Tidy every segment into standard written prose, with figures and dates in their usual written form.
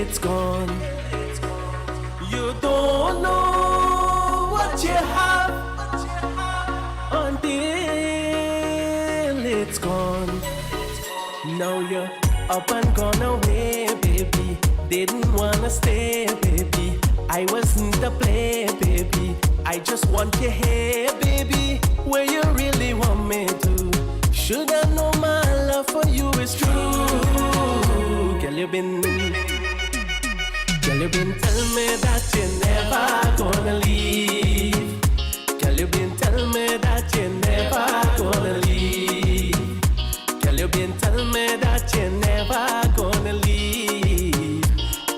it's gone. You don't know what you have until it's gone. Now you're up and gone away, baby. Didn't wanna stay, baby. I wasn't to play, baby. I just want you here, baby. Where you really want me to. Should I know my love for you is true? Girl, you been telling me that you're never gonna leave. Girl, you been telling me that you're never gonna leave. Girl, you been telling me that you're never gonna leave.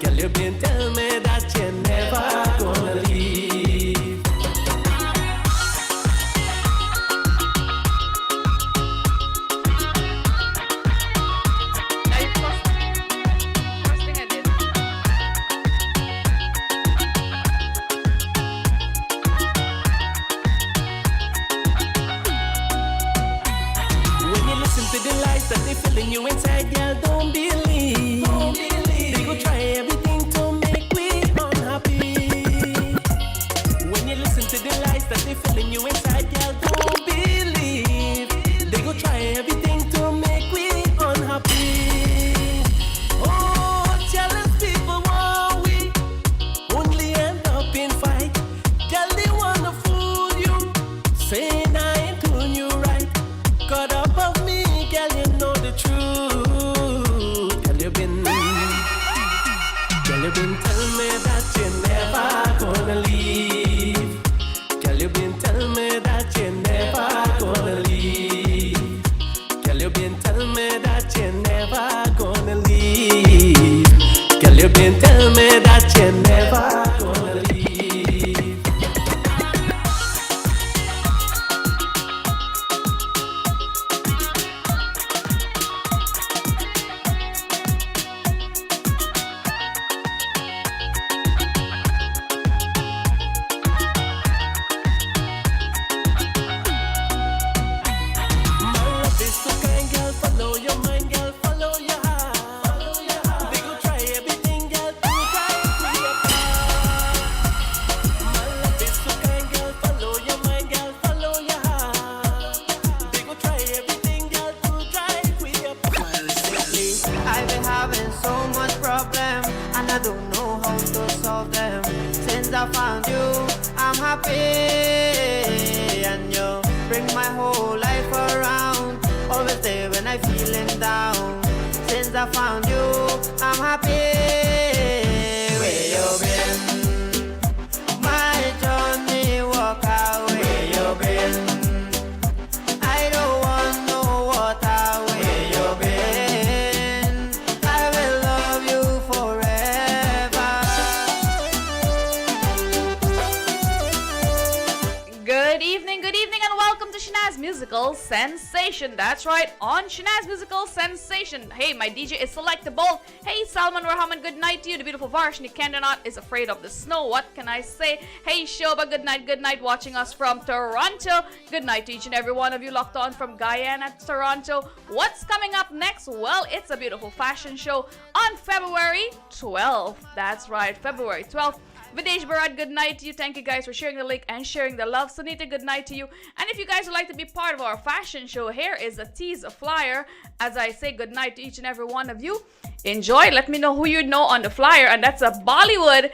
Girl, you been telling me that you're never gonna leave. That they feeling you inside, girl, don't believe. They go try everything to make we unhappy. When you listen to the lies that they feeling you inside, girl, don't believe. They go try everything to make we unhappy. Oh, jealous people want we only end up in fight. Girl, they wanna fool you, saying I ain't doing you right. Caught up of me, girl, you know the truth. Girl, you been telling me that you're never gonna leave. Girl, you been telling me that you're never gonna leave. Girl, you been telling me that you're never gonna leave. Girl, you been telling me that you're never gonna leave. Sensation. That's right, on Shanaz Musical Sensation. Hey, my DJ is selectable. Hey, Salman Rahman, good night to you. The beautiful Varshni Kendanat is afraid of the snow. What can I say? Hey, Shoba, good night, watching us from Toronto. Good night to each and every one of you locked on from Guyana, Toronto. What's coming up next? Well, it's a beautiful fashion show on February 12th. That's right, February 12th. Videsh Barad, good night to you. Thank you guys for sharing the link and sharing the love. Sunita, good night to you. And if you guys would like to be part of our fashion show, here is a tease, a flyer. As I say good night to each and every one of you. Enjoy. Let me know who you know on the flyer. And that's a Bollywood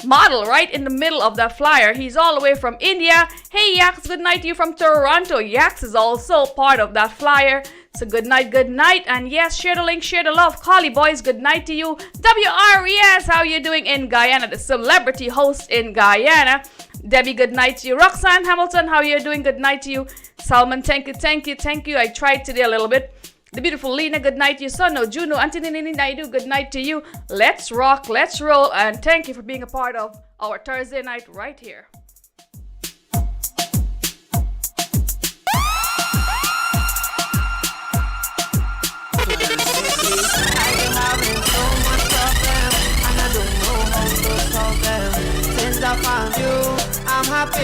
model right in the middle of that flyer. He's all the way from India. Hey, Yax, good night to you from Toronto. Yax is also part of that flyer. So good night. And yes, share the link, share the love. Collie boys, good night to you. WRES, how you doing in Guyana? The celebrity host in Guyana. Debbie, good night to you. Roxanne Hamilton, how you doing? Good night to you. Salman, thank you. I tried today a little bit. The beautiful Lena, good night to you. Sono, Juno, Antinini Naidu, good night to you. Let's rock, let's roll, and thank you for being a part of our Thursday night right here. I found you, I'm happy,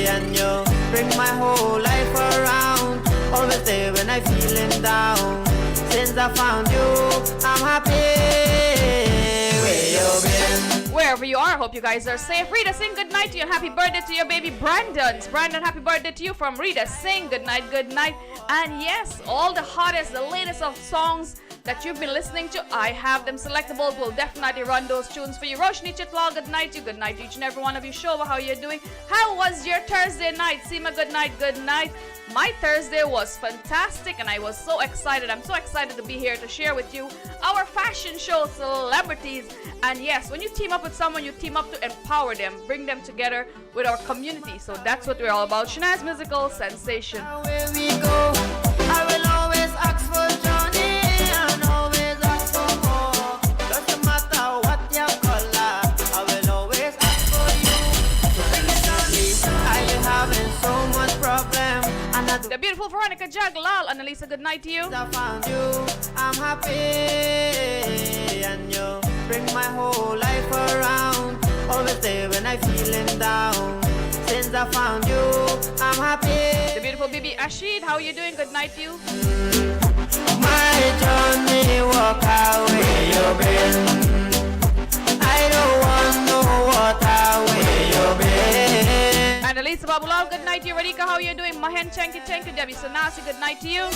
and you bring my whole life around. Always there when I'm feeling down. Since I found you, I'm happy, wherever you are. Hope you guys are safe. Rita, sing good night to you and happy birthday to your baby Brandon. Brandon, happy birthday to you from Rita. Sing good night, good night. And yes, all the hottest, the latest of songs that you've been listening to, I have them selectable. We'll definitely run those tunes for you. Roshni Chitla, good night to you. Good night to each and every one of you. Shova, how you're doing? How was your Thursday night? Seema, good night, good night. My Thursday was fantastic and I was so excited. I'm so excited to be here to share with you our fashion show celebrities. And yes, when you team up with someone, you team up to empower them, bring them together with our community. So that's what we're all about. Shanaz Musical Sensation. Where we go, I will always ask for Johnny and always ask for more. Doesn't matter what your color, I will always ask for you. Bring it Johnny, I've been having so much problem. The beautiful Veronica Jaglal, Annalisa, good night to you. I found you, I'm happy, and you bring my whole life around. Always there when I feeling down. Since I found you, I'm happy. The beautiful Bibi Ashid, how are you doing? Good night to you. My Johnny, walk away you been. I don't want no water where you been. And Elisa Babulal, good night to you. Radika, how are you doing? Mahen, thank you. Debbie Sanasi, good night to you.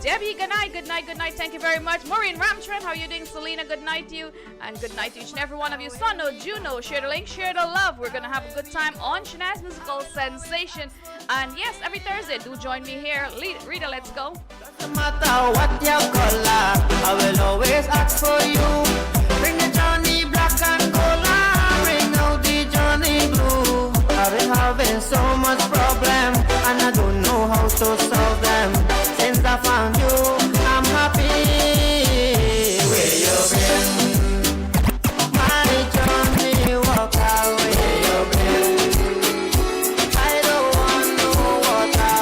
Debbie, good night, good night, good night. Thank you very much. Maureen Ramtrend, how are you doing? Selena, good night to you. And good night to each and every one of you. Sono, Juno, share the link, share the love. We're going to have a good time on Shanaz Musical Sensation. And yes, every Thursday, do join me here. Rita, let's go. Doesn't matter what your color, I will always ask for you. Bring the Johnny black and gold, bring out the Johnny blue. I've been having so much problem, and I don't know how to solve them. Since I found you, I'm happy. Where you been? My Johnny, walk away you been. I don't want no water.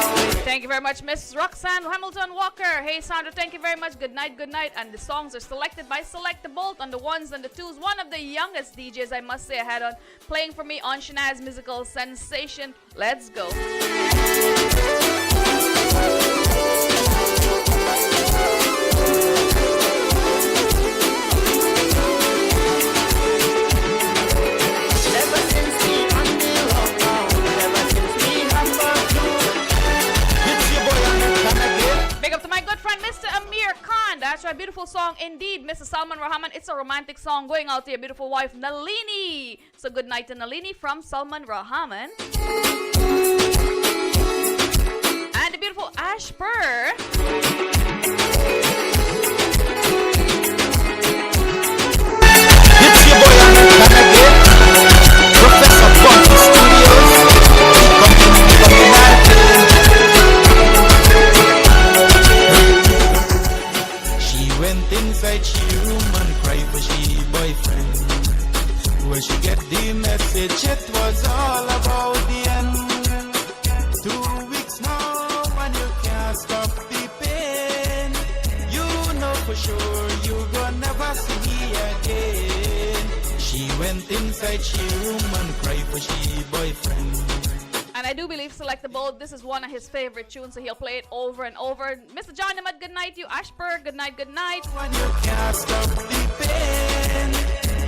Thank you very much, Miss Roxanne Hamilton Walker. Hey, Sandra, thank you very much. Good night, good night. And the songs are selected by Select the Bolt on the ones and the twos. One of the youngest DJs, I must say, I had on playing for me on Shanaz Musical Sensation. Let's go. Big up to my good friend, Mr. Amir Khan. That's right, beautiful song indeed. Mr. Salman Rahman, it's a romantic song going out to your beautiful wife, Nalini. So good night to Nalini from Salman Rahman. And the beautiful Ashper. It's your boy Amir Khan again. Professor Bunty Studios. She went inside she room and cried for she boyfriend. Where she get the message, it was all about the end. 2 weeks now and you can't stop the pain. You know for sure you gonna never see me again. She went inside she room and cried for she boyfriend. And I do believe Select the Bold, this is one of his favorite tunes, so he'll play it over and over. Mr. John Ahmad, good night to you. Ashper, good night, good night. When you can't stop the pain,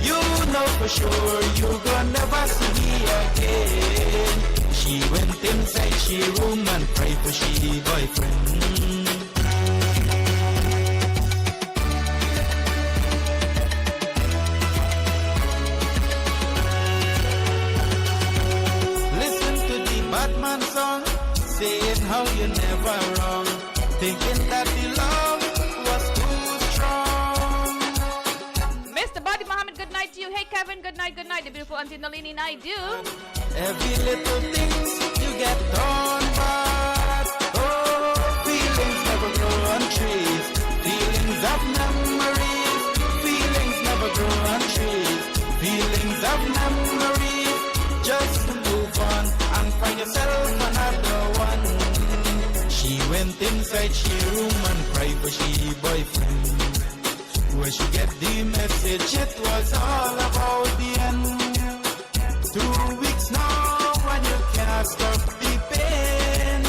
you know for sure you gonna never see me again. She went inside she room and prayed for she boyfriend. Batman song, saying how you never wrong, thinking that the love was too strong. Mr. Buddy Muhammad, good night to you. Hey Kevin, good night, good night. The beautiful Auntie Nalini Naidu. Every little things you get done bad. Oh, feelings never grow on trees. Feelings of memories. Feelings never grow on trees. Feelings of memories. Just move on and find yourself another one. She went inside she room and cried for she boyfriend. Where she get the message, it was all about the end. 2 weeks now stop the pain.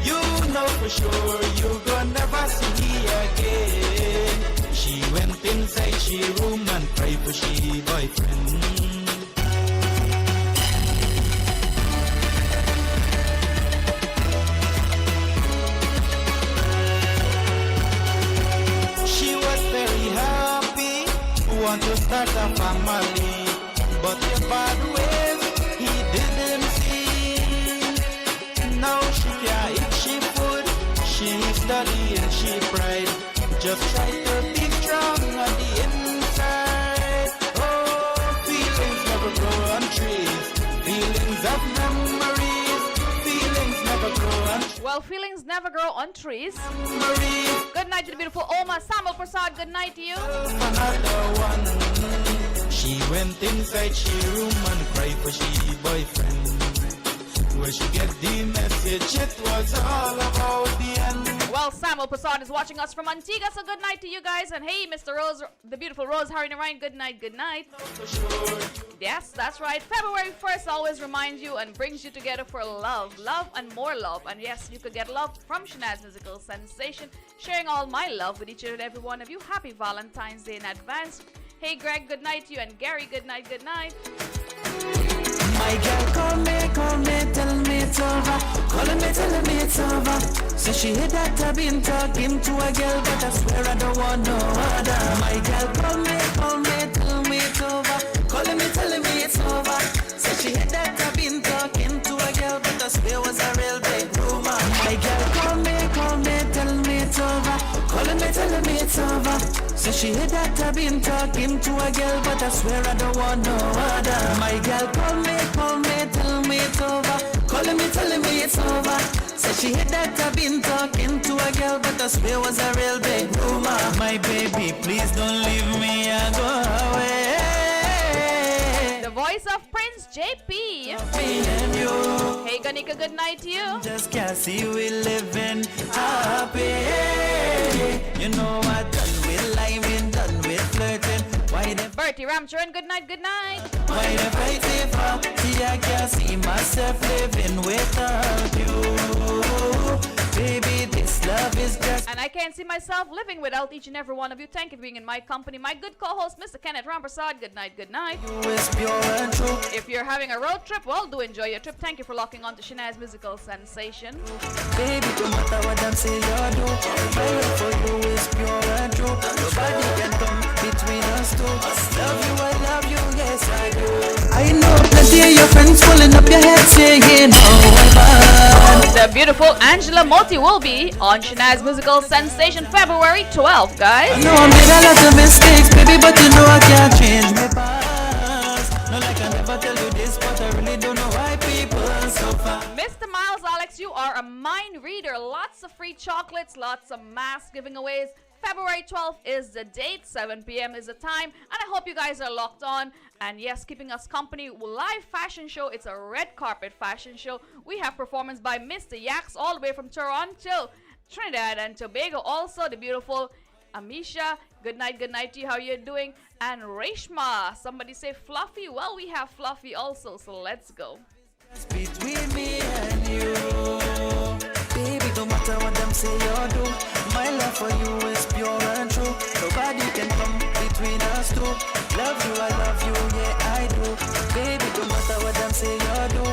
You know for sure you gonna never see me again. She went inside she room and cried for she boyfriend. She was very happy, want to start a family, but the bad ways he didn't see. Now she can't eat she food, she study and she pride. Just try to be strong on the inside. Oh, feelings never grow on trees. Feelings of memories. Feelings never grow on trees. Well, feelings never grow on trees. Memories. Good night to the beautiful Oma. Samuel Prasad, good night to you. Another one. She went inside she room and cried for she boyfriend. Where she get the message, it was all about the end. Well, Samuel Prasad is watching us from Antigua, so good night to you guys. And hey, Mr. Rose, the beautiful Rose, Harry and Ryan, good night, good night. Yes, that's right. February 1st always reminds you and brings you together for love and more love. And yes, you could get love from Shanaz Musical Sensation, sharing all my love with each and every one of you. Happy Valentine's Day in advance. Hey, Greg, good night to you. And Gary, good night, good night. My girl, call me, tell me it's over. Calling me, telling me it's over. So she hit that I've been talking to a girl, but I swear I don't want no other. My girl, call me, tell me it's over. Calling me, telling me it's over. So she hit that I've been talking to a girl, but I swear was a real big rumor. My girl, call me, tell me it's over. Calling me, telling me it's over. So she hit that I've been talking to a girl, but I swear I don't want no other. My girl, call me, tell me it's over. Calling me, telling me it's over. So she hit that I've been talking to a girl, but I swear was a real big rumor. My baby, please don't leave me and go away. The voice of Prince JP. Me and you, Hey, Ganika, good night to you. just can't see we living happy. You know I done with lying, done with flirting. Why the Bertie Ramcharan, good night, good night. Why the fight for? See, I can't see myself living without you. Baby, this love is just. And I can't see myself living without each and every one of you. Thank you for being in my company. My good co-host, Mr. Kenneth Ramprasad, good night, good night. Is pure and true. If you're having a road trip, well, do enjoy your trip. Thank you for locking on to Shanaz Musical Sensation. Baby, no matter what them say you do, my love for you is pure and true. Nobody can come between us two. Love you, I love you, yes I do. I know plenty of your friends pulling up your head saying, oh, I'm bad. The beautiful Angela Moti will be on Shanaz Musical Sensation February 12th, guys. I know I made a lot of mistakes, baby, but you know I can't change my past. No, like I never tell you this, but I really don't know why people are so fast. Mr. Miles Alex, you are a mind reader. Lots of free chocolates, lots of mask giveaways. February 12th is the date, 7 p.m. is the time, and I hope you guys are locked on. And yes, keeping us company, live fashion show. It's a red carpet fashion show. We have performance by Mr. Yax all the way from Toronto, Trinidad and Tobago. Also, the beautiful Amisha. Good night to you. How you doing? And Reshma. Somebody say Fluffy. Well, we have Fluffy also, so let's go. Between me and you, baby, no matter what them say or do, my love for you is pure and true. Nobody can come between us two. Love you, I love you, yeah I do. Baby, no matter what them say or do,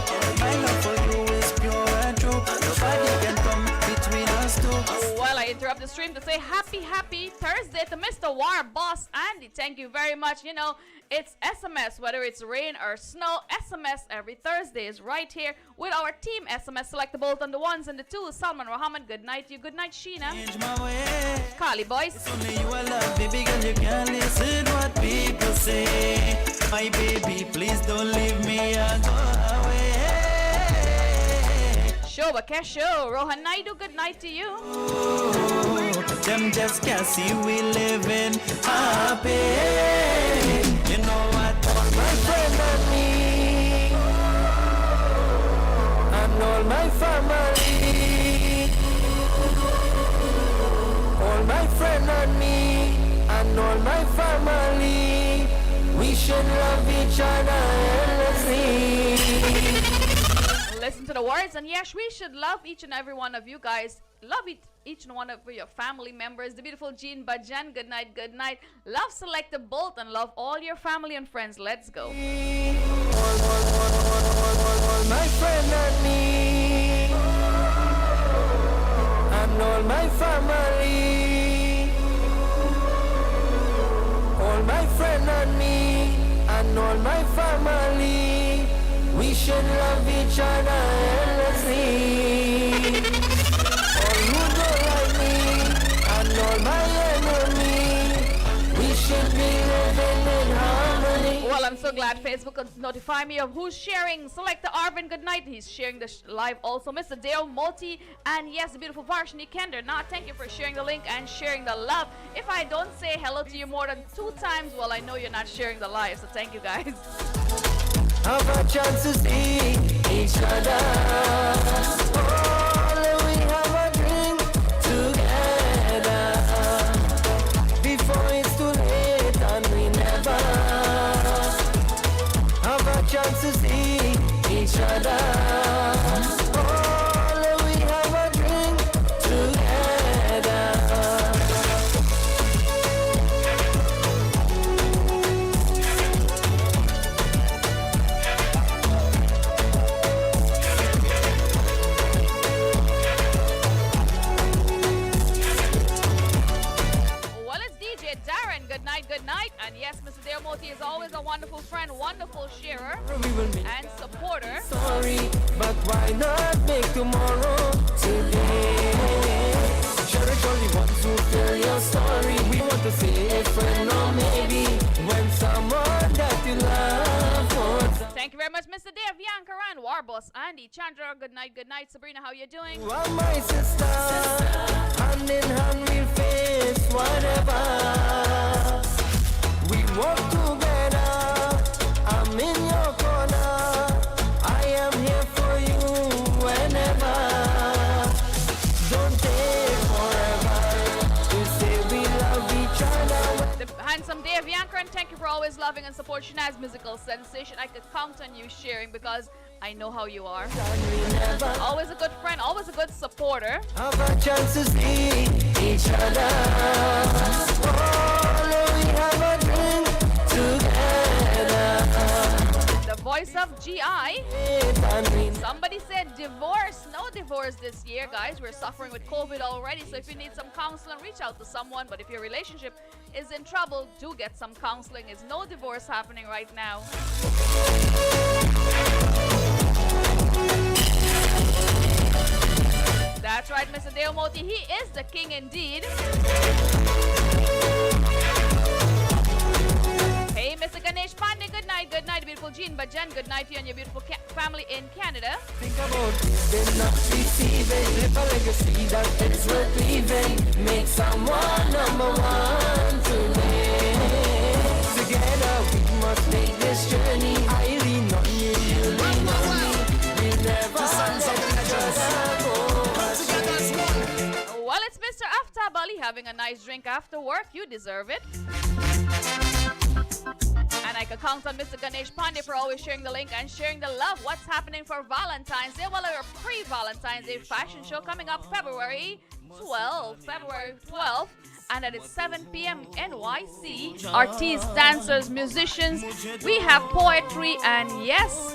my love for you is pure and true. Nobody can come between us two. Well, I interrupt the stream to say happy Thursday to Mr. War Boss Andy. Thank you very much. You know, it's SMS, whether it's rain or snow. SMS every Thursday is right here with our team. SMS select the bolt on the ones and the twos. Salman Muhammad, good night to you. Good night, Sheena. Change my way. Kali boys. It's only you I love, baby girl, you can't listen what people say. My baby, please don't leave me and go away. Shoba Kesho. Rohan Naidu, good night to you. Ooh, them just can't see we living happy. You know what? All my friends and me, and all my family, all my friends and me, and all my family, we should love each other endlessly. listen to the words, and yes, we should love each and every one of you guys. Love each and one of your family members. The beautiful Jean Bajan, good night, good night. Love Selecta Bolt, and love all your family and friends. Let's go. All my friend and me, and all my family. All my friend and me, and all my family. We should love each other endlessly. All who don't like me, and all my enemy. We should be living in harmony. Well, I'm so glad Facebook could notify me of who's sharing. Select the Arvin, good night. He's sharing the live also. Mr. Dale Moti, and yes, the beautiful Varshini Kender. Now, thank you for sharing the link and sharing the love. If I don't say hello to you more than 2 times, well, I know you're not sharing the live. So thank you, guys. Have a chance to see each other. Oh, we have a drink together before it's too late, and we never have a chance to see each other. Oh, we have a drink together. Darren, good night. And yes, Mr. Deomoti is always a wonderful friend, wonderful sharer and supporter. Sorry, but why not make tomorrow today? Cherish only ones who tell your story. We want to see a friend or maybe when someone that you love wants. Thank you very much, Mr. Dave, Yankaran, Warboss, Andy, Chandra, good night. Sabrina, how you doing? You are my sister, hand in hand we'll face whatever. We walk together, I'm in your corner. I am here for you whenever. Don't take forever to say we love each other. The handsome Dave Yankaran, thank you for always loving and support Shanaz Musical Sensation. I could count on you sharing because I know how you are. Always a good friend, always a good supporter. Have a chance to see each other. Oh, we have a drink together. The voice of GI. Somebody said divorce. No divorce this year, guys. We're suffering with COVID already. So if you need some counseling, reach out to someone. But if your relationship is in trouble, do get some counseling. There's no divorce happening right now. That's right, Mr. Deomoti. He is the king indeed. Hey, Mr. Ganesh Pandey, good night, beautiful Jean Bajan, good night to you and your beautiful family in Canada. Think about giving, not receiving. Live a legacy that is worth leaving. Make someone number one today. Together we must make this journey. I lean on you, you lean on me. We'll never let each other go. Well, it's Mr. Aftab Ali having a nice drink after work. You deserve it. And I could count on Mr. Ganesh Pandey for always sharing the link and sharing the love. What's happening for Valentine's Day? Well, our pre-Valentine's Day fashion show coming up February 12th. And at 7 p.m. NYC. Artists, dancers, musicians. We have poetry and yes,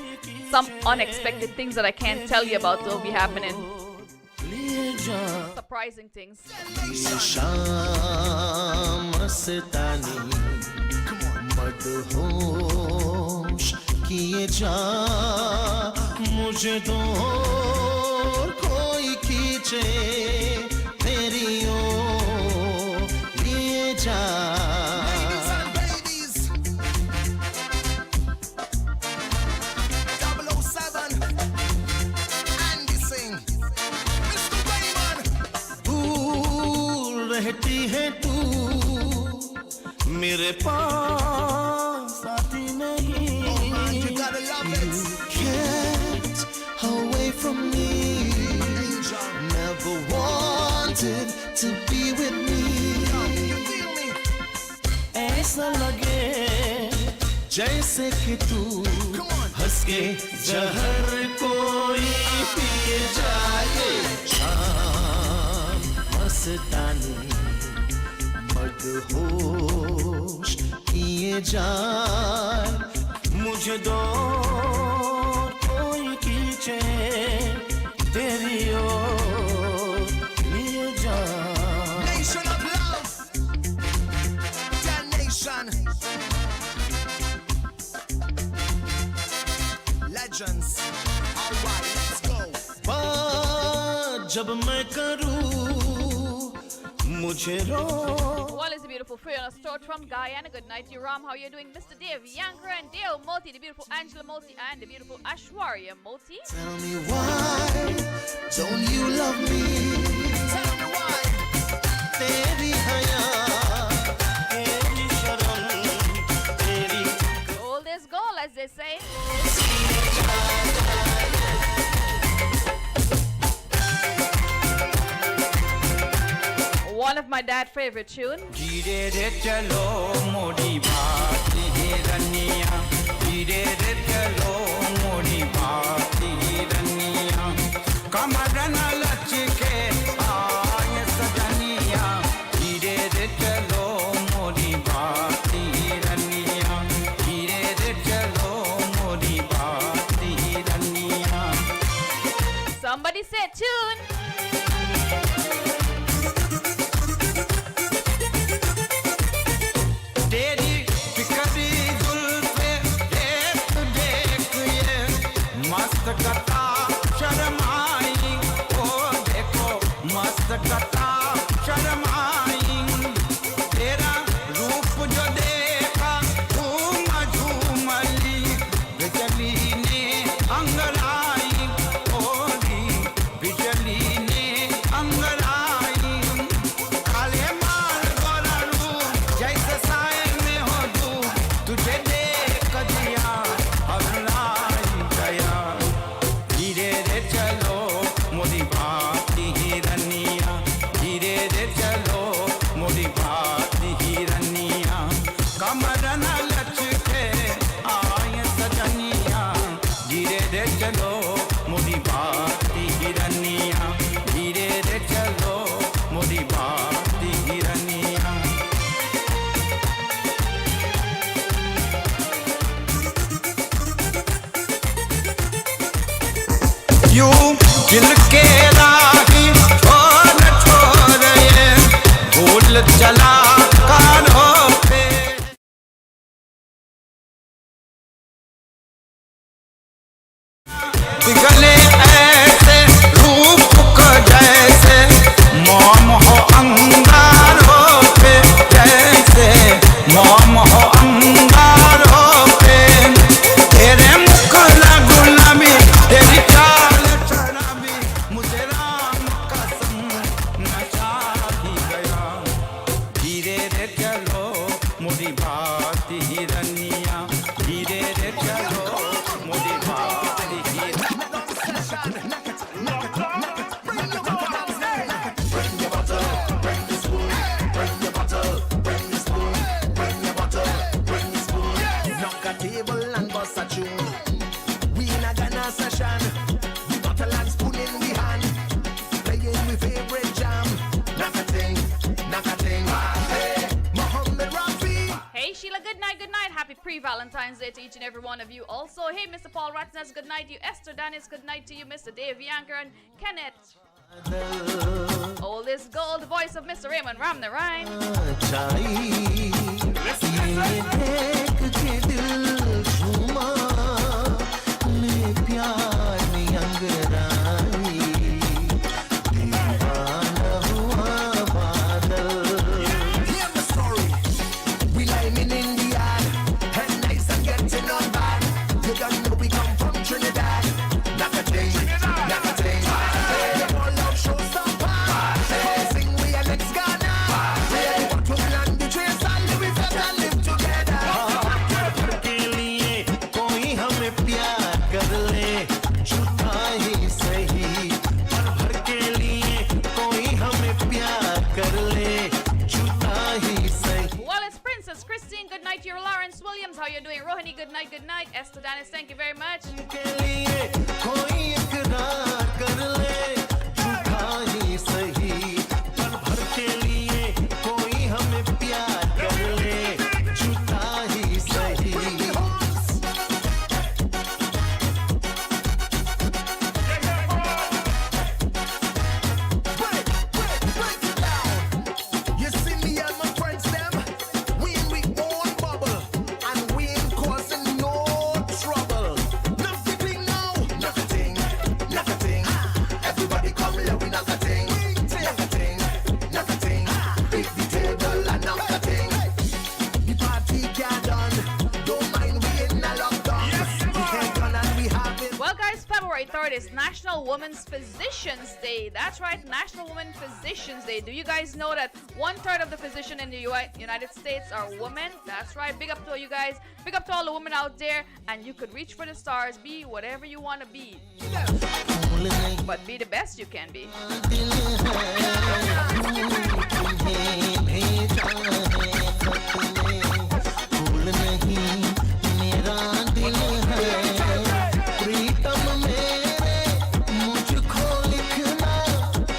some unexpected things that I can't tell you about will be happening. Surprising things. मदहोश किए जा मुझे तो और कोई खींचे तेरी ओर लिए जा Ladies and ladies 007 Andy Singh Mr. Raymond दूर रहती है तू मेरे पास आती नहीं you gotta love it get away from me never wanted to be with me you feel me ऐसा लगे जैसे कि तू हंस इसके जहर कोई पिए जाए शाम मस्तानी मदहोश किए जाए मुझे दो कोई खींचे तेरी ओर लिए जाए Nation of love, that nation. Legends. All right, let's go. बात जब मैं करूं मुझे रो Well, it's a beautiful free on a start from Guyana. Good night, you Ram. How you doing, Mr. Dave Yankra and Dale Moti, the beautiful Angela Moti, and the beautiful Ashwarya Moti. Tell me why don't you love me Tell me why. तेरी हया तेरी शर्म तेरी Gold is gold, as they say. One of my dad's favorite tunes. धीरे रे चलो मोरी बात hernia धीरे रे चलो मोरी बात हिरनिया कमर न लचके आए सजनिया धीरे रे चलो मोरी बात हिरनिया धीरे रे चलो मोरी बात हिरनिया Somebody said tune. तेरी फिक्री जुल्फे देख देख ये मस्त कथा शर्माई ओ देखो मस्त कथा शर्माई तेरा रूप जो देखा झूम झूमली बिजली ने अंगड़ाई ओली बिजली ने अंगड़ाई काले माल गोरा रूप जैसे साए में हो तू तुझे देख दिया हवलाई गया धीरे रे चलो मोरी बाती हिरनिया धीरे रे चलो मोरी बाती हिरनिया कमर न लचके आए सजनिया धीरे रे चलो मोरी बाती हिरनिया धीरे रे चलो मोरी बाती हिरनिया यूं दिल के राही छोड़ छोड़ ये भूल चला कानों पे पिघले ऐसे रूप को जैसे मोम हो अंगारों पे जैसे मोम हो अंगारों पे तेरे मुखला गुलाबी तेरी चाल शराबी मुझे राम कसम नशा ही गया धीरे रे चलो मोरी बात हिरनिया धीरे रे चलो मोरी बात hernia Knock a table and bust a tune. We in a Ghana session. We bottle and spoon in we hand. Playing we favorite jam. Knock a thing, knock a thing. Hey, Muhammad Rafi. Hey Sheila, good night, good night. Happy pre-Valentine's Day to each and every one of you. Also, hey Mr. Paul Ratness, good night to you. Esther Dennis, good night to you. Mr. Dave Yanker and Kenneth. All this gold, the voice of Mr. Raymond Ramnarayan. चाई ये देख के दिल झूमा मेरे प्यार में अंगराई दीवाना हुआ बादल Hear the story. We lying in India. And nice and getting on bad. You don't know we come from Trinidad. Knock a thing, knock a thing. Hey, the whole love show stopper. Hey, sing we Alex Ghana. Hey, what we land the trace and live with us and live together. के लिए how you're doing. Rohini, good night, good night. Esther Danis, thank you very much. के लिए कोई इकरार कर ले झूठा ही सही पल भर के लिए कोई हमें प्यार कर ले झूठा ही सही You see me and my friends them, we in we own bubble, and we ain't causing no trouble. Nothing now, nothing. Everybody come here, we nothing. Big the table and nothing. The party can't done. Don't mind we in a lockdown. We can't done and we have it. Well, guys, February 3rd is National Women's Physicians Day. That's right, National Women Physicians Day. Do you guys know that 1/3 of the physicians in the United States are women? That's right. Big up to you guys. Big up to all the women out there. And you could reach for the stars, be whatever you want to be. But be the best you can be. दिल है तुम्हें भेजा है खत में भूल नहीं मेरा दिल है प्रीतम मेरे मुझको लिखना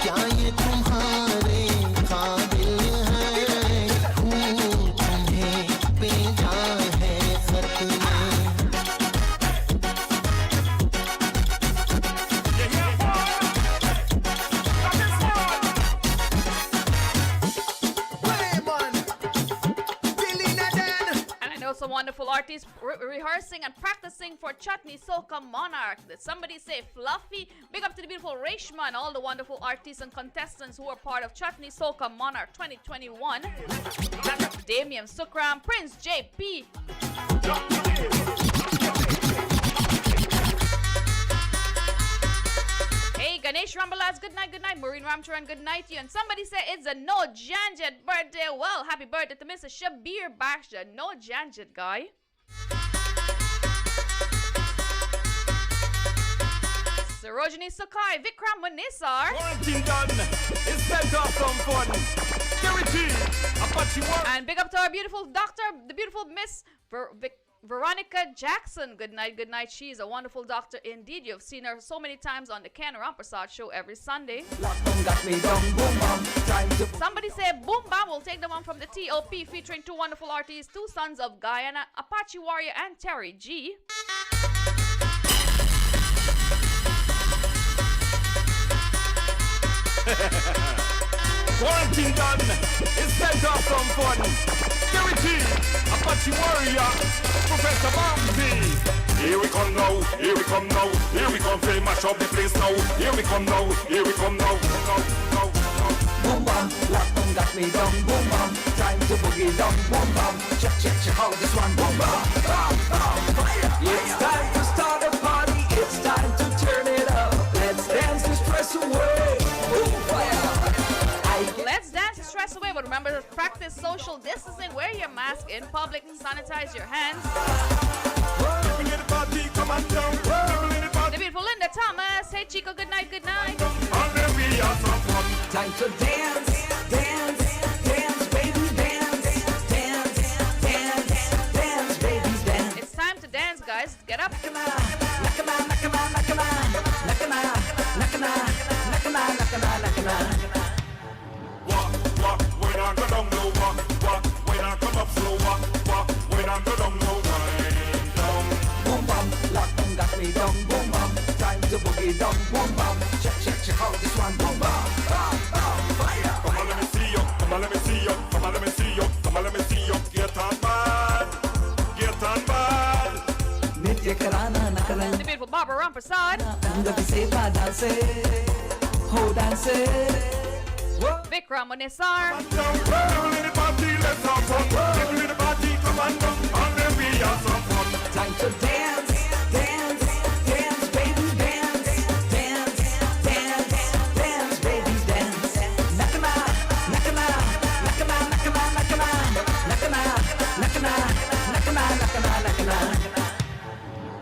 क्या ये तुम्हारे काबिल है तुम्हें भेजा है खत में Raymond, Billy Naden. And I know some wonderful artists rehearsing and practicing for Chutney Soca Monarch. Did somebody say Fluffy? Big up to the beautiful Reshma and all the wonderful artists and contestants who are part of Chutney Soca Monarch 2021. Damian Sukram, Prince JP. Hey, Ganesh Rambalas, good night, good night. Maureen Ramcharan, good night to you. And somebody said it's a No Janjet birthday. Well, happy birthday to Mr. Shabir Baksha. No Janjet, guy. Sarojini Sakai, Vikram Manisar. Quarantine done. It's time to have some fun. Security. Apache work. And big up to our beautiful doctor, the beautiful Miss Veronica Jackson. Good night. She's a wonderful doctor indeed. You've seen her so many times on the Ken Ramprasad show every Sunday. Somebody said Boom Bam will take the one from the TOP featuring two wonderful artists, two sons of Guyana, Apache Warrior and Terry G. Quarantine done. It's time to have some fun. Security. Apache Warrior. Professor Bambi. Here we come now. Here we come now. Here we come. Play mash up the place now. Here we come now. Here we come now. Boom bam, lock on got me down. Boom bam, time to boogie down. Boom bam, check how this one. Boom bam, bam, bam, fire. It's time to start a party. It's time to turn it up. Let's dance the stress away. Boom fire. Let's dance the stress away, but remember to practice social distancing. Wear your mask in public. Sanitize your hands. The beautiful Linda Thomas. Hey Chico, good night, good night. Time to dance, dance, dance, baby, dance, dance, dance, dance, baby, dance. It's time to dance, guys. Get up. Walk, when I go down low, walk, when I come up slow, walk, when I go down low, wind down. Boom bam, lock on got me down. Boom bam, time to boogie down. Boom bam, check how this one. Boom bam, bam, bam, fire. Come on, let me see you. Come on, let me see you. Come on, let me see you. Come on, let me see you. Get on bad. Get on bad. Nitya karana nakalan. The beautiful Barbara Ramprasad. Angabi se pa dance, ho dance. Vikram Manisar. People in the party, let's have fun. People in the party, come on down. And then we have some fun. Time to dance, dance, dance, baby, dance, dance, dance, dance, baby, dance. Nakama, nakama, nakama, nakama, nakama, nakama, nakama, nakama, nakama, nakama.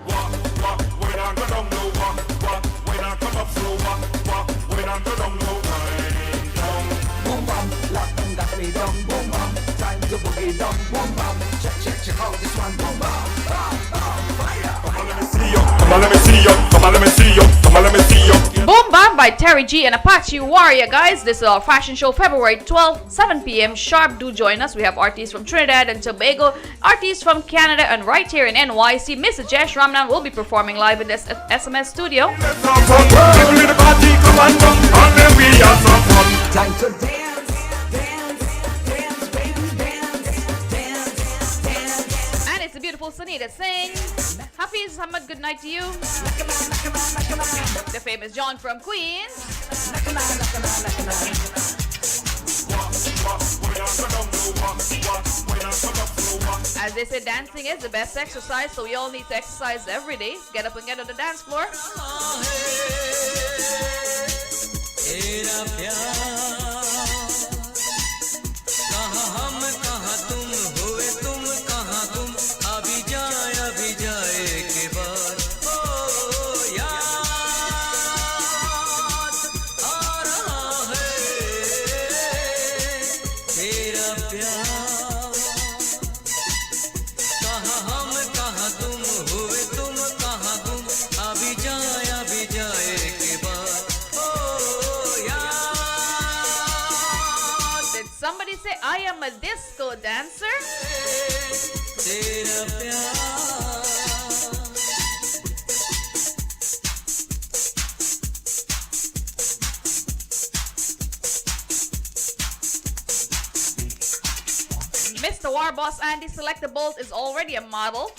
Walk, when I go down low, walk, when I come up slow, walk, when I go down low, wind down. Boom bam, lock and got me down. Boom bam, time to boogie down. Boom bam, check how this one. one. Boom, boom, boom, boom, fire. Come on, let me see you. Come on, let me see you. Come on, let me see you. Come on, let me see you. Boom Bam by Terry G and Apache Warrior, guys. This is our fashion show, February 12th, 7 p.m. sharp. Do join us. We have artists from Trinidad and Tobago, artists from Canada, and right here in NYC, Mr. Jesh Ramnan will be performing live in this SMS studio. Let's have some fun. People in the party, come on, come. And then we have some fun. Time to dance, dance, dance, baby, dance, dance, dance. And it's a beautiful Sunny that sings. Happy Samad, good night to you. The famous John from Queens. As they say, dancing is the best exercise, so we all need to exercise every day. Get up and get on the dance floor. Somebody say, I am a disco dancer. Mr. War Boss Andy Select the Bolt is already a model.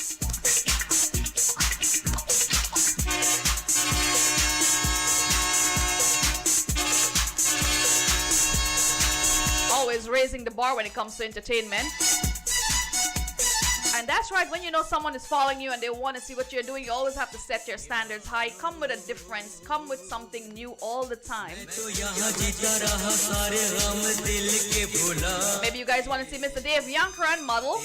Always raising the bar when it comes to entertainment. And that's right, when you know someone is following you and they want to see what you're doing, you always have to set your standards high. Come with a difference, come with something new all the time. Maybe you guys want to see Mr. Dave Yankaran model.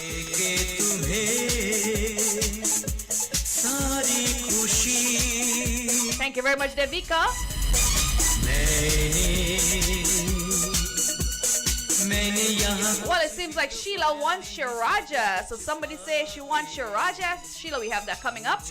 Thank you very much, Devika. Well, it seems like Sheila wants Shiraja. So somebody say she wants Shiraja. Sheila, we have that coming up.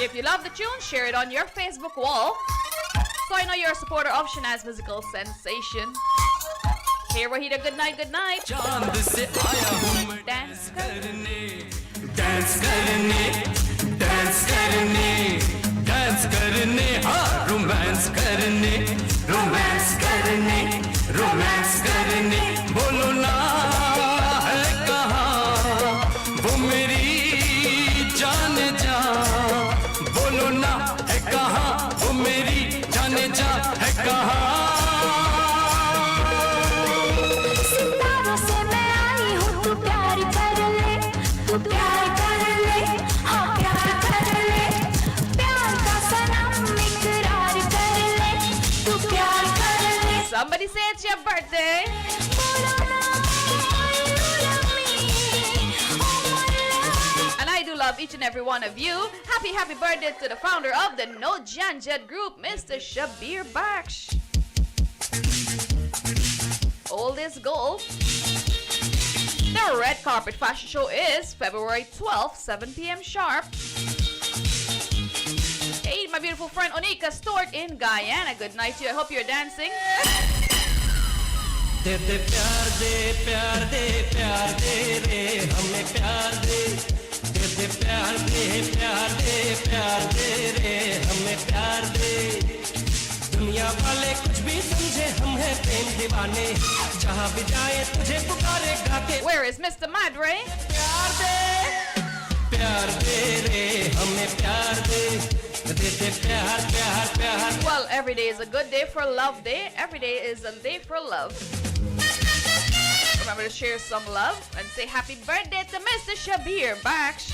If you love the tune, share it on your Facebook wall. So I know you're a supporter of Shanaz Musical Sensation. Here, Wahida, good night, good night. Dance karne, dance karne, dance karne, dance karne, हाँ romance karne, romance karne, romance karne. बोलो ना है कहाँ वो मेरी जान जा. बोलो ना है कहाँ वो मेरी जाने जा है कहाँ. सितारों से मैं आई हूँ, तू प्यार कर ले, तू प्यार कर ले, हाँ प्यार कर ले. प्यार का सनम इकरार कर ले, तू प्यार कर ले. somebody say it's your birthday. And I do love each and every one of you. Happy, happy birthday to the founder of the No Janjet Group, Mr. Shabir Baksh. Old is gold. The Red Carpet Fashion Show is February 12th, 7 p.m. sharp. Hey, my beautiful friend Onika Stewart in Guyana. Good night to you. I hope you're dancing. दे दे प्यार दे प्यार दे प्यार दे रे हमें प्यार दे. दे दे प्यार दे प्यार दे प्यार दे रे हमें प्यार दे. दुनिया वाले कुछ भी समझे हम हैं प्रेम दीवाने. जहाँ भी जाए तुझे पुकारे गाके. Where is Mr. Madre? प्यार दे रे हमें प्यार दे. दे दे प्यार प्यार प्यार. Well, every day is a good day for love day. Every day is a day for love. Remember to share some love and say happy birthday to Mr. Shabir Baksh.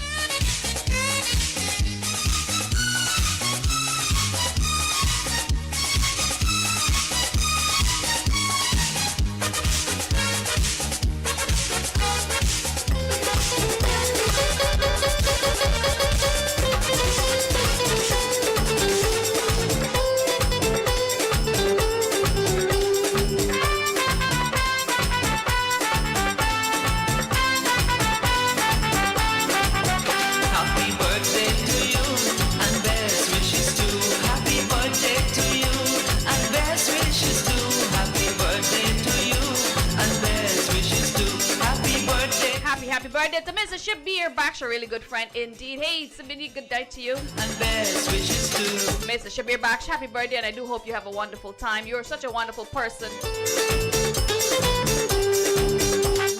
happy birthday to Mrs. Shabir Baksh, a really good friend indeed. Hey, Sabini, good night to you. And best wishes to Mrs. Shabir Baksh, happy birthday, and I do hope you have a wonderful time. You're such a wonderful person.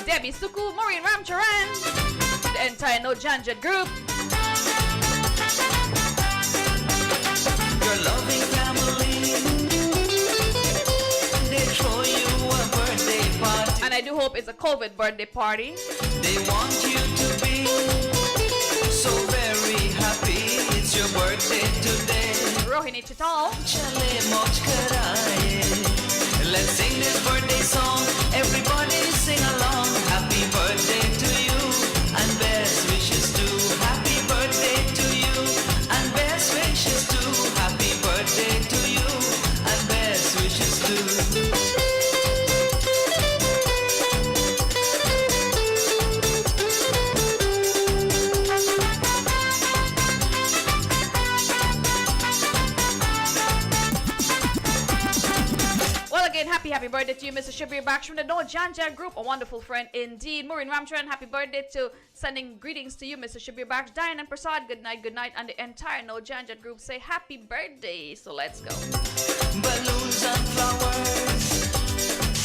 Debbie Suku, Maureen Ramcharan, the entire No Janjat group. your loving family. They throw you a birthday party. And I do hope it's a COVID birthday party. They want you to be so very happy. It's your birthday today. Rohini Chital. Chale moj karaye. Let's sing this birthday song. Everybody sing along. Happy birthday to you and best wishes to. Happy birthday to you and best wishes to. Happy birthday to you and best wishes to. Happy birthday to you, Mr. Shabir Baksh from the No Janja group, a wonderful friend indeed. Maureen Ramcharan, happy birthday to sending greetings to you, Mr. Shabir Baksh. Diane and Prasad, good night, and the entire No Janja group say happy birthday. So let's go. Balloons and flowers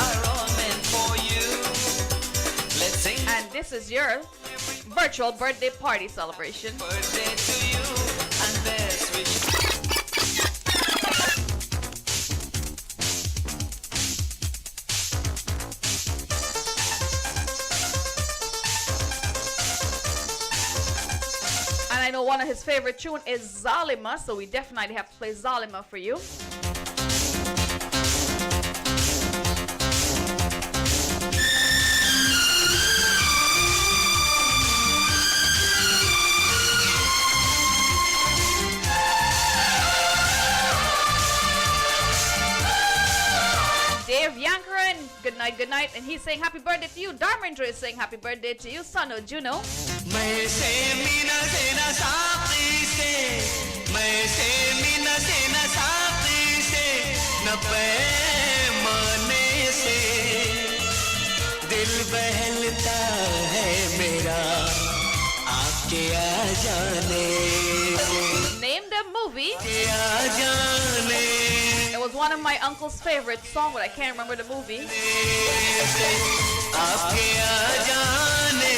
are all meant for you. Let's sing. And this is your virtual birthday party celebration. Birthday to you and best wishes. I know one of his favorite tune is Zalima, so we definitely have to play Zalima for you. Dave Yankaran, good night, and he's saying happy birthday to you. Dharmendra is saying happy birthday to you. Sano Juno. दिल बहलता है मेरा आपके आ जाने Name the movie. आ जाने It was one of my uncle's favorite songs, but I can't remember the movie. आपके आ जाने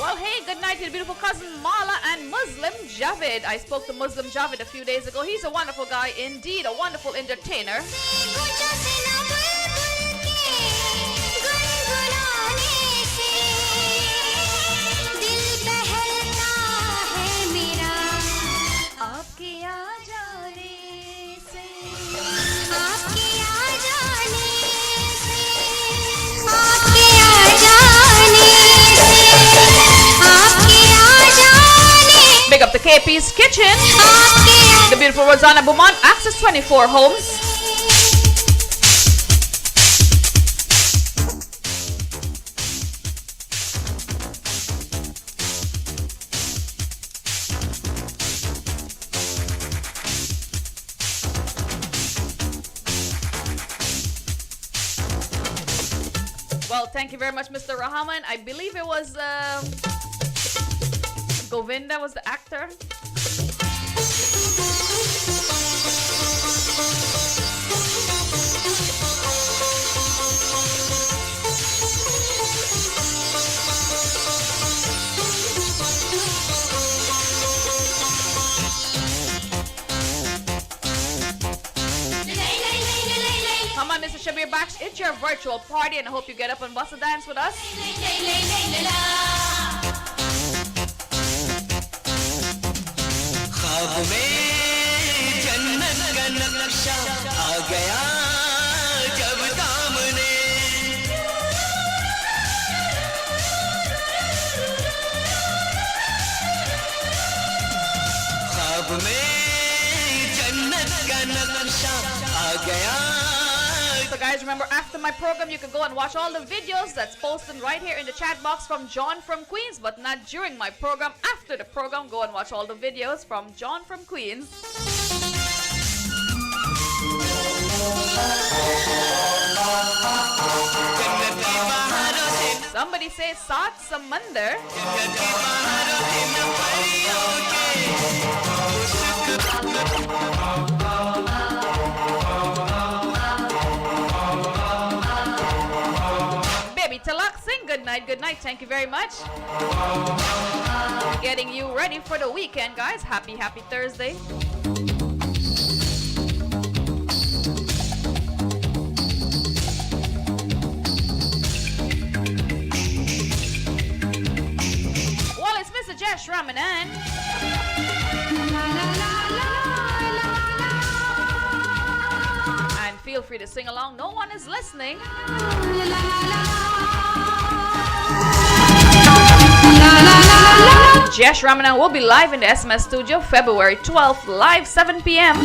Well, hey, good night to the beautiful cousin Mala and Muslim Javed. I spoke to Muslim Javed a few days ago. He's a wonderful guy indeed, a wonderful entertainer. Big up the KP's Kitchen, the beautiful Rosanna Beaumont, Access 24 Homes. Well, thank you very much, Mr. Rahman. I believe it was Govinda was the actor. Come on, Mr. Shabir Baksh, it's your virtual party, and I hope you get up and bust a dance with us. ख्वाब में जन्नत का नक्शा आ गया जब सामने ख्वाब में जन्नत का नक्शा आ गया. So guys, remember, after my program, you can go and watch all the videos that's posted right here in the chat box from John from Queens, but not during my program. After the program, go and watch all the videos from John from Queens. Somebody say Saat Samandar. Baby Talak sing good night, good night. Thank you very much. Getting you ready for the weekend, guys. Happy Thursday. Jesh Ramanan. And feel free to sing along. No one is listening. Jesh Ramanan will be live in the SMS studio February 12th, live 7 p.m.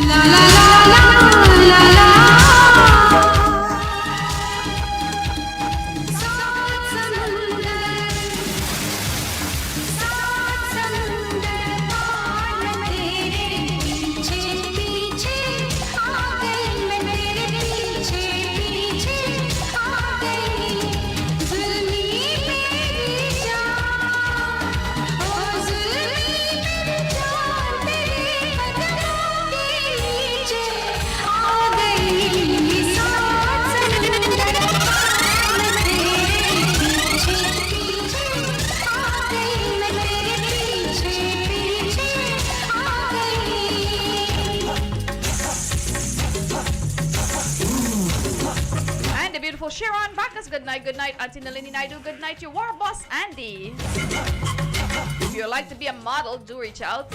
Sharon Bacchus, good night. Auntie Nalini Naidu, good night. Your war boss, Andy. If you'd like to be a model, do reach out.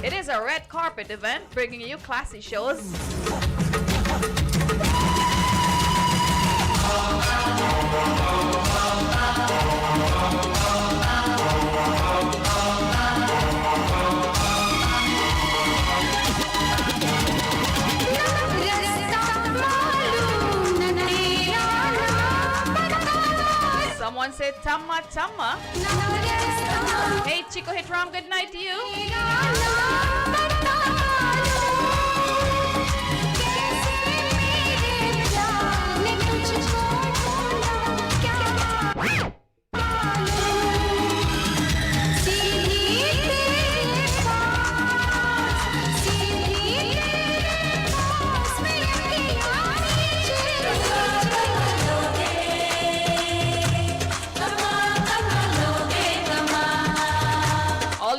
It is a red carpet event bringing you classy shows. Someone said Tama Tama. Hey Chico Hitram, good night to you.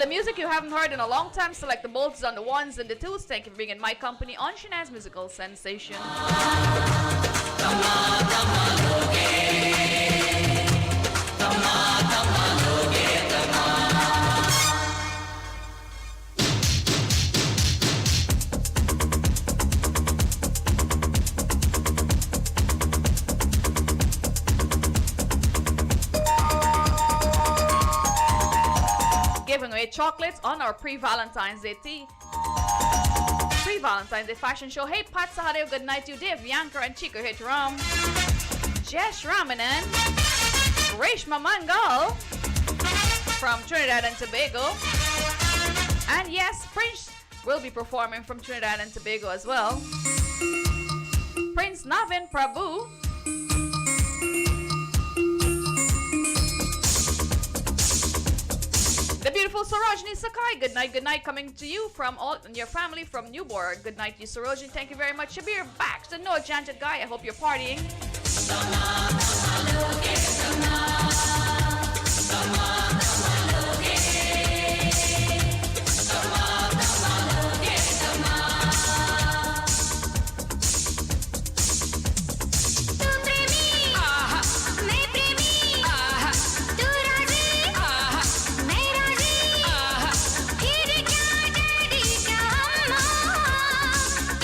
Music you haven't heard in a long time. Select the bolts on the ones and the twos. Thank you for being in my company on Shanaz Musical Sensation. Giving away chocolates on our pre-Valentine's Day tea. Pre-Valentine's Day fashion show. Hey Pat Sahadeo, good night to you. Dave Yanker and Chico Hitram. Jesh Ramanan. Reshma Mangal from Trinidad and Tobago. And yes, Prince will be performing from Trinidad and Tobago as well. Prince Navin Prabhu. The beautiful Sarojini Sakai, good night, coming to you from all your family from Newborn. Good night to you, Sarojini. Thank you very much. Shabir back to No Enchanted Guy. I hope you're partying.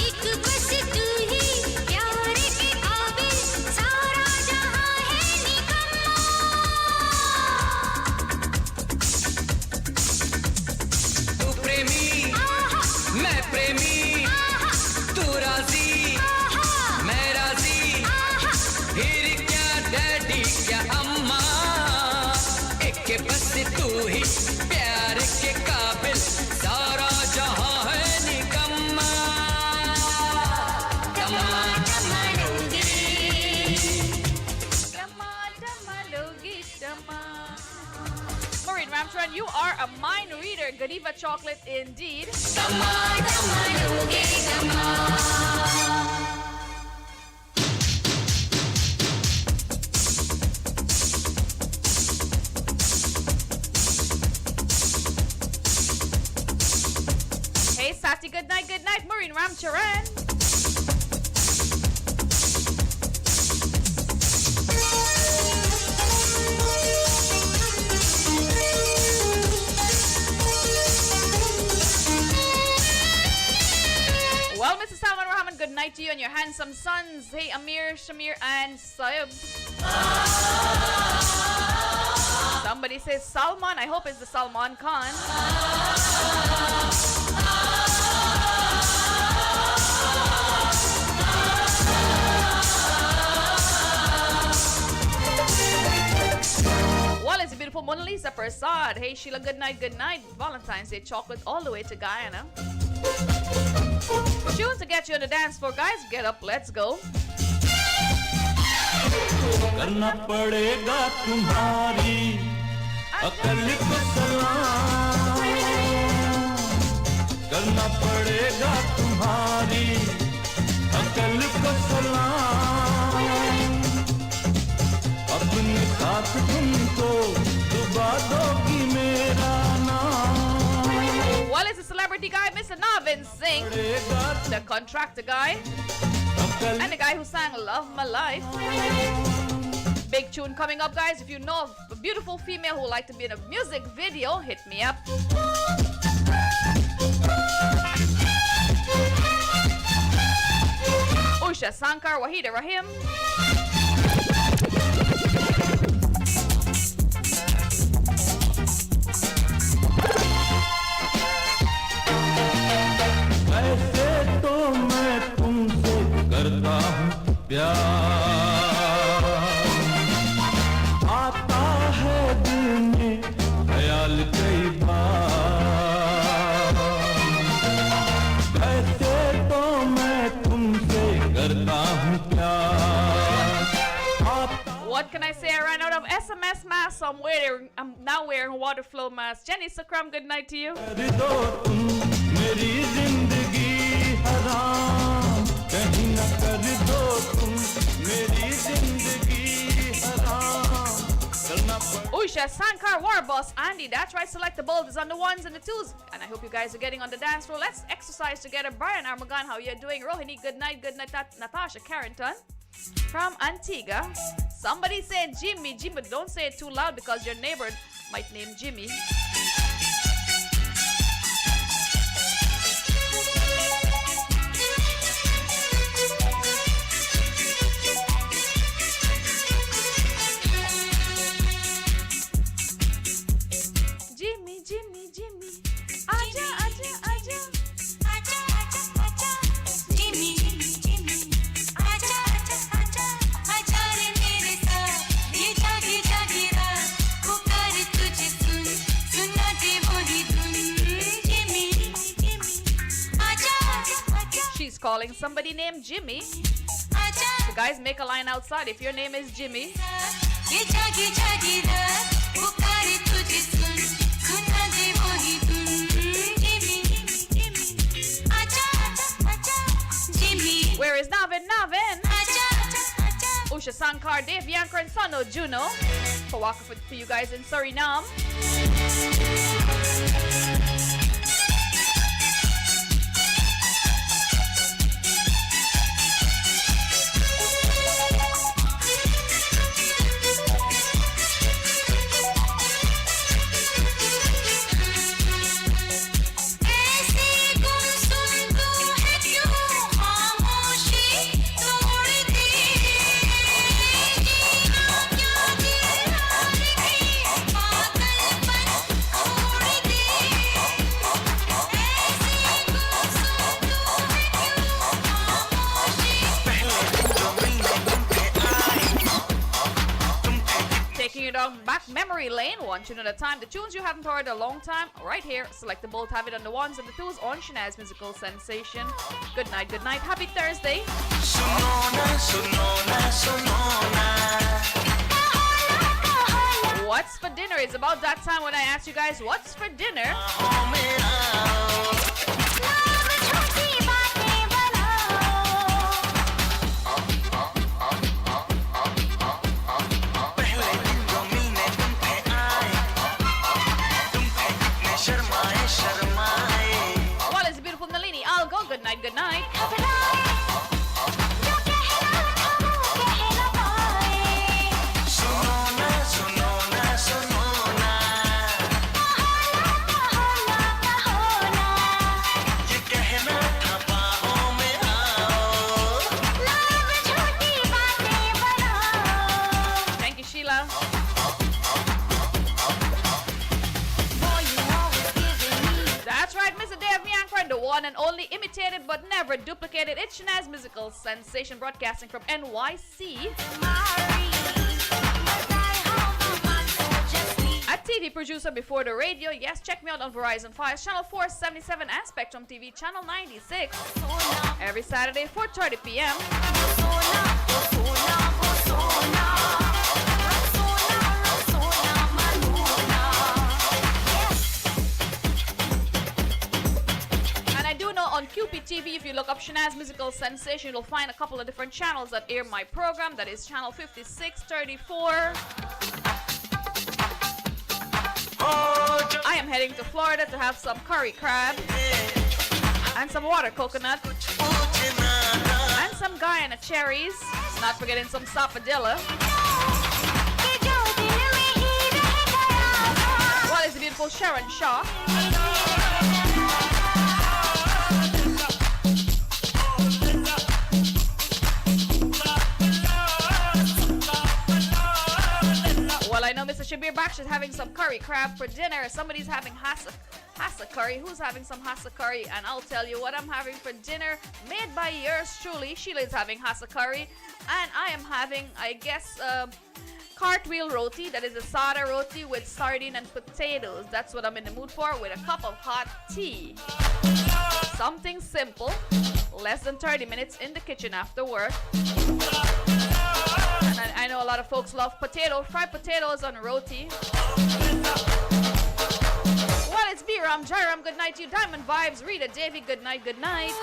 एक बस तू ही प्यार के काबिल सारा जहां Ramcharan, you are a mind reader. Godiva chocolate indeed. Hey, Sati, good night, Maureen Ramcharan. Well, Mrs. Salman Rahman, good night to you and your handsome sons. Hey, Amir, Shamir, and Saib. Somebody says Salman. I hope it's the Salman Khan. Well, it's a beautiful Mona Lisa Prasad. Hey, Sheila, good night, Valentine's Day chocolate all the way to Guyana. Tune to get you on the dance floor, guys. Get up, let's go. करना पड़ेगा तुम्हारी अकल को सलाम, करना पड़ेगा तुम्हारी अकल को सलाम, अपने साथ तुमको डुबा दोगी मेरा नाम. Well, it's a celebrity guy, Mr. Navin Singh, the contractor guy, and the guy who sang Love My Life. Big tune coming up, guys. If you know of a beautiful female who would like to be in a music video, hit me up. Usha Sankar, Wahida Rahim. ऐसे तो मैं तुमसे करता हूँ प्यार, आता है दिल में ख्याल कई बार, ऐसे तो मैं तुमसे करता हूँ प्यार. What can I say? I ran out of SMS masks, so I'm now wearing water flow mask. Jenny Sakram, good night to you. मेरी जिंदगी हराम कहीं न कर दो तुम, मेरी जिंदगी हराम करना पड़ेगा. Usha Sankar, War Boss Andy, that's right. Select the bulb is on the ones and the twos, and I hope you guys are getting on the dance floor. Let's exercise together. Brian Armagan, how you doing? Rohini, good night, Natasha Carrington from Antigua. Somebody said Jimmy, but don't say it too loud because your neighbor might name Jimmy. Jimmy, Aja, Aja, Aja, Aja, Aja, Aja, Jimmy, Aja, Aja, Aja, Aja re mere saath, ye jagi jagi raat, pukar tujhe sunna de wahi dhun, Jimmy, Aja, Aja, Aja. She's calling somebody named Jimmy. Aja. So guys, make a line outside if your name is Jimmy. Ye jagi jagi raat, pukar tujhe sunna de wahi dhun. Where is Navin? Usha Sankar, Dave Yankar, and Sano Juno for walking for you guys in Suriname. Back memory lane, one tune at a time. The tunes you haven't heard in a long time, right here. Select the both, have it on the ones and the twos on Shanaz Musical Sensation. Good night, happy Thursday. What's for dinner? It's about that time when I ask you guys, what's for dinner? Well, it's beautiful Nalini. I'll go. Good night, good night. Thank you, Sheila. That's right, Mr. Dave Bianca, the one and only imitated but never duplicated. It's Shanaz Musical Sensation broadcasting from NYC. A TV producer before the radio. Yes, check me out on Verizon 5, Channel 477 and Spectrum TV, Channel 96. Every Saturday, 4:30 p.m. And I do know on QPTV, if you look up Shanaz Musical Sensation, you'll find a couple of different channels that air my program. That is Channel 5634. I am heading to Florida to have some curry crab and some water coconut and some Guyana cherries. Not forgetting some sapodilla. Well, it's the beautiful Sharon Shaw. I know Mr. Shabir Baksh is having some curry crab for dinner. Somebody's having hassa curry. Who's having some hassa curry? And I'll tell you what I'm having for dinner, made by yours truly. Sheila is having hassa curry, and I am having, I guess, cartwheel roti. That is a sada roti with sardine and potatoes. That's what I'm in the mood for, with a cup of hot tea. Something simple, less than 30 minutes in the kitchen after work. And I know a lot of folks love fried potatoes on roti. Well, it's B-Ram, Jairam, good night to you. Diamond Vibes, Rita, Davy, good night, good night.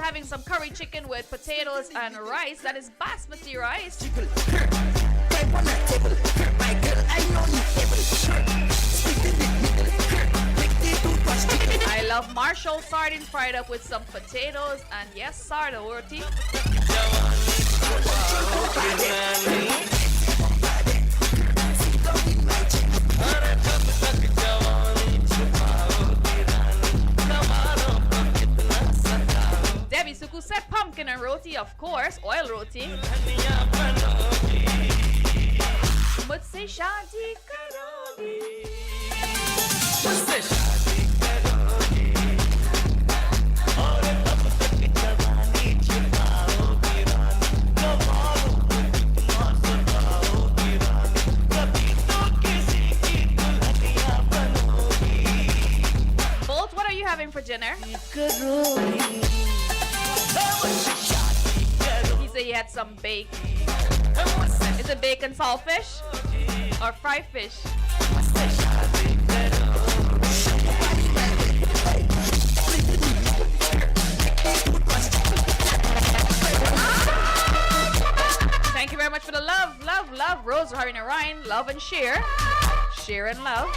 Having some curry chicken with potatoes and rice. That is basmati rice. I love Marshall sardines fried up with some potatoes and yes, sarda roti. Debbie Suku said pumpkin and roti, of course, oil roti. Mujhse shaadi karogi. Mujhse shaadi karogi. Aur tab tak jawani chitaogi rani. Kamaalogi kitna sataogi rani. Kabhi to kisi ki dulhaniya banogi. Bolt, what are you having for dinner? He said he had some bacon. Is it bacon saltfish or fried fish? Thank you very much for the love, love, love. Rose, Harry, and Ryan, love and share. Share and love.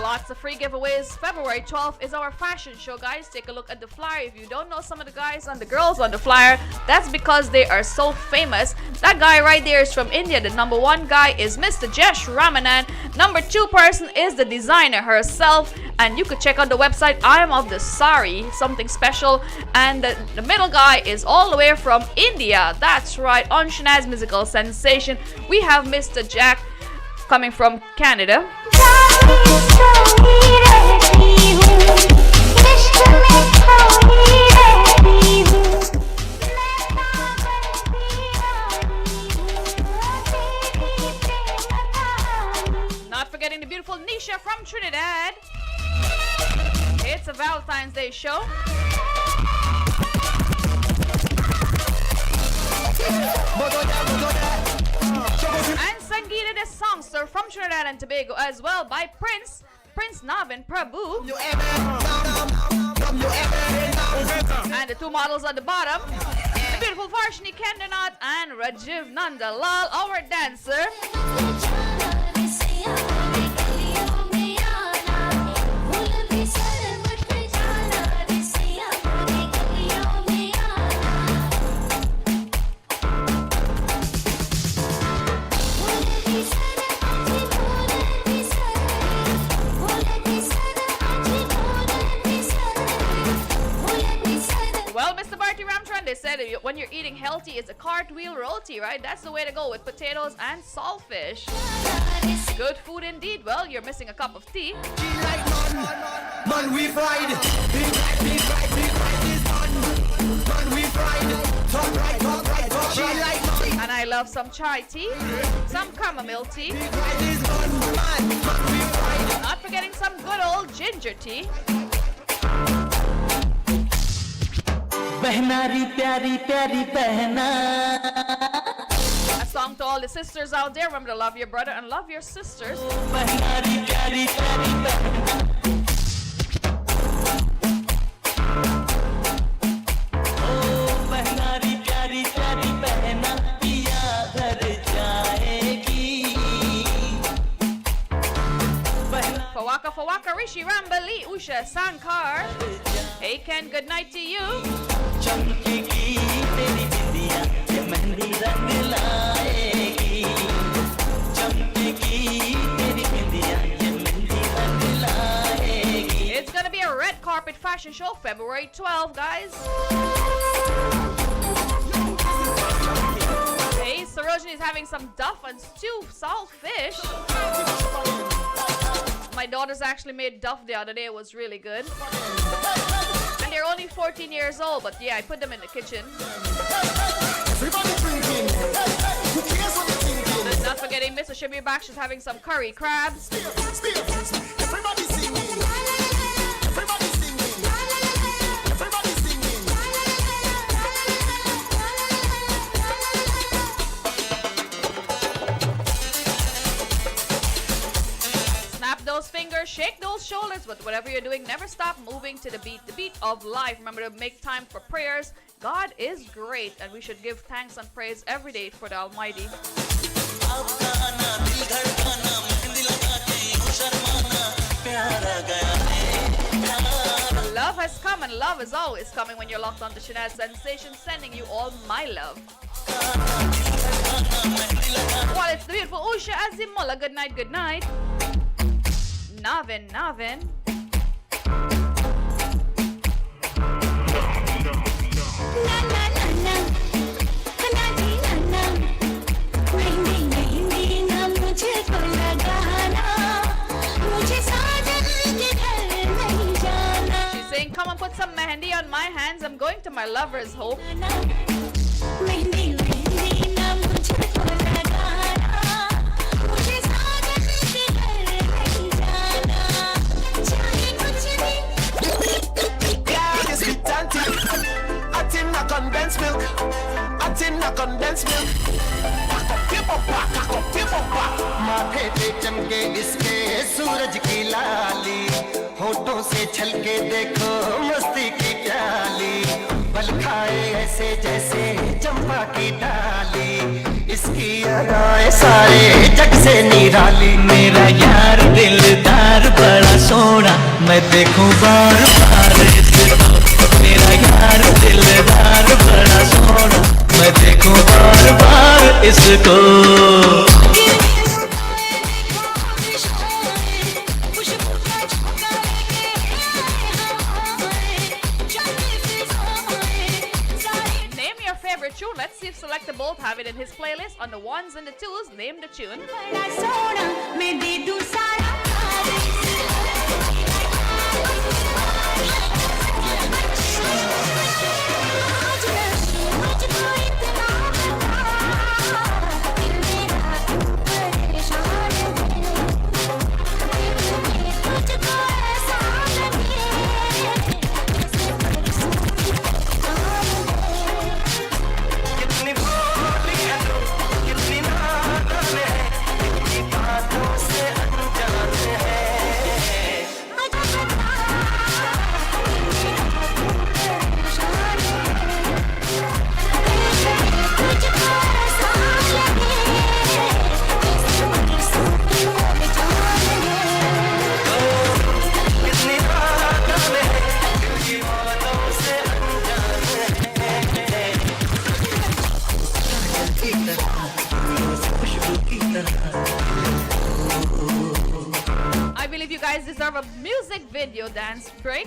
Lots of free giveaways. February 12th is our fashion show, guys. Take a look at the flyer. If you don't know some of the guys and the girls on the flyer, that's because they are so famous. That guy right there is from India. The number one guy is Mr. Jesh Ramanan. Number two person is the designer herself. And you could check out the website, I Am of the Sari, something special. And the middle guy is all the way from India. That's right, on Shanaz Musical Sensation, we have Mr. Jack coming from Canada. रहती हूँ इश्क में खोई Valentine's Day show. And Sangeeta the songster from Trinidad and Tobago as well by Prince Navin Prabhu. And the two models at the bottom, the beautiful Varshini Kendranath and Rajiv Nandalal, our dancer. They said when you're eating healthy, it's a cartwheel roti, right? That's the way to go with potatoes and saltfish. Good food indeed. Well, you're missing a cup of tea. Man, we fried. Deep fried this man, we fried. Talk right. She like and I love some chai tea, some chamomile tea. Not forgetting some good old ginger tea. Behnari pyari pyari behna. A song to all the sisters out there. Remember to love your brother and love your sisters. Behnari pyari pyari behna. Oh, behnari pyari pyari behna, piya ghar jayegi. Fawaka Rishi Rambali Usha Sankar. Hey Ken, good night to you. चमकेगी तेरी बिंदिया ये मेहंदी रंग लाएगी चमकेगी तेरी बिंदिया ये मेहंदी रंग लाएगी. It's gonna be a red carpet fashion show February 12, guys. Hey, Sarojini is having some duff and stew saltfish. My daughters actually made duff the other day. It was really good. And they're only 14 years old, but yeah, I put them in the kitchen. Everybody drinking. Who cares what you're thinking? And not forgetting Mr. Shabir Baksh is having some curry crabs. Everybody singing. Everybody singing. Everybody singing. Snap those fingers, shake those shoulders, but whatever you're doing, never stop moving to the beat of life. Remember to make time for prayers. God is great, and we should give thanks and praise every day for the Almighty. Love has come and love is always coming when you're locked on to Shanaz Sensation, sending you all my love. Well, it's the beautiful Usha Azimola. Good night, good night. Navin. She's saying, come and put some mehendi on my hands. I'm going to my lover's home. Condensed milk. I tin a condensed milk. माथे पे चमके इसके सूरज की लाली होठों से छलके देखो मस्ती की प्याली बल खाए ऐसे जैसे चंपा की डाली इसकी अदाएं सारे जग से निराली मेरा यार दिलदार बड़ा सोना मैं देखूं बार बार इसको मेरा यार दिलदार बड़ा सोना मैं देखूं बार बार इसको Let's see if Select the Bolt have it in his playlist. On the ones and the twos, name the tune. deserve a music video dance break.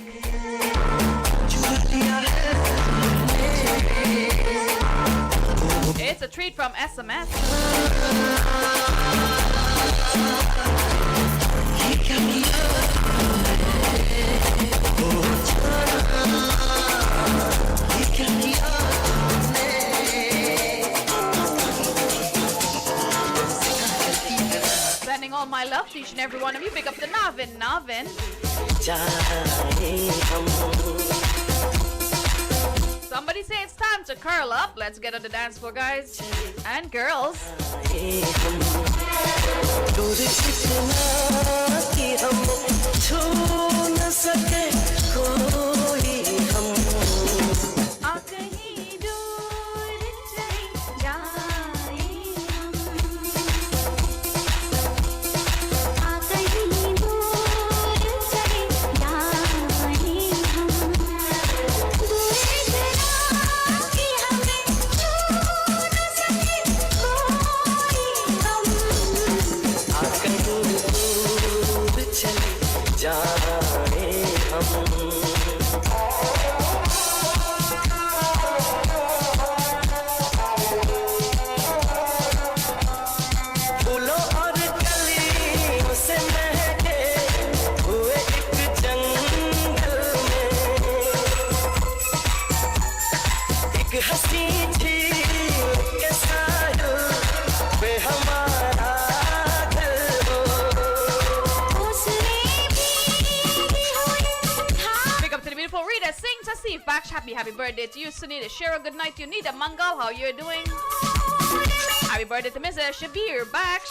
It's a treat from SMS. Sending all my love to each and every one of you. Pick up the Navin. Somebody say it's time to curl up. Let's get on the dance floor, guys and girls. Happy birthday to you, Sunita. Cheryl, good night to you. Nita Mangal, how you doing? Happy birthday to Mrs. Shabir Baksh.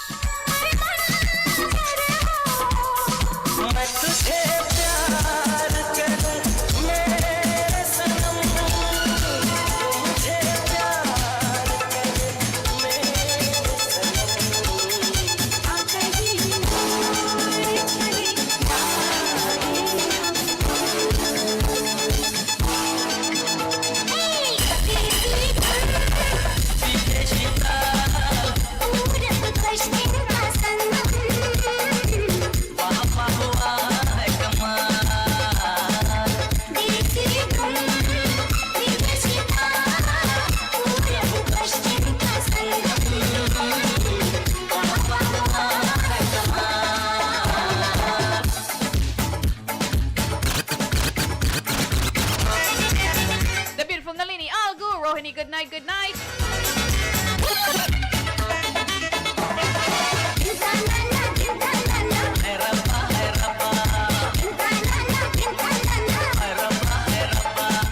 Good night.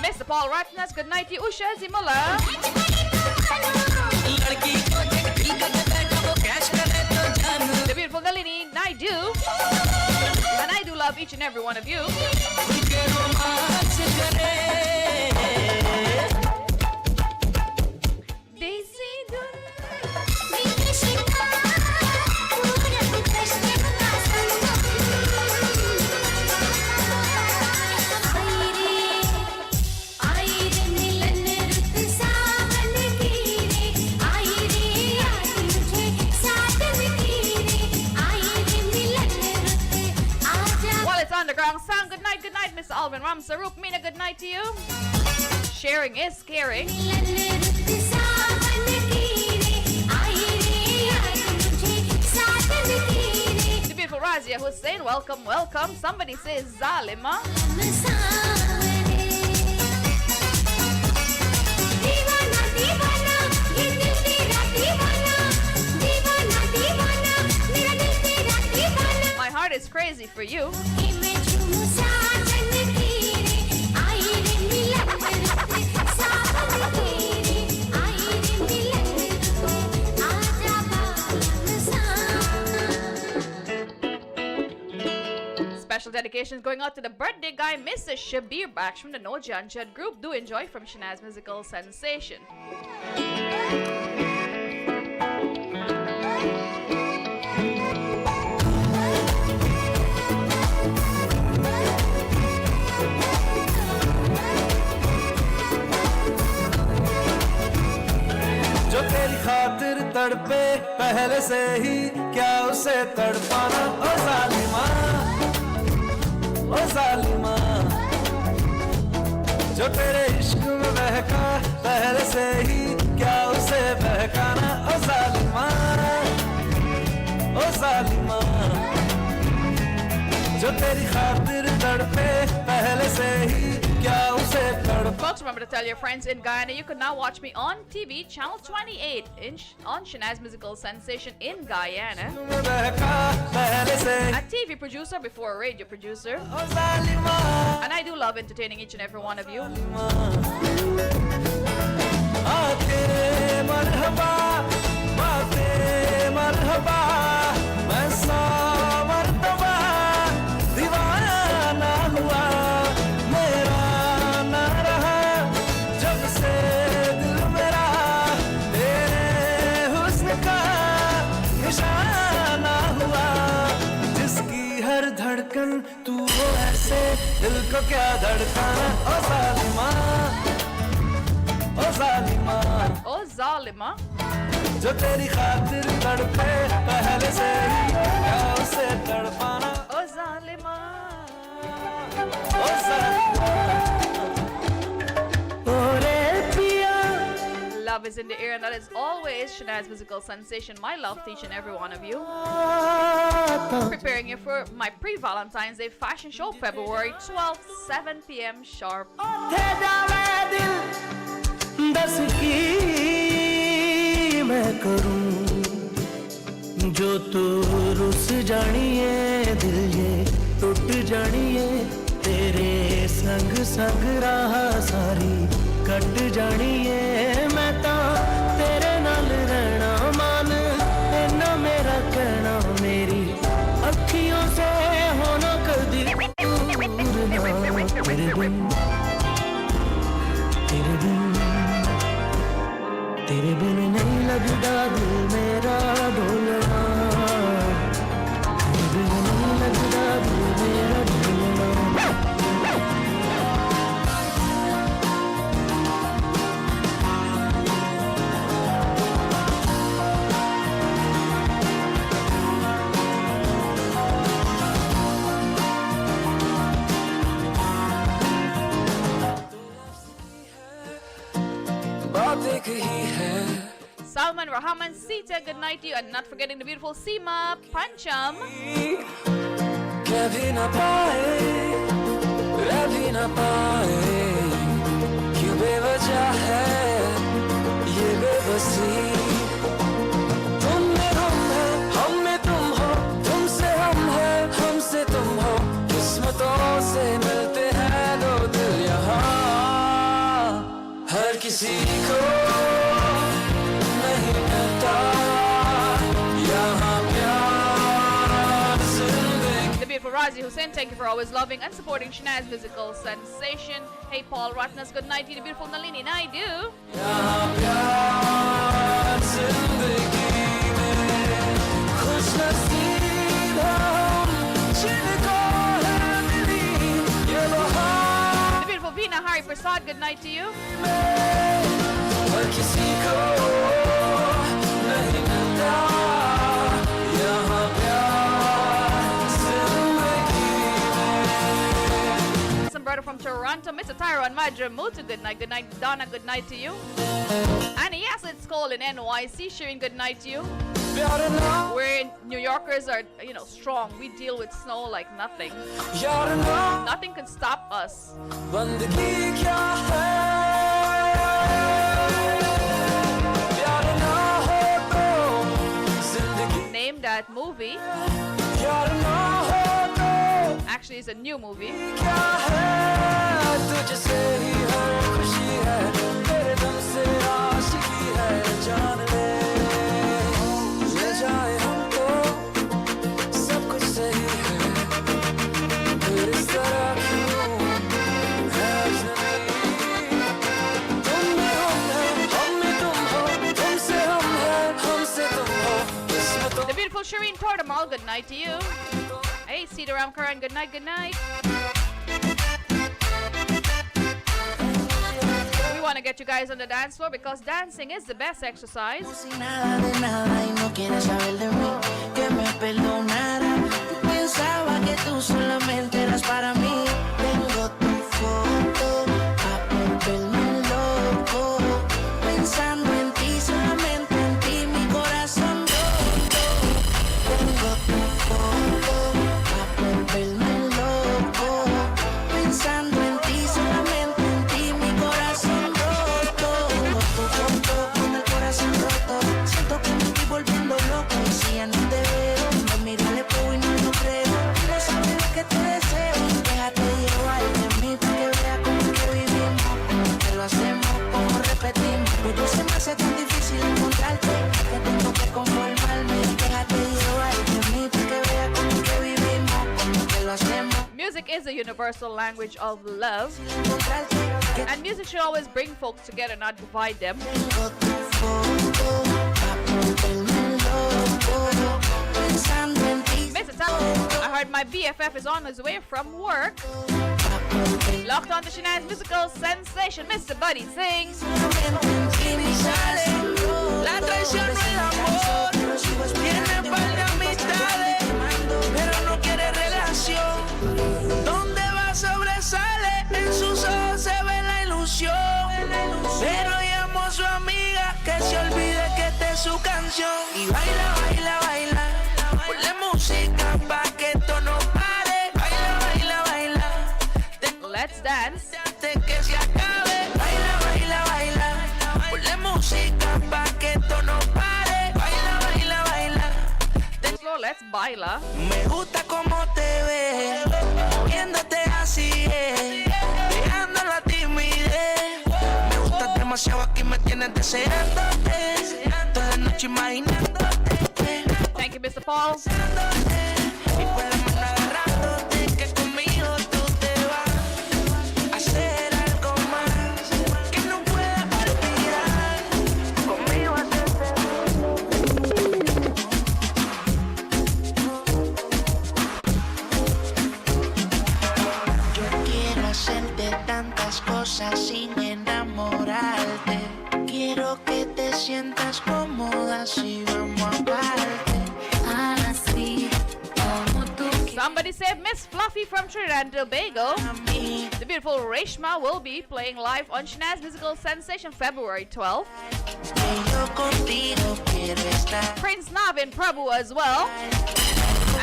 Mr. Paul Ratnas, good night to you. Usha Zimola. The beautiful Nalini, Naidu. And I do love each and every one of you. Sound, good night, Mr. Alvin Ram Sarup. Mina, good night to you. Sharing is caring. The beautiful Razia Hussein, welcome. Somebody says Zalima. My heart is crazy for you. Special dedications going out to the birthday guy, Mrs. Shabir Baksh from the No Janjad group. Do enjoy from Shanaz Musical Sensation. जो तेरी खातिर तड़पे पहले से ही क्या उसे तड़पाना ओ जालिमा ओ जालिमा जो तेरे इश्क में बहका पहले से ही क्या उसे बहकाना ओ जालिमा जो तेरी खातिर तड़पे पहले से ही क्या उसे तड़पा. Folks, remember to tell your friends in Guyana you can now watch me on TV, channel 28 on Shanaz Musical Sensation in Guyana. A TV producer before a radio producer. And I do love entertaining each and every one of you. धड़कन तू वो ऐसे दिल को क्या धड़काना ओ जालिमा ओ जालिमा ओ जालिमा जो तेरी खातिर तड़पे पहले से ही क्या उसे तड़पाना ओ जालिमा ओ जालिमा ओरे पिया. Love is in the air, and that is always Shanaz Musical Sensation. My love to each and every one of you. Preparing you for my pre-Valentine's Day fashion show, February 12th, 7 p.m. sharp. जो तू रुस जानिए दिल ये टूट जानिए तेरे संग संग राह सारी कट जानिए मैं ता तेरे नाल रहना मान इन्ना मेरा कहना मेरी अखियों से होना कदी दूर ना तेरे बिन नहीं लगदा दिल मेरा ढोलना तेरे बिन नहीं लगदा दिल मेरा ढोलना. Salman, Rahman, Sita, good night to you, and not forgetting the beautiful Seema, Pancham. कभी ना पाए रह भी ना पाए क्यों बेवजह है ये बेबसी तुम में हम है हम में तुम हो तुमसे हम है हमसे तुम हो किस्मतों से मिलते हैं दो दिल यहाँ हर किसी को नहीं मिलता यहाँ For Razi Hussain, thank you for always loving and supporting Shanaz Musical Sensation. Hey Paul Ratnas, good night to you, the beautiful Nalini Naidu. The beautiful Veena Hari Prasad, good night to you. Brother from Toronto, Mr. Tyron Madramutu, good night. Good night, Donna, good night to you. And yes, it's cold in NYC. Shirin, good night to you. We're New Yorkers are, strong. We deal with snow like nothing. Nothing can stop us. Name that movie. Actually, it's a new movie. The beautiful Shireen Tordamal, good night to you. Hey, Sitaram Karan, good night, good night. We want to get you guys on the dance floor because dancing is the best exercise. pensaba que tú solamente eras para mí. Tengo tu foto a volverme loco, pensando en ti, solamente en ti, mi corazón roto. Tengo tu foto a volverme loco, pensando en ti, solamente en ti, mi corazón roto. Tengo tu foto con el corazón roto, siento que me estoy volviendo loco. Y si ya no te veo, me miro al espejo y no lo creo. No sabes que te deseo, déjate llevar de mí para que veas cómo es que vivimos, cómo que lo hacemos, cómo repetimos. Pero se me hace tan difícil encontrarte que tengo que conformarme. Déjate llevar de mí para que veas cómo es que vivimos, cómo que lo hacemos. Music is a universal language of love, and music should always bring folks together, not divide them. Mr. Tal, I heard my BFF is on his way from work. Locked on to Shanaz musical sensation, Mr. Buddy sings. La traición no es amor, tiene par de amistades, pero no quiere relación. Donde va sobresale, en sus ojos se ve la ilusión. Pero llamo a su amiga que se olvide que esta es su canción. Y baila, baila, baila, ponle música pa' que esto no pare. Baila, baila, baila, Let's dance. que se acabe. Baila, baila, baila, ponle música pa' que esto no pare. Baila, baila, baila. Slow, let's baila. Me gusta cómo te ves, moviéndote así es, dejando la timidez. Me gusta demasiado, aquí me tienes deseándote, toda la noche imaginándote. Thank you, Mr. Paul. Y por la mano agarrándote, que conmigo tú te vas a hacer algo más que no puedas olvidar. Conmigo yo quiero hacerte tantas cosas sin enamorarte. Quiero que te sientas cómoda si vamos aparte. Así como tú Somebody said Miss Fluffy from Trinidad and Tobago. The beautiful Reshma will be playing live on Shanaz Musical Sensation February 12th. Que yo contigo quiero estar. Prince Navin Prabhu as well.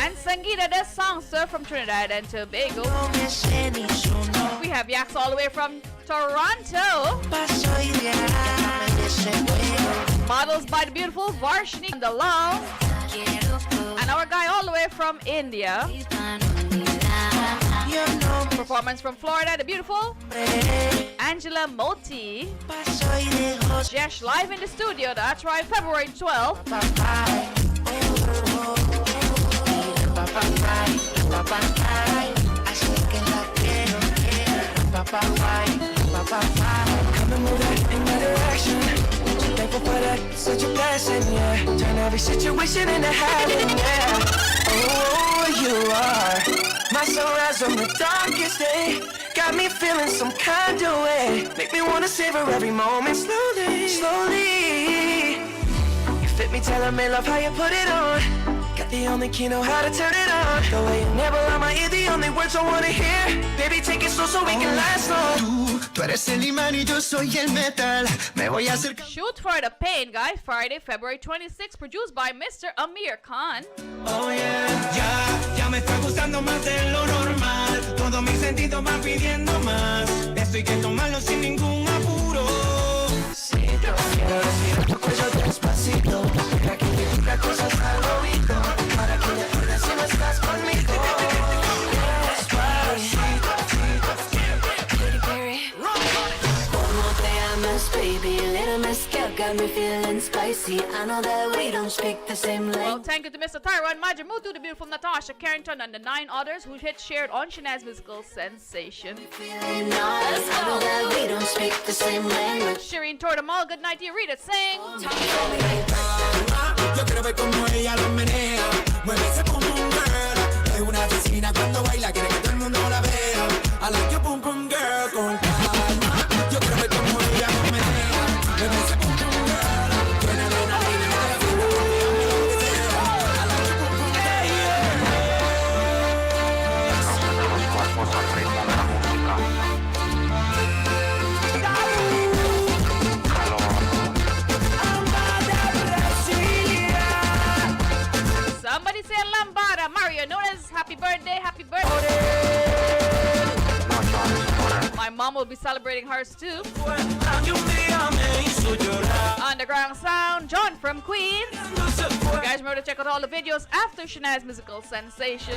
And Sangeeta the songster from Trinidad and Tobago. No me sé ni su nombre. We have Yaks all the way from Toronto. Paso ideal de ese juego. Models by the beautiful Varshni on the law. And our guy all the way from India. Yo no me Performance from Florida, the beautiful Angela Moti. paso y dejo Jesh live in the studio, that's right, February 12th. papá. Así que la quiero, papá. Come and move that in my direction. So thankful for that, such a blessing, yeah. Turn every situation into heaven, yeah. Oh, you are my sunrise on the darkest day. Got me feeling some kind of way. Make me wanna savor every moment slowly. You fit me, telling me love how you put it on. Got the only key, know how to turn it on. The way you never on my ear, the only words I wanna hear. Baby, take it slow so we can last long. Tú eres el imán y yo soy el metal. Me voy a acercar. Shoot for the Pain, guys, Friday, February 26th, produced by Mr. Amir Khan. Oh yeah, ya me está gustando más de lo normal. Todos mis sentidos van pidiendo más. Esto hay que tomarlo sin ningún apuro. Quiero respirar tu cuello despacito. Deja que te diga cosas al oído. Para que me acuerdes si no estás conmigo. Despacito. Como te amas, baby, little mezcal got me feeling spicy. I know that we don't speak the same Well, language. thank you to Mr. Tyrone Majamutu, the beautiful Natasha Carrington, and the 9 others who hit shared on Shanaz Musical Sensation. Feeling honest, I know that we don't speak the same language. Shireen Tordamal, good night to you. Read it, sing. Yo quiero ver cómo ella lo menea. Mueve ese pum pum girl. Es una asesina cuando baila, quiere que todo el mundo la vea. I like your pum pum girl con calma. Yo quiero ver cómo ella lo menea. Mueve ese pum pum girl. Tiene adrenalina, me da la fiebre, porque ella me lo desea. I like your pum pum girl. will be celebrating hers too. Underground Sound, John from Queens. You guys remember to check out all the videos after Shanaz Musical Sensation.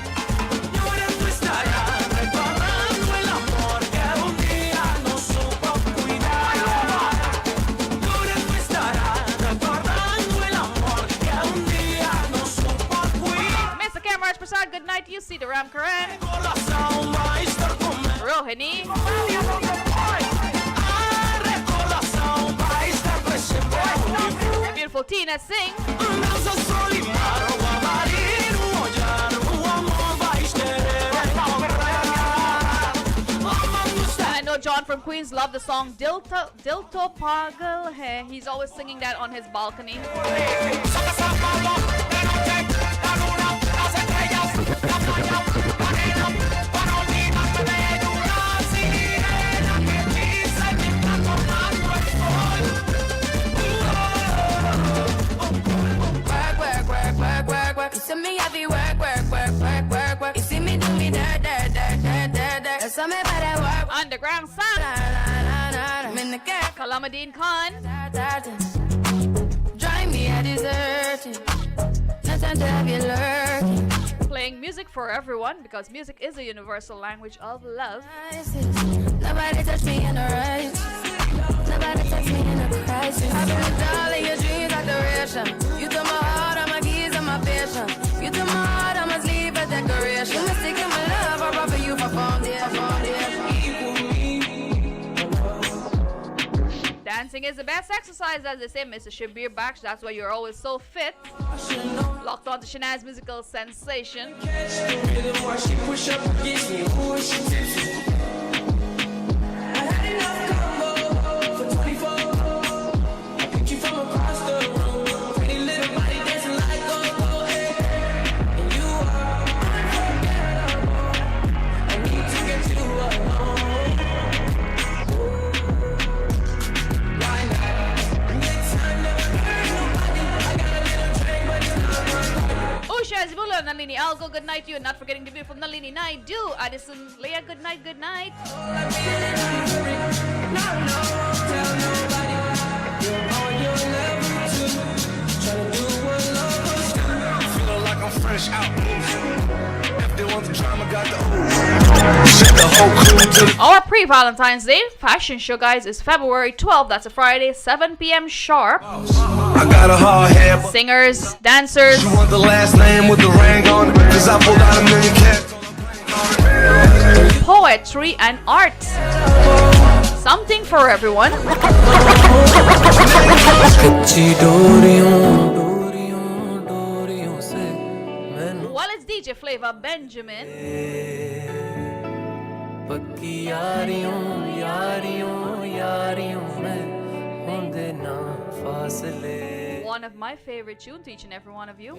Mr. Cameron Prasad, good night to you. See the Ram Karan. Rohini. Beautiful Tina Singh. I know John from Queens loved the song Dil To Pagal Hai. He's always singing that on his balcony. You see me heavy work. You see me do me dirt. That's how me better work. Underground Sound. I'm in the car. Kalamadin Khan. Drive me a deserted. Nothing to have you lurking. Playing music for everyone because music is a universal language of love. Nobody touch me in a rush. Nobody touch me in a crisis. I've been with all of your dreams like duration. You took my heart, all my keys, and my patience. You took my heart, I must leave a decoration. You must take in my love, I brought for you for foundation. Dancing is the best exercise, as they say, Mr. Shabir Baksh. That's why you're always so fit. Locked on to Shanaz Musical Sensation. Zibula, Nalini Algo, good night to you. Not forgetting the beautiful Nalini Naidu. Addison Leah, good night, good night. Feeling like I'm fresh out. If they want the drama, got the Our pre-Valentine's Day fashion show, guys, is February 12th. That's a Friday, 7 p.m. sharp. I got a hard head. Singers, dancers. You want the last name with the ring on it? Cause I pulled out $1 million cash. Poetry and art. Something for everyone. Well, it's DJ Flavor Benjamin. One of my favorite tunes to each and every one of you.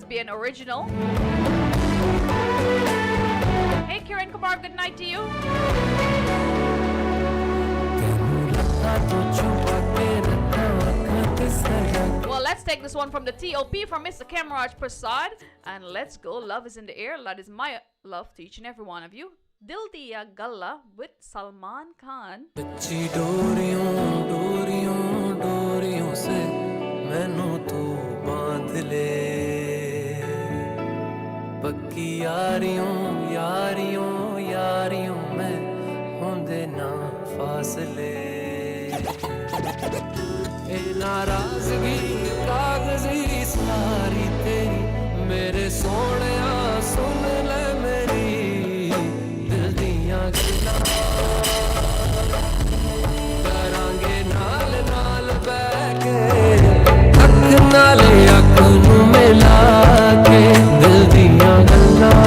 Be an original. Hey Kiran Kumar, good night to you. Well, let's take this one from the TOP from Mr. Kamraj Prasad and let's go. Love is in the air. That is my love to each and every one of you. Dil Diya Galla with Salman Khan. बदले पक्की यारियों यारियों यारियों में होंदे ना फासले ए नाराजगी कागजी सारी तेरी मेरे सोहणिया सुन ले मेरी दिल दियां गल्लां करांगे नाल नाल बैठ के अख नाल अख नूं मिला के दिल दियां गल्लां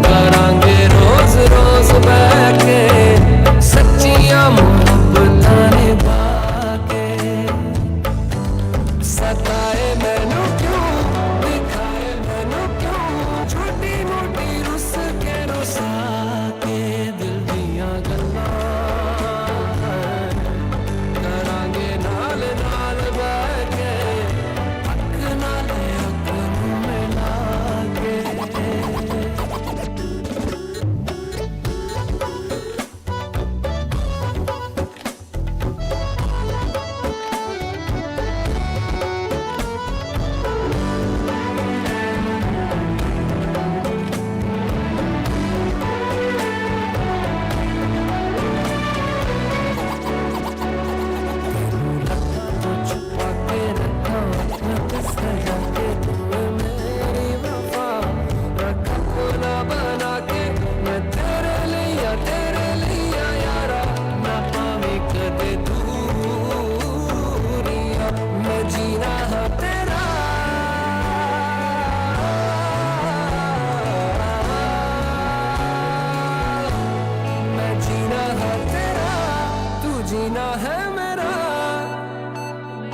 करांगे रोज रोज बैठ के सच्चियां मोहब्बतां निभा के सताए मैनू क्यों दिखाए मैनू क्यों छोटी मोटी रुस के रुसा के दिल दियां गल्लां करांगे नाल नाल बैठ के अख नाल अख नूं मिला के छुपा के रखा सजा के तुम्हें मेरी वफा रखा कोना बना के मैं तेरे लिया यारा ना पावे कदे दूरियां मैं जीना है तेरा मैं जीना है तेरा तू जीना है मेरा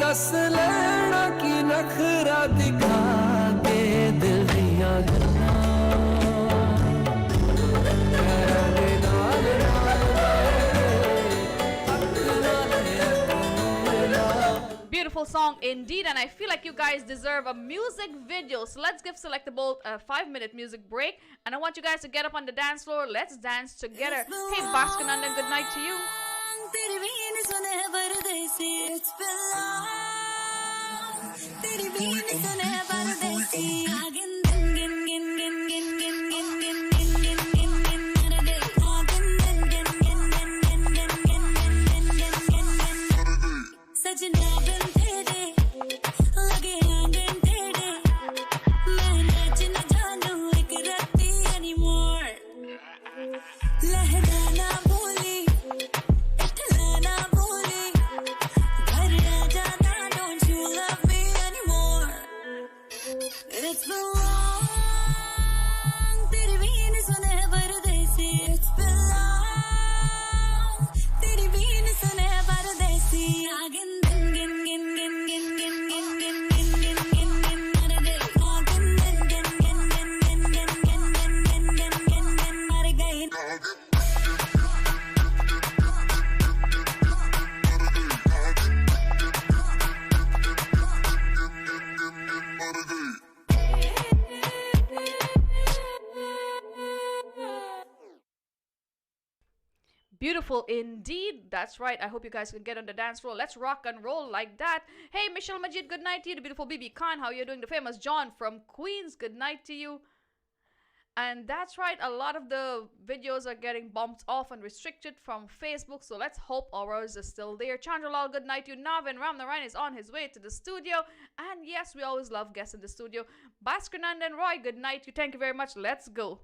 दस लेना की नखरा दिखा के दिल दियां गल्लां करांगे नाल नाल अख नाल अख मिला Beautiful song indeed, and I feel like you guys deserve a music video. So let's give Select the Bolt a 5-minute music break, and I want you guys to get up on the dance floor. Let's dance together. Hey, Bhaskar Nandan, good night to you. तेरी been सुने परदेसी it's been long तेरी been सुने परदेसी आगिन दिन गिन गिन गिन गिन गिन गिन गिन गिन गिन गिन गिन मर दे आगिन दिन गिन गिन गिन गिन गिन गिन गिन गिन गिन गिन गिन सजना बिन तेरे लगे आंगन तेरे मैं नाच न जानू एक रत्ती anymore लहराना बोली इठलाना बोली घर आ जाना don't you love me anymore it's been long तेरी बीन सुने परदेसी it's been long तेरी बीन सुने परदेसी आगिन दिन गिन गिन गिन गिन गिन गिन गिन गिन गिन गिन गिन मर दे आगिन दिन गिन गिन गिन गिन गिन गिन गिन गिन गिन गिन गिन मर गई Beautiful indeed. That's right. I hope you guys can get on the dance floor. Let's rock and roll like that. Hey, Michelle Majid, good night to you. The beautiful Bibi Khan, how you doing? The famous John from Queens, good night to you. And that's right, a lot of the videos are getting bumped off and restricted from Facebook, so let's hope ours is still there. Chandralal, good night to you. Navin Ramnarayan is on his way to the studio. And yes, we always love guests in the studio. Bhaskar Nandan Roy, good night to you. Thank you very much. Let's go.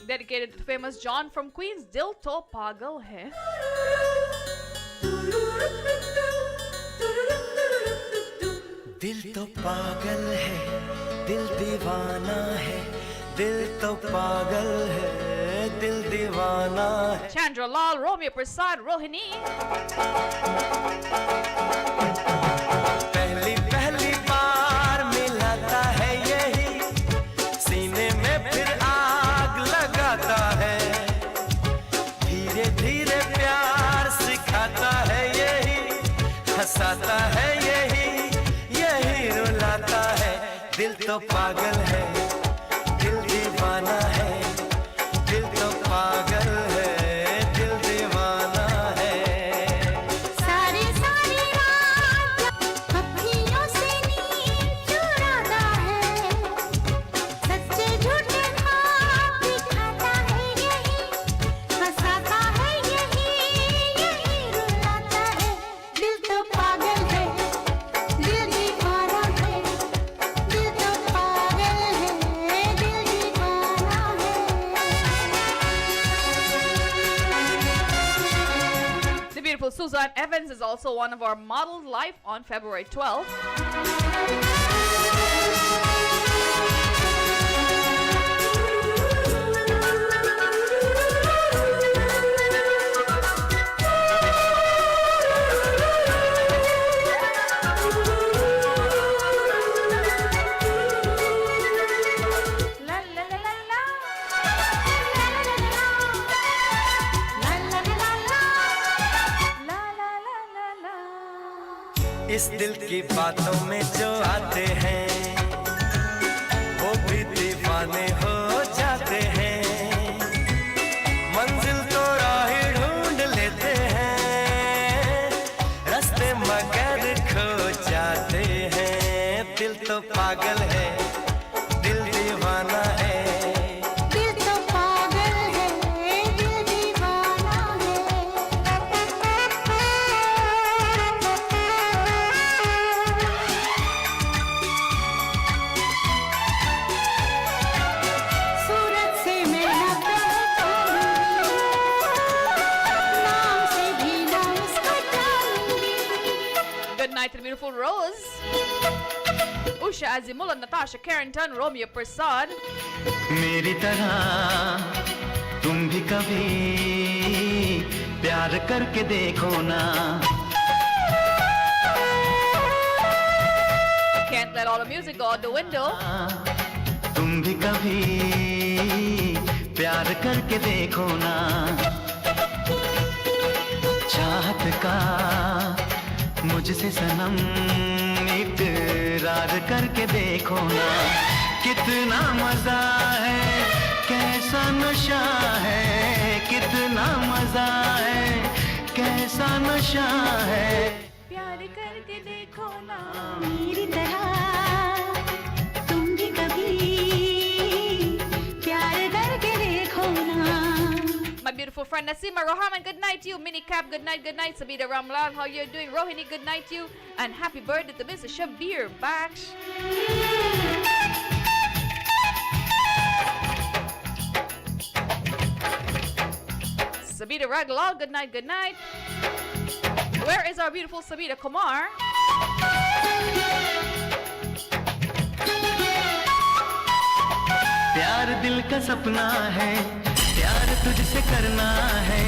Dedicated to the famous John from Queens, Dil To Pagal Hai. दिल तो पागल है दिल दीवाना है दिल तो पागल है दिल दीवाना है Chandra Lal, Romeo Prasad, Rohini. पहली पहली बार मिलाता है यही सीने में फिर आग लगाता है धीरे धीरे प्यार सिखाता है यही हंसाता है यही रुलाता है दिल तो पागल है दिल दीवाना है दिल तो beautiful Suzanne Evans is also one of our models live on February 12th. इस दिल की बातों में जो आते हैं वो भी दीवाने हो जाते हैं मंजिल तो राह ढूंढ लेते हैं रास्ते मगर खो जाते हैं दिल तो पागल है दिल दीवाना है दिल तो पागल है दिल दीवाना है सूरत से मैं नफरत नाम से भी ना उसका जाऊंगी Good night to the beautiful Rose. Usha Azimula, Natasha Carrington, Romeo Prasad. मेरी तरह तुम भी कभी प्यार करके देखो ना Can't let all the music go out the window. तुम भी कभी प्यार करके देखो ना चाहत का मुझसे सनम इकरार करके देखो ना कितना मजा है कैसा नशा है कितना मजा है कैसा नशा है प्यार करके देखो ना मेरी तरह तुम भी कभी प्यार करके देखो ना My beautiful friend Nasima Rohaman, good night to you. Minicap, good night, Sabida Ramlal, how you doing? Rohini, good night to you. And happy birthday to Mr. Shabir Baksh. Sabida Raglal, good night, Where is our beautiful Sabida Kumar? प्यार दिल का सपना है प्यार तुझसे करना है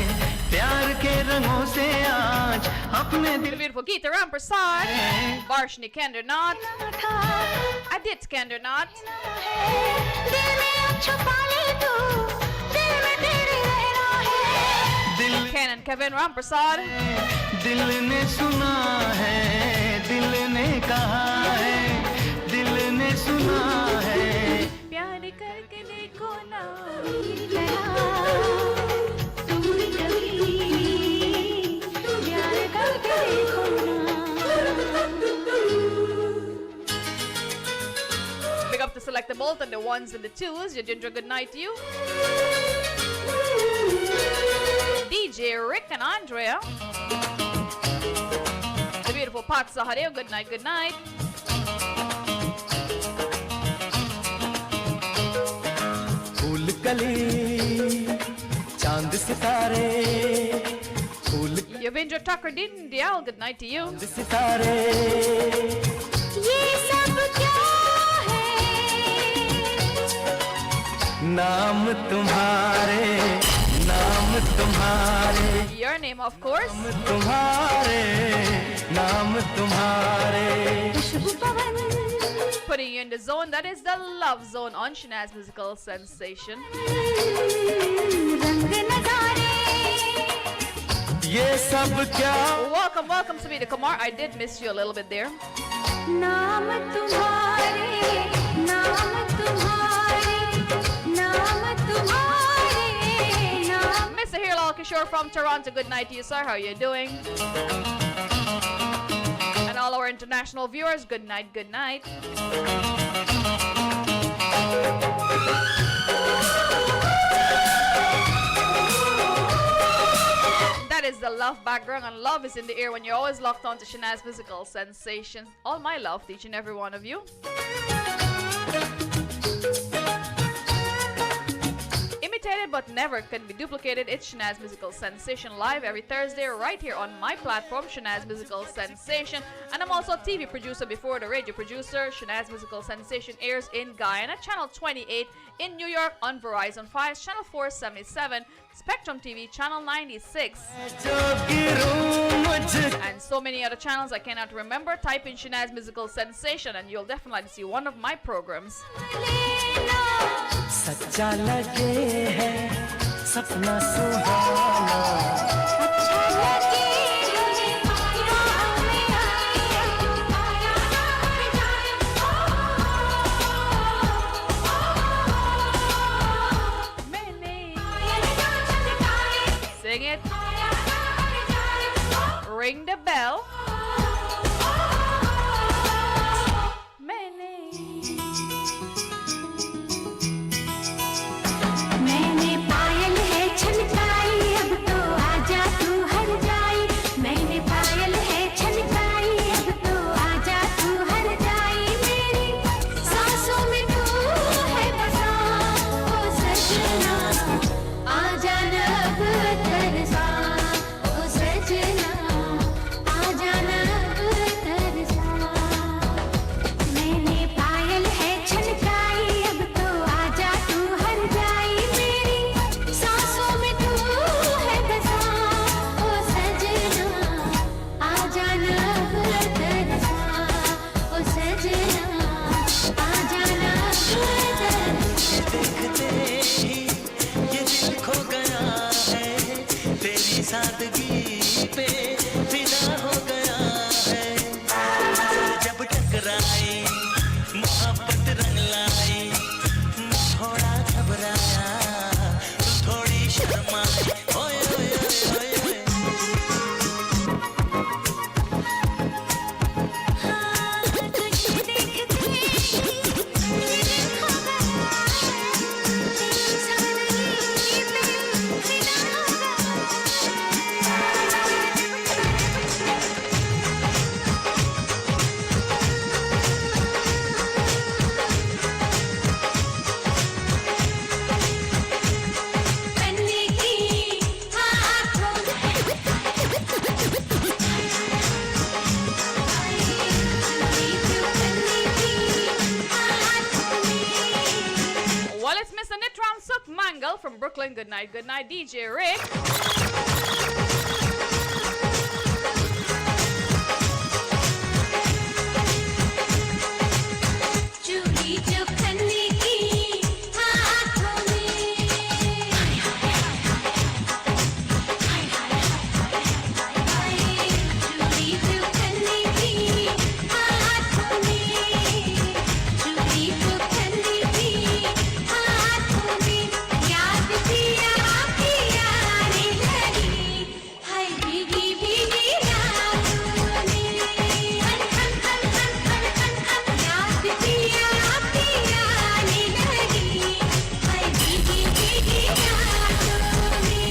प्यार के रंगों से आज अपने The दिल beautiful Geeta Ram Prasad, Varshni Kendernath, Adit Kendernath, दिल में अब छुपा ले तू दिल में तेरे रहना है दिल Ken and Kevin Ram Prasad, दिल ने सुना है दिल ने कहा है दिल ने सुना है प्यार करके देखो ना मेरी तरह तुम भी कभी प्यार करके देखो ना Big up to Select the Bolt and the ones and the twos. Yajindra, good night to you. DJ Rick and Andrea. The beautiful Pat Sahadeo, good night. फूल कली चांद सितारे फूल Yavindra Tucker Din Dial, good night to you. सितारे ये सब क्या है नाम तुम्हारे Your name, of course. तुम्हारे नाम तुम्हारे खुशबू पवन Putting you in the zone, that is the Love Zone on Shanaz Musical Sensation. रंग नजारे ये सब क्या Welcome, Sabita Kumar. I did miss you a little bit there. नाम तुम्हारे नाम तुम्हारे नाम तुम्हारे नाम Mr. Hirlal Kishore from Toronto, good night to you, sir. How are you doing? And all our international viewers, good night. That is the love background, and love is in the air when you're always locked on to Shanaz Musical Sensation. All my love to each and every one of you. replicated but never can be duplicated. It's Shanaz Musical Sensation live every Thursday right here on my platform, Shanaz Musical Sensation. And I'm also a TV producer before the radio producer. Shanaz Musical Sensation airs in Guyana, Channel 28, in New York on Verizon 5, Channel 477, Spectrum TV, Channel 96. And so many other channels I cannot remember. Type in Shanaz Musical Sensation and you'll definitely see one of my programs. सच्चा लगे है सपना सुहाना अच्छा लगे Sing it. Ring the bell. मैंने पायल है छनकाई अब तो आजा तू हर जाई मैंने पायल है छनकाई अब तो आजा तू हर जाई मेरी सांसों में तू है बसा ओ सजना आजा न अब तरसा ओ सजना आजा न अब तरसा मैंने पायल है छनकाई अब तो आजा तू हर जाई मेरी सांसों में तू है बसा ओ सजना आजा न अब तरसा ओ सजना आजा न अब तरसा देखते ही ये दिल खो गया है तेरी सादगी पे फिदा हो गया है जब टकराए मोहब्बत रंग लाई थोड़ा घबराया तू थोड़ी शर्माई ओए ओए ओए ओए तुझे देखते ही मेरे खो गया तेरी सादगी पे फिदा हो कन्ने की हाथों Well, it's Mr. Nitram Suk Mangal from Brooklyn. Good night, DJ Rick. चूड़ी जो कन्ने की हाथों में चूड़ी जो कन्ने की हाथों में चूड़ी जो कन्ने की हाथों में याद पिया पिया रे लगी हाय भीगी भीगी रातों में याद पिया पिया रे लगी हाय भीगी भीगी रातों में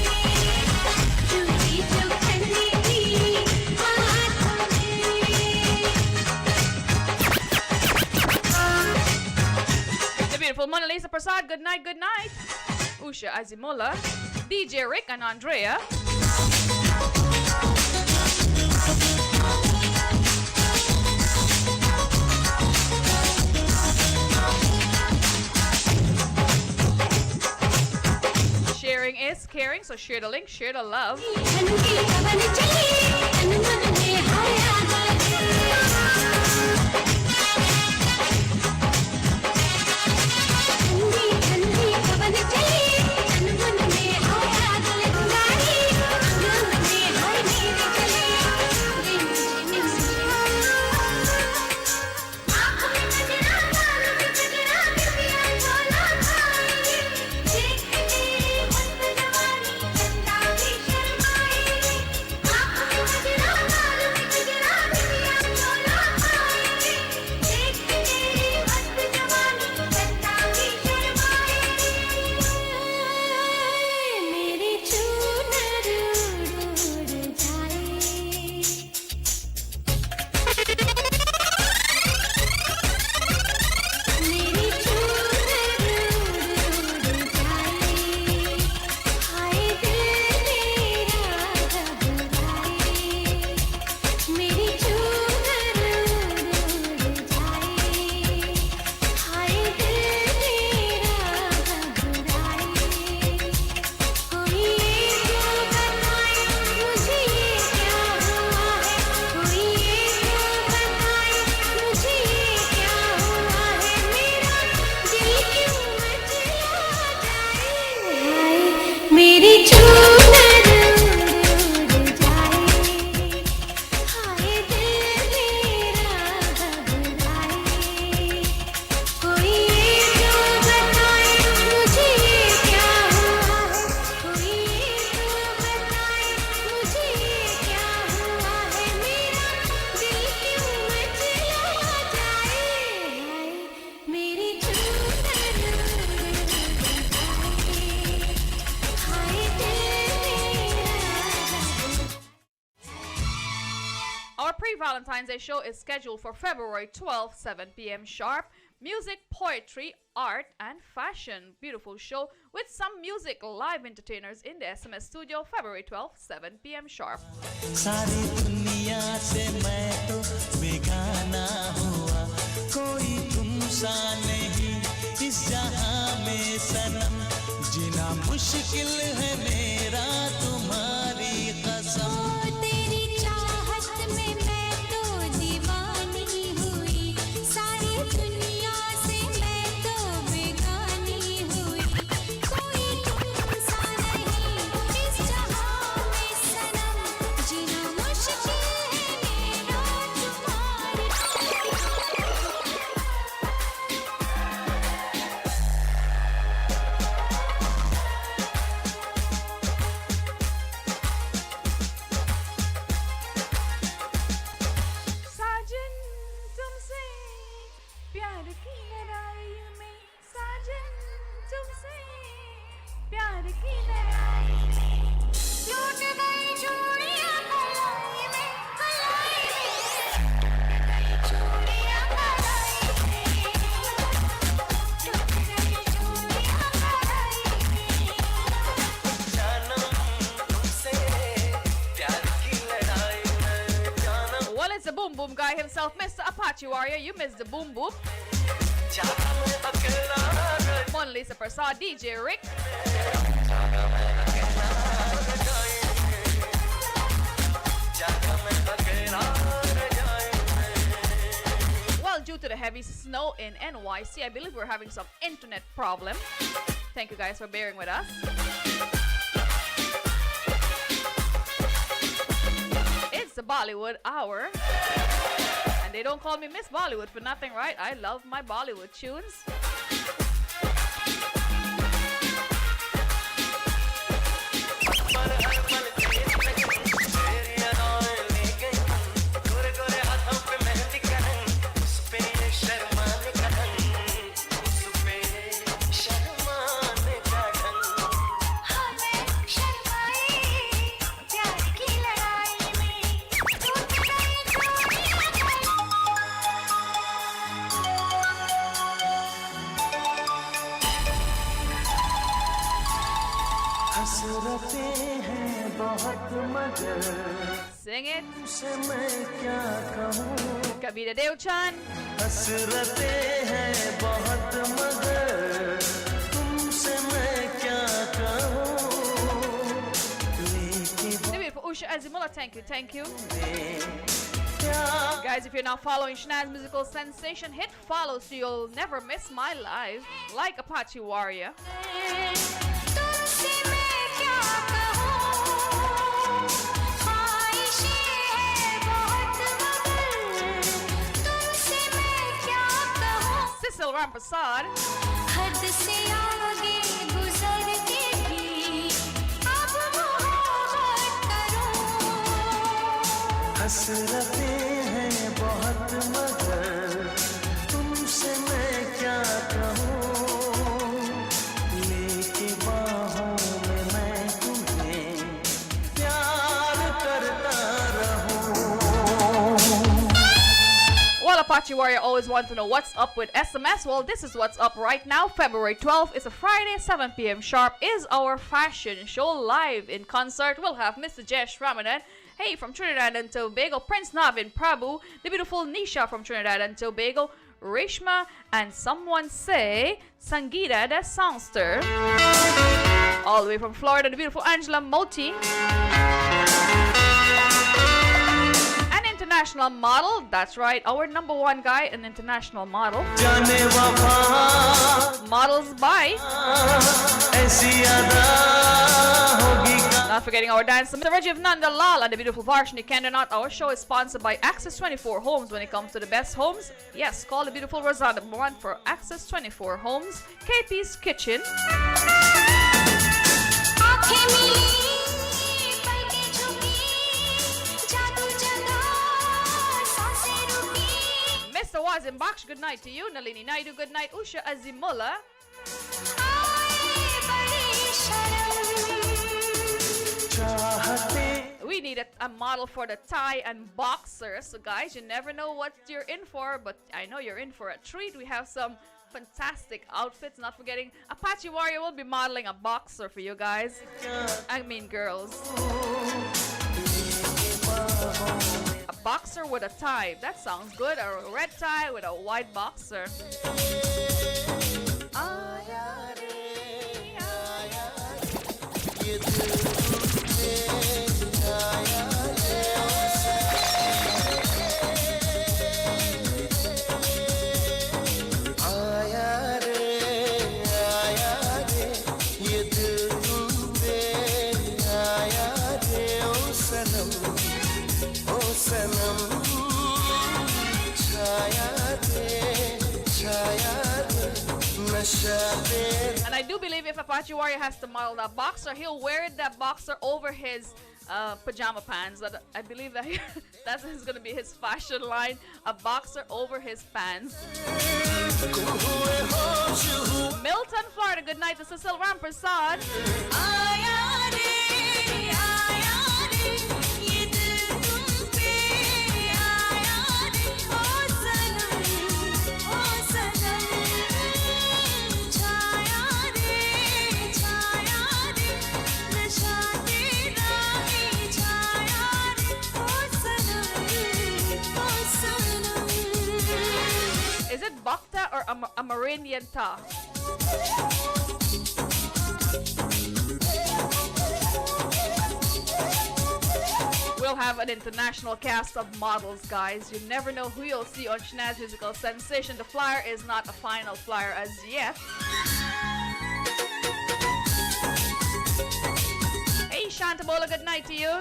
चूड़ी जो कन्ने की हाथों में The beautiful Mona Lisa Prasad. Good night. Usha Azimola, DJ Rick and Andrea. Sharing is caring, so share the link, share the love. ठंडी पवन चली तन मन में हया लगे ठंडी पवन चली तन मन में हया लगे गाड़ी अंग में हर मेरे चले आँख में कजरा कान में कजरा बिटिया झोला खाए देखते मस्त जवानी चंदा भी शर्माए आँख में कजरा कान में कजरा pre-Valentine's Day show is scheduled for February 12th, 7 p.m. sharp. Music, poetry, art, and fashion. Beautiful show with some music, live entertainers in the SMS studio, February 12th, 7 p.m. sharp. सारी दुनिया से मैं तो बेगाना हुआ, कोई तुमसा नहीं इस जहां में सनम, जीना मुश्किल है मेरा तुम्हारी कसम। तेरी चाहत में मैं तो दीवानी हुई, सारी दुनिया से मैं तो बेगानी हुई, कोई तुमसा नहीं इस जहां में सनम, जीना मुश्किल है मेरा तुम्हारे साजन तुमसे प्यार की लड़ाई में, साजन तुमसे प्यार की लड़ाई में, लूट गई चूड़ियां कलाई में, कलाई में लूट गई चूड़ियां कलाई में, लूट गई चूड़ियां कलाई में। जानम तुमसे प्यार की लड़ाई में, जानम Well, it's the boom boom guy himself, Mr. Apache Warrior. You missed the boom boom. जाना मैं अकेला रह Mona Lisa Prasad, DJ Rick. जाना मैं अकेला रह जाएंगे, जाना मैं अकेला रह जाएंगे। Well, due to the heavy snow in NYC, I believe we're having some internet problem. Thank you guys for bearing with us. It's the Bollywood hour. And they don't call me Miss Bollywood for nothing, right? I love my Bollywood tunes. पर हर पल तेरी लगन, तेरी अदाएं ले गई मन, गोरे गोरे हाथों पे मेहंदी का रंग, उस पे शर्माने का ढंग, उस पे शर्माने का ढंग। हाँ मैं शर्माई प्यार की लड़ाई में, टूट गई चूड़ियां कलाई में। हसरतें हैं बहुत मगर Sing it. तुमसे मैं क्या कहूँ, Kabira Devchan. हसरतें हैं बहुत मगर तुमसे मैं क्या कहूँ, लेके The beautiful Usha Azimullah, thank you, thank you. प्यार Guys, if you're not following Shanaz Musical Sensation, hit follow so you'll never miss my live. Like Apache Warrior. तुमसे मैं क्या कहूँ, ख्वाहिशें हैं बहुत मगर तुमसे मैं क्या कहूँ, Cecil Ramprasad. हद से आगे गुजर के भी अब मोहब्बत करूँ। हसरतें हैं बहुत मगर तुमसे मैं क्या कहूँ, लेके बाहों में मैं तुम्हें प्यार करता रहूँ। Well, Apache Warrior always wants to know what's up with SMS. Well, this is what's up right now. February 12th is a Friday, 7 p.m. sharp is our fashion show live in concert. We'll have Mr. Jesh Ramadan, hey, from Trinidad and Tobago, Prince Navin Prabhu, the beautiful Nisha from Trinidad and Tobago, Reshma, and someone say Sangeeta the Songster. All the way from Florida, the beautiful Angela Moti. An international model, that's right, our number one guy, an international model. जाने वफा Models by, ऐसी अदा होगी का not forgetting our dancer, Mr. Rajiv Nandalal and the beautiful Varshini Kendranath. Our show is sponsored by Access 24 Homes. When it comes to the best homes, yes, call the beautiful Razan number one for Access 24 Homes. KP's Kitchen. आँखें मिली पलकें झुकी, जादू जगा सांसें रुकी। Mr. Wazim Baksh, good night to you. Nalini Naidu, good night. Usha Azimullah. आए बड़ी शर्म, चाहते We need need a model for the tie and boxer. So guys, you never know what you're in for, but I know you're in for a treat. We have some fantastic outfits. Not forgetting, Apache Warrior will be modeling a boxer for you guys. I mean girls. A boxer with a tie. That sounds good. Or a red tie with a white boxer. And I do believe if Apache Warrior has to model that boxer, he'll wear that boxer over his pajama pants. That I believe that that is going to be his fashion line, a boxer over his pants. Milton, Florida, good night to Cecil Rampersad. Is it Bakta or Amarinian Ta? We'll have an international cast of models, guys. You never know who you'll see on Shanaz Musical Sensation. The flyer is not a final flyer as yet. Hey, Shantabola, good night to you.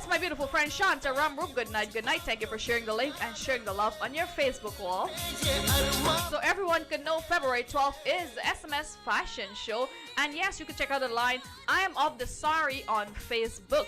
My beautiful friend Shanta Ramrup, good night, good night. Thank you for sharing the link and sharing the love on your Facebook wall. So everyone can know February 12th is the SMS Fashion Show. And yes, you can check out the line I Am of the Sari on Facebook.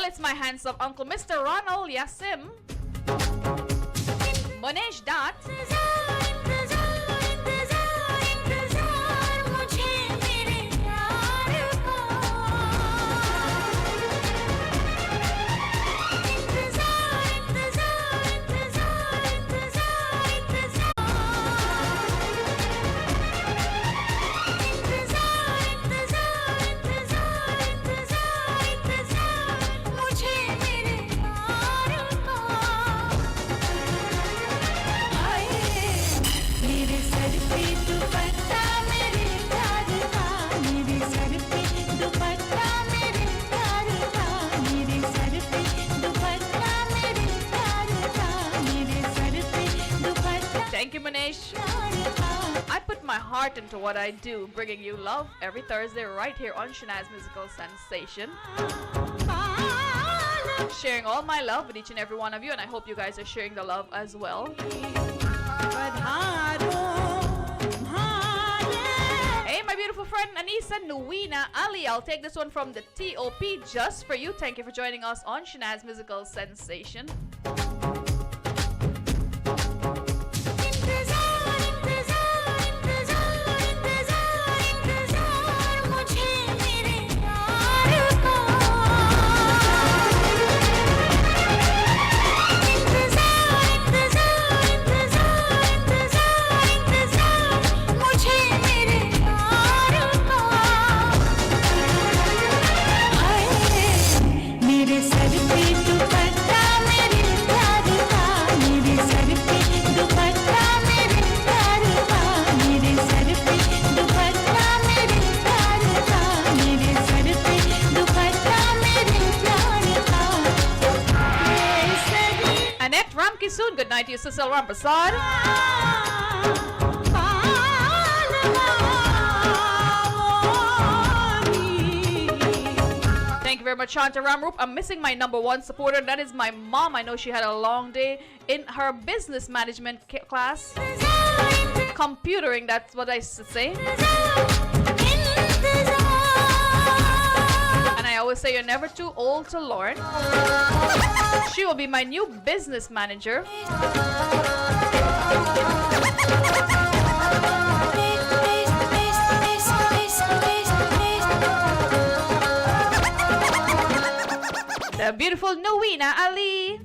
It's my handsome uncle, Mr. Ronald Yasim. Monesh Dat. Thank you, Manish. I put my heart into what I do, bringing you love every Thursday right here on Shanaz Musical Sensation. Sharing all my love with each and every one of you, and I hope you guys are sharing the love as well. Hey, my beautiful friend Anissa Nuina Ali, I'll take this one from the TOP just for you. Thank you for joining us on Shanaz Musical Sensation. Soon. Good night to you, Cecil Rampersad. Thank you very much, Shanta Ramrup. I'm missing my number one supporter. That is my mom. I know she had a long day in her business management class. Computering, that's what I should say. And I always say you're never too old to learn. She will be my new business manager. The beautiful Nowina Ali.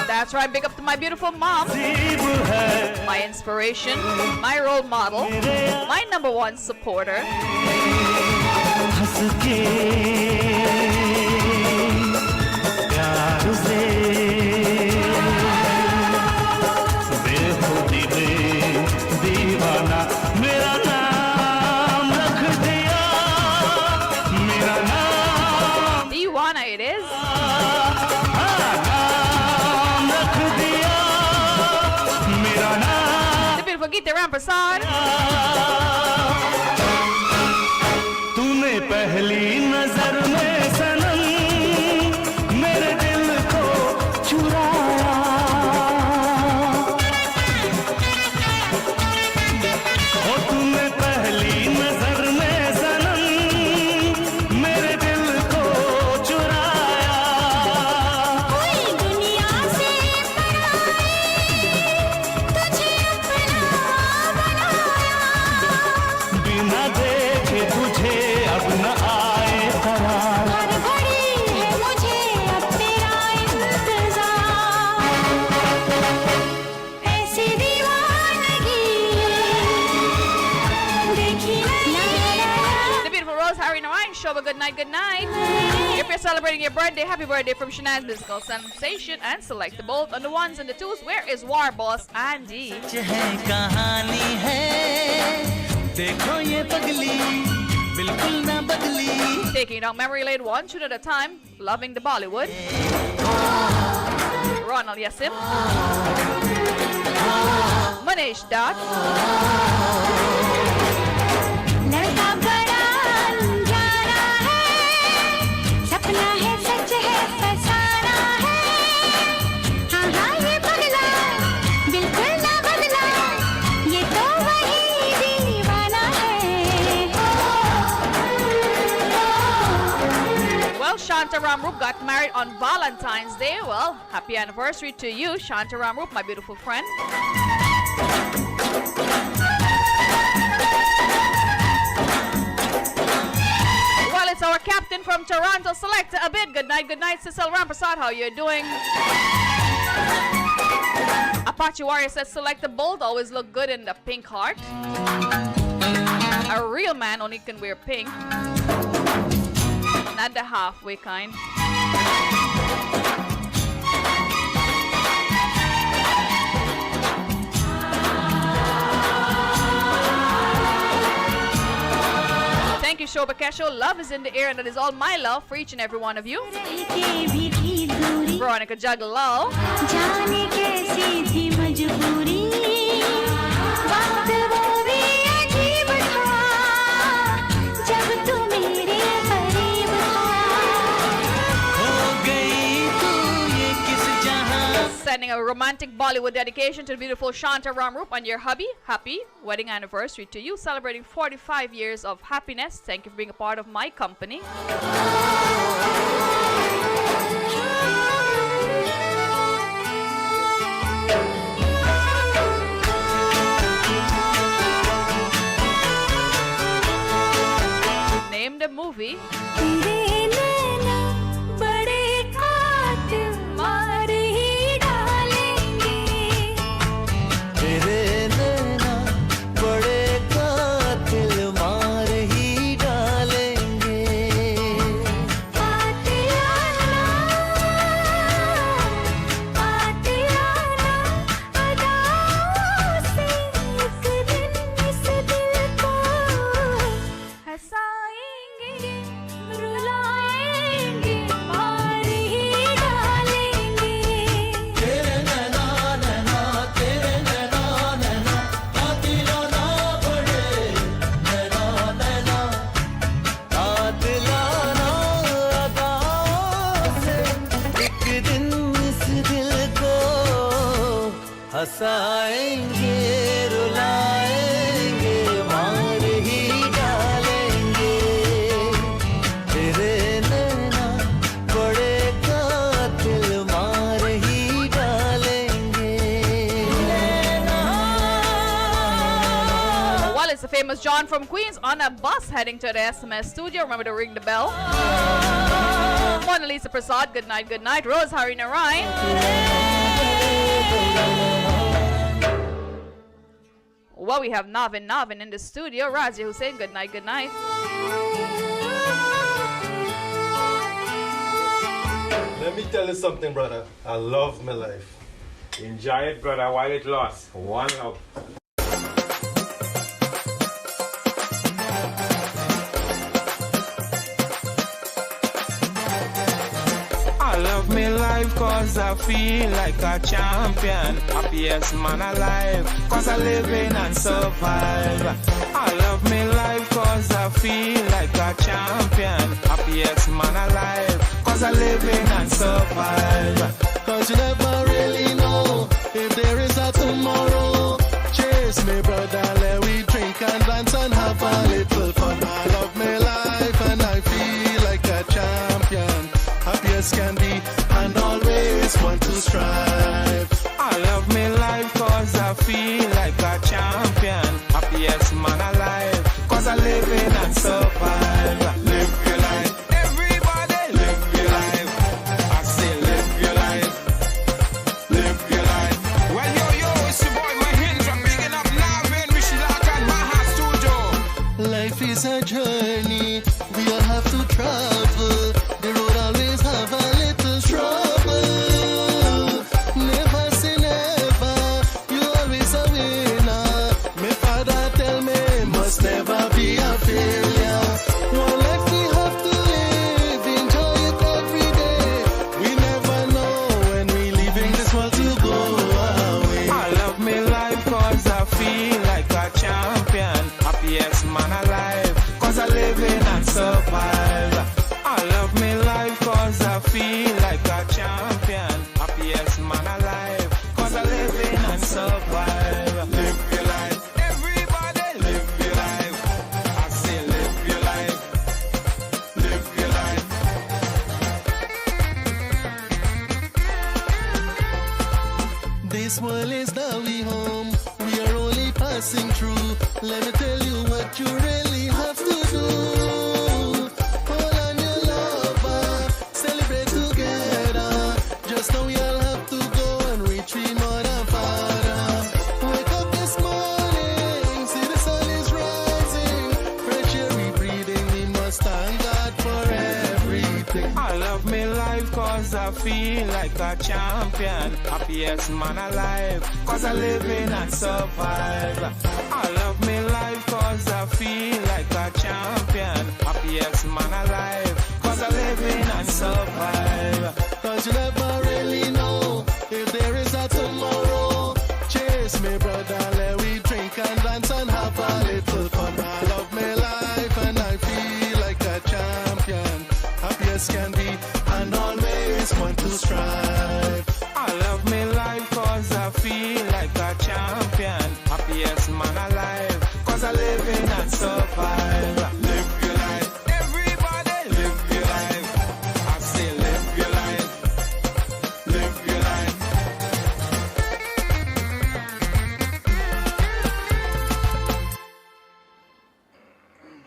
That's right, big up to my beautiful mom, my inspiration, my role model, my number one supporter. Diwana it is. Gita Ram Prasad. तूने पहली नजर में सनम मेरे दिल को चुराया ओ तूने पहली नजर में सनम मेरे दिल को चुराया कोई दुनिया से तुझे बिना देखे तुझे अब न आए करार हर घड़ी है मुझे अब तेरा इंतजार ऐसी दीवानगी देखी The beautiful Rose Harry Narayan show. Good night, good night. If you're celebrating your birthday, happy birthday from Shanaz Musical Sensation and Select the Bolt on the ones and the twos. Where is War Boss Andy? कहानी है देखो ये पगली बिल्कुल ना बदली Taking down memory lane one tune at a time. Loving the Bollywood. Ronald Yassim. Manish Dutt. लड़का बड़ा अनजाना है सपना है सच है फसाना है हाँ हाँ ये पगला बिल्कुल ना बदला ये तो वही दीवाना है Well, Shanta Ramrup got married on Valentine's Day. Well, happy anniversary to you, Shanta Ramrup, my beautiful friend. Well, it's our captain from Toronto, Selector a bit. Good night, Cecil Ramprasad. How you doing? Apache Warrior says Select the Bold always look good in the pink heart. A real man only can wear pink. Not the halfway kind. Thank you, Shobha Kesho. Love is in the air, and that is all my love for each and every one of you. Veronica Juggalo. जाने कैसी थी मजबूरी वक्त वो भी अजीब था जब तू मेरे करीब हो गई तू ये किस जहां Sending a romantic Bollywood dedication to the beautiful Shanta Ramrup and your hubby. Happy wedding anniversary to you, celebrating 45 years of happiness. Thank you for being a part of my company. Name the movie. तेरे नैना बड़े कातिल मार ही डालेंगे तेरे नैना बड़े कातिल मार ही डालेंगे कातिलाना कातिलाना अदाओं से एक दिन इस दिल को हंसाएंगे रुलाएंगे मार ही डालेंगे तेरे नैना नैना तेरे नैना नैना कातिलाना बड़े नैना नैना कातिलाना अदाओं से एक दिन इस दिल को हंसाएंगे रुलाएंगे मार ही डालेंगे तेरे नैना बड़े कातिल मार ही डालेंगे Well, it's the famous John from Queens on a bus heading to the SMS studio. Remember to ring the bell. Mona Lisa Prasad, good night, good night. Rose Hari Narayan. Well, we have Navin in the studio. Razia Hussain, good night, good night. Let me tell you something, brother. I love my life. Enjoy it, brother, while it lasts. One love. I love me life cause I feel like a champion. Happiest man alive cause I live in and survive. I love me life cause I feel like a champion. Happiest man alive cause I live in and survive. Cause you never really know if there is a tomorrow. Cheers, me brother, let we drink and dance and have a little fun. I love my life and I feel like a champion. Happiest can be and always want to strive. I love me life cause I feel like a champion. Happiest man alive cause I live in and survive. Live your life. Everybody live your life. I say live your life. Live your life. Well, yo, it's your boy, my hands are bigging up now, man. Rishilak and Maha Studio. Life is a journey, we all have to travel. The road always have a little trouble. Never say never, you always a winner. My father tell me, must never be a failure. One life we have to live, enjoy it every day. We never know when we leaving this world to go away. I love me life cause I feel like a champion. Happiest man alive cause I live in and survive. I love me life cause I feel like a champion. Happiest man alive cause I live in and survive. Live your life. Everybody live your life. I say live your life. Live your life. This world is the way home, we are only passing through. Let me tell you what you really have to do. Hold on your lover, celebrate together. Just know we all have to go and retreat more than farther. Wake up this morning, see the sun is rising. Fresh air we breathing, we must thank God for everything. I love me life cause I feel like a champion. Happiest man alive cause I live in and survive. I love me life cause I feel like a champion. Happiest man alive cause cause I live in and survive. Cause you never really know if there is a tomorrow. Cheers, me brother, let we drink and dance and have a little fun. I love my life and I feel like a champion. Happy as can be and always want to strive. I love me life cause I feel like a champion. Happiest man alive cause I live in and survive. Live your life, everybody live your life. I say live your life, live your life.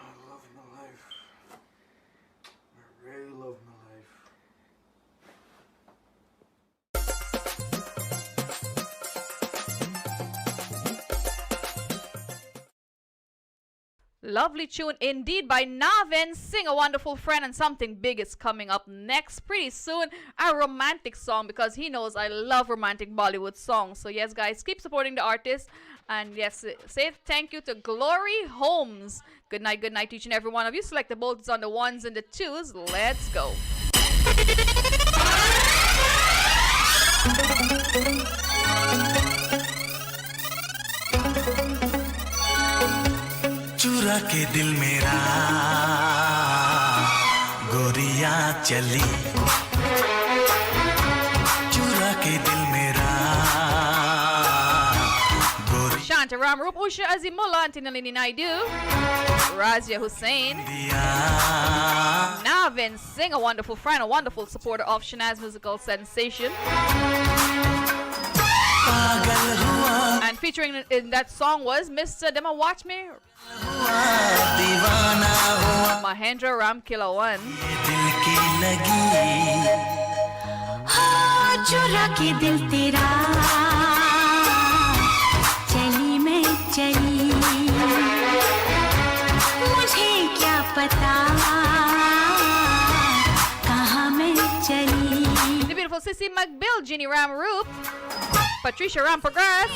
I love my life. I really love my life. Lovely tune indeed by Navin. Sing a Wonderful Friend, and something big is coming up next pretty soon. A romantic song, because he knows I love romantic Bollywood songs. So yes, guys, keep supporting the artist. And yes, say thank you to Glory Holmes. Good night to each and every one of you. Select the bolts on the ones and the twos. Let's go. चुरा के दिल मेरा गोरियां चली चुरा के दिल मेरा Shanta Ramrup, Usha Azimullah, Antinalini Naidu, Razia Hussain, Navin, Sing a Wonderful Friend, a wonderful supporter of Shanaz Musical Sensation. And featuring in that song was Mr. Dema Watch Me, Mahendra Ram Kilawan. चुरा के दिल तेरा चली मैं चली मुझे क्या पता कहाँ मैं चली. The beautiful Sissy McBill, Ginny Ram Roop, Patricia Ram Progress.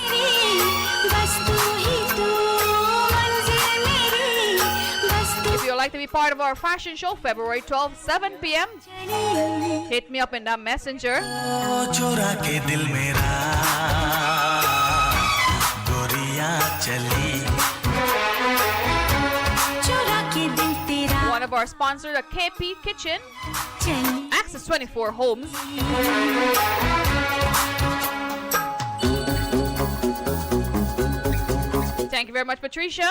If you would like to be part of our fashion show, February 12th, 7 p.m., hit me up in that messenger. चुरा के दिल मेरा गोरियां चली चुरा के दिल तेरा. One of our sponsors, the KP Kitchen, Access 24 Homes. Thank you very much, Patricia.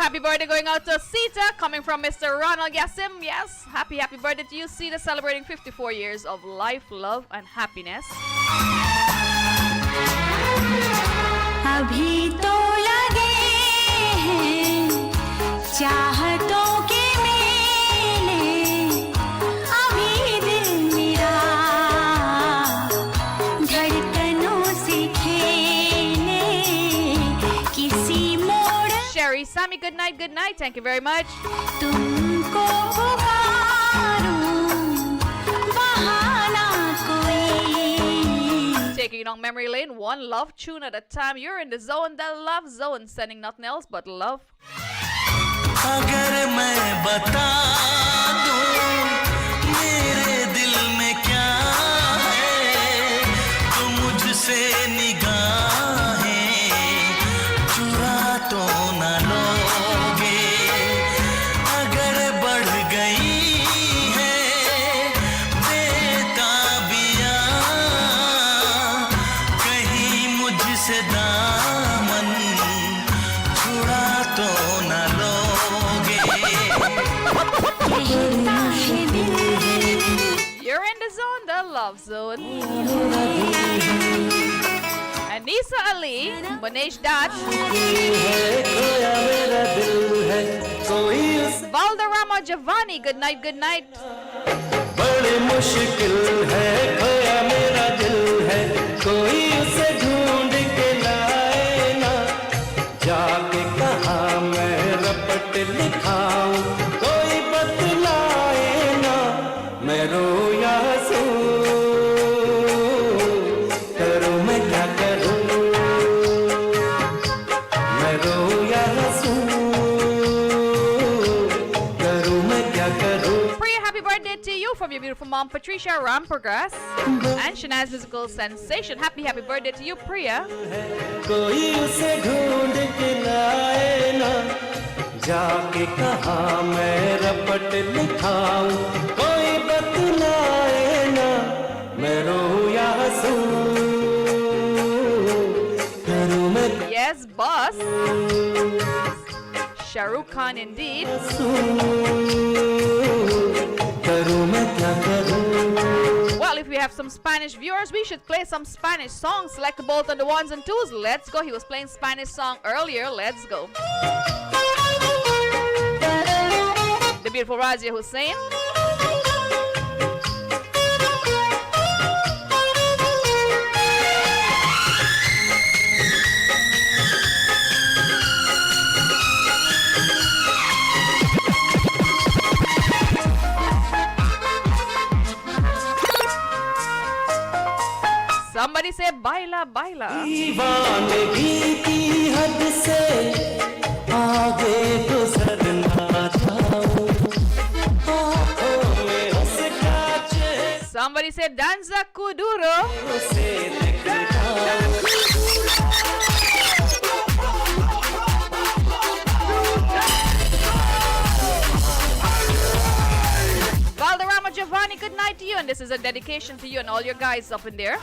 Happy birthday going out to Sita, coming from Mr. Ronald Yassim. Yes, happy birthday to you, Sita, celebrating 54 years of life, love, and happiness. अभी तो लगे हैं चाहतों के मेले अभी दिल मेरा धड़कनों से खेले किसी मोड़. Sherry, Sammy, good night. Thank you very much. तुमको पुकारूं बहाना कोई. Taking you on memory lane, one love tune at a time. You're in the zone, the love zone, sending nothing else but love. अगर मैं बता दूं मेरे दिल में क्या है तो मुझसे निगाहें चुरा तो न लोगे अगर बढ़ गई है बेताबियां कहीं मुझसे दामन छुड़ा तो न लोगे. You're in the zone, the love zone. Anisa Ali, Manesh Dat, Valderrama Giovanni, good night. बड़ी मुश्किल है खोया मेरा दिल है कोई उसे ढूंढ के birthday to you from your beautiful mom, Patricia Ramprogress. And Shanaz Musical Sensation. Happy birthday to you, Priya. कोई उसे ढूंढ के लाए ना जाके कहा मैं रपट लिखाऊं कोई बतलाए ना मैं रोऊं या हंसूं करूं मैं Yes, boss. Shah Rukh Khan indeed. करूं मैं क्या करूं. Well, if we have some Spanish viewers, we should play some Spanish songs. Select both on the ones and twos. Let's go. He was playing Spanish song earlier. Let's go. The beautiful Razia Hussain. Somebody say baila baila. दीवानगी की हद से आगे गुजरना चाहूं आँखों में उसका चेहरा Somebody say danza kuduro. उसे दिखलाऊं Valderrama Giovanni, good night to you, and this is a dedication to you and all your guys up in there.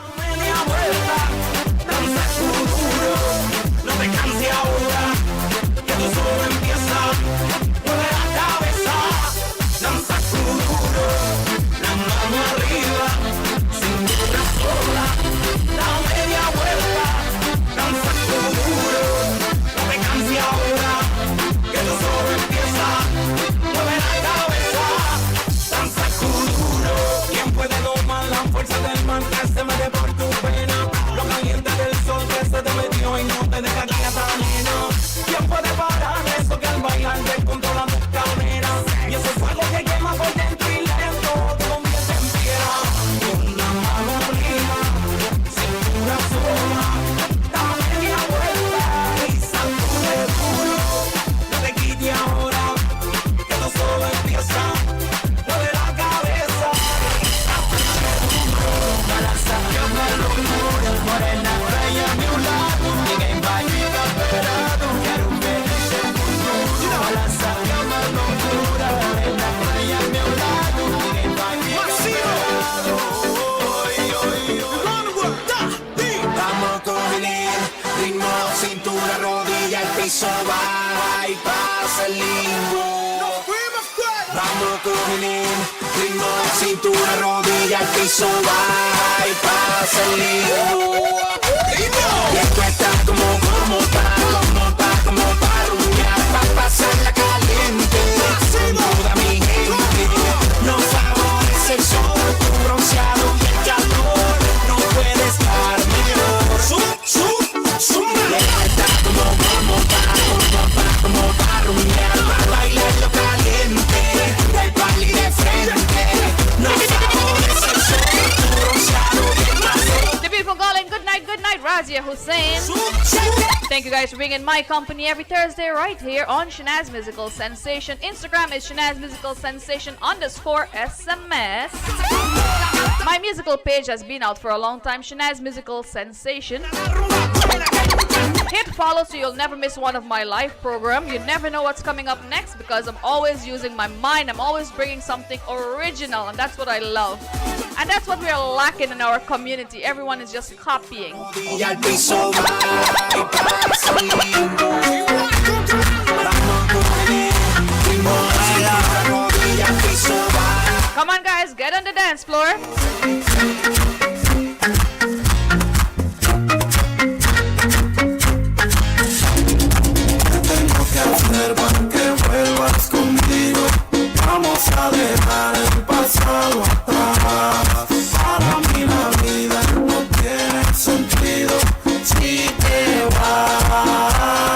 Baja y pasa el limbo. Vamos con el ritmo de cintura, rodilla al piso, baja y pasa el limbo. Y esto está como pa' rumbear, pa' pasarla caliente. Con toda mi gente, nos favorece el sol, tu bronceado y el calor. No puede estar mejor. Y esto está como pa' rumbear, pa' bailarlo caliente. Del party de frente, nos favorece el sol, tu bronceado y el calor. The beautiful calling, good night, Razia Hussain. Thank you guys for being in my company every Thursday right here on Shanaz Musical Sensation. Instagram is Shanaz Musical Sensation _SMS. My musical page has been out for a long time, Shanaz Musical Sensation. Hit follow so you'll never miss one of my live program. You never know what's coming up next because I'm always using my mind. I'm always bringing something original, and that's what I love. And that's what we're lacking in our community. Everyone is just copying. Come on guys, get on the dance floor. Para que vuelvas conmigo, vamos a dejar el pasado atrás. Para mí la vida no tiene sentido si te vas.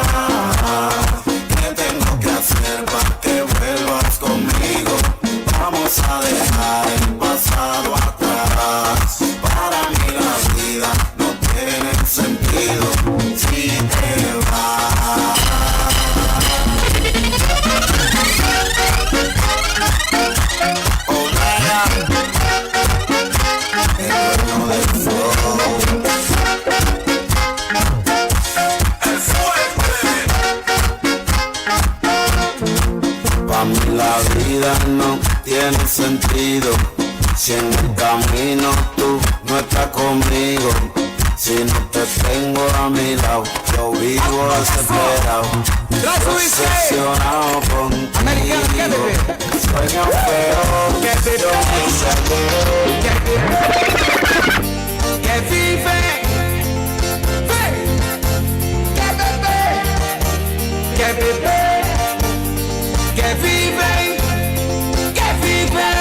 ¿Qué tengo que hacer para que vuelvas conmigo? Vamos a dejar el pasado atrás. Pa' mí la vida no tiene sentido si en el camino tú no estás conmigo. Si no te tengo a mi lado, yo vivo desesperado, obsesionado contigo. Sueño feo, yo me Que vive, que vive, que vive, que vive.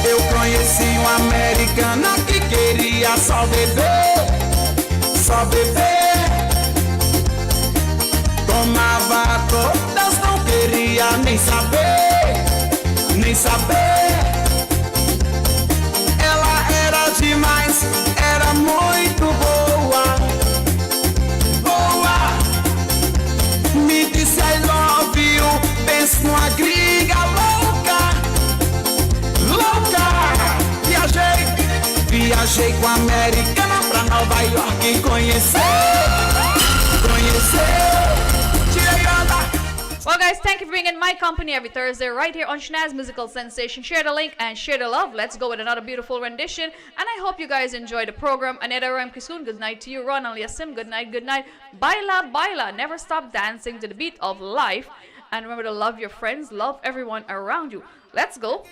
Eu conheci uma americana que queria só beber, só beber. Tomava todas, não queria nem saber, nem saber. Ela era demais, era muito boa, boa. Me disse I love you, penso numa gringa louca, louca. Viajei com a americana pra Nova York conhecer, conhecer. Tirei onda. Well, guys, thank you for being in my company every Thursday right here on Shanaz Musical Sensation. Share the link and share the love. Let's go with another beautiful rendition. And I hope you guys enjoy the program. Aneta Ram Kisun, good night to you. Ron Aliasim, good night, good night. Baila, baila. Never stop dancing to the beat of life. And remember to love your friends, love everyone around you. Let's go.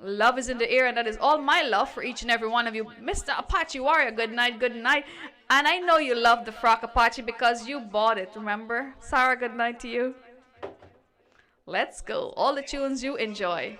Love is in the air, and that is all my love for each and every one of you. Mr. Apache Warrior, good night, good night. And I know you love the frock Apache because you bought it, remember? Sarah, good night to you. Let's go. All the tunes you enjoy.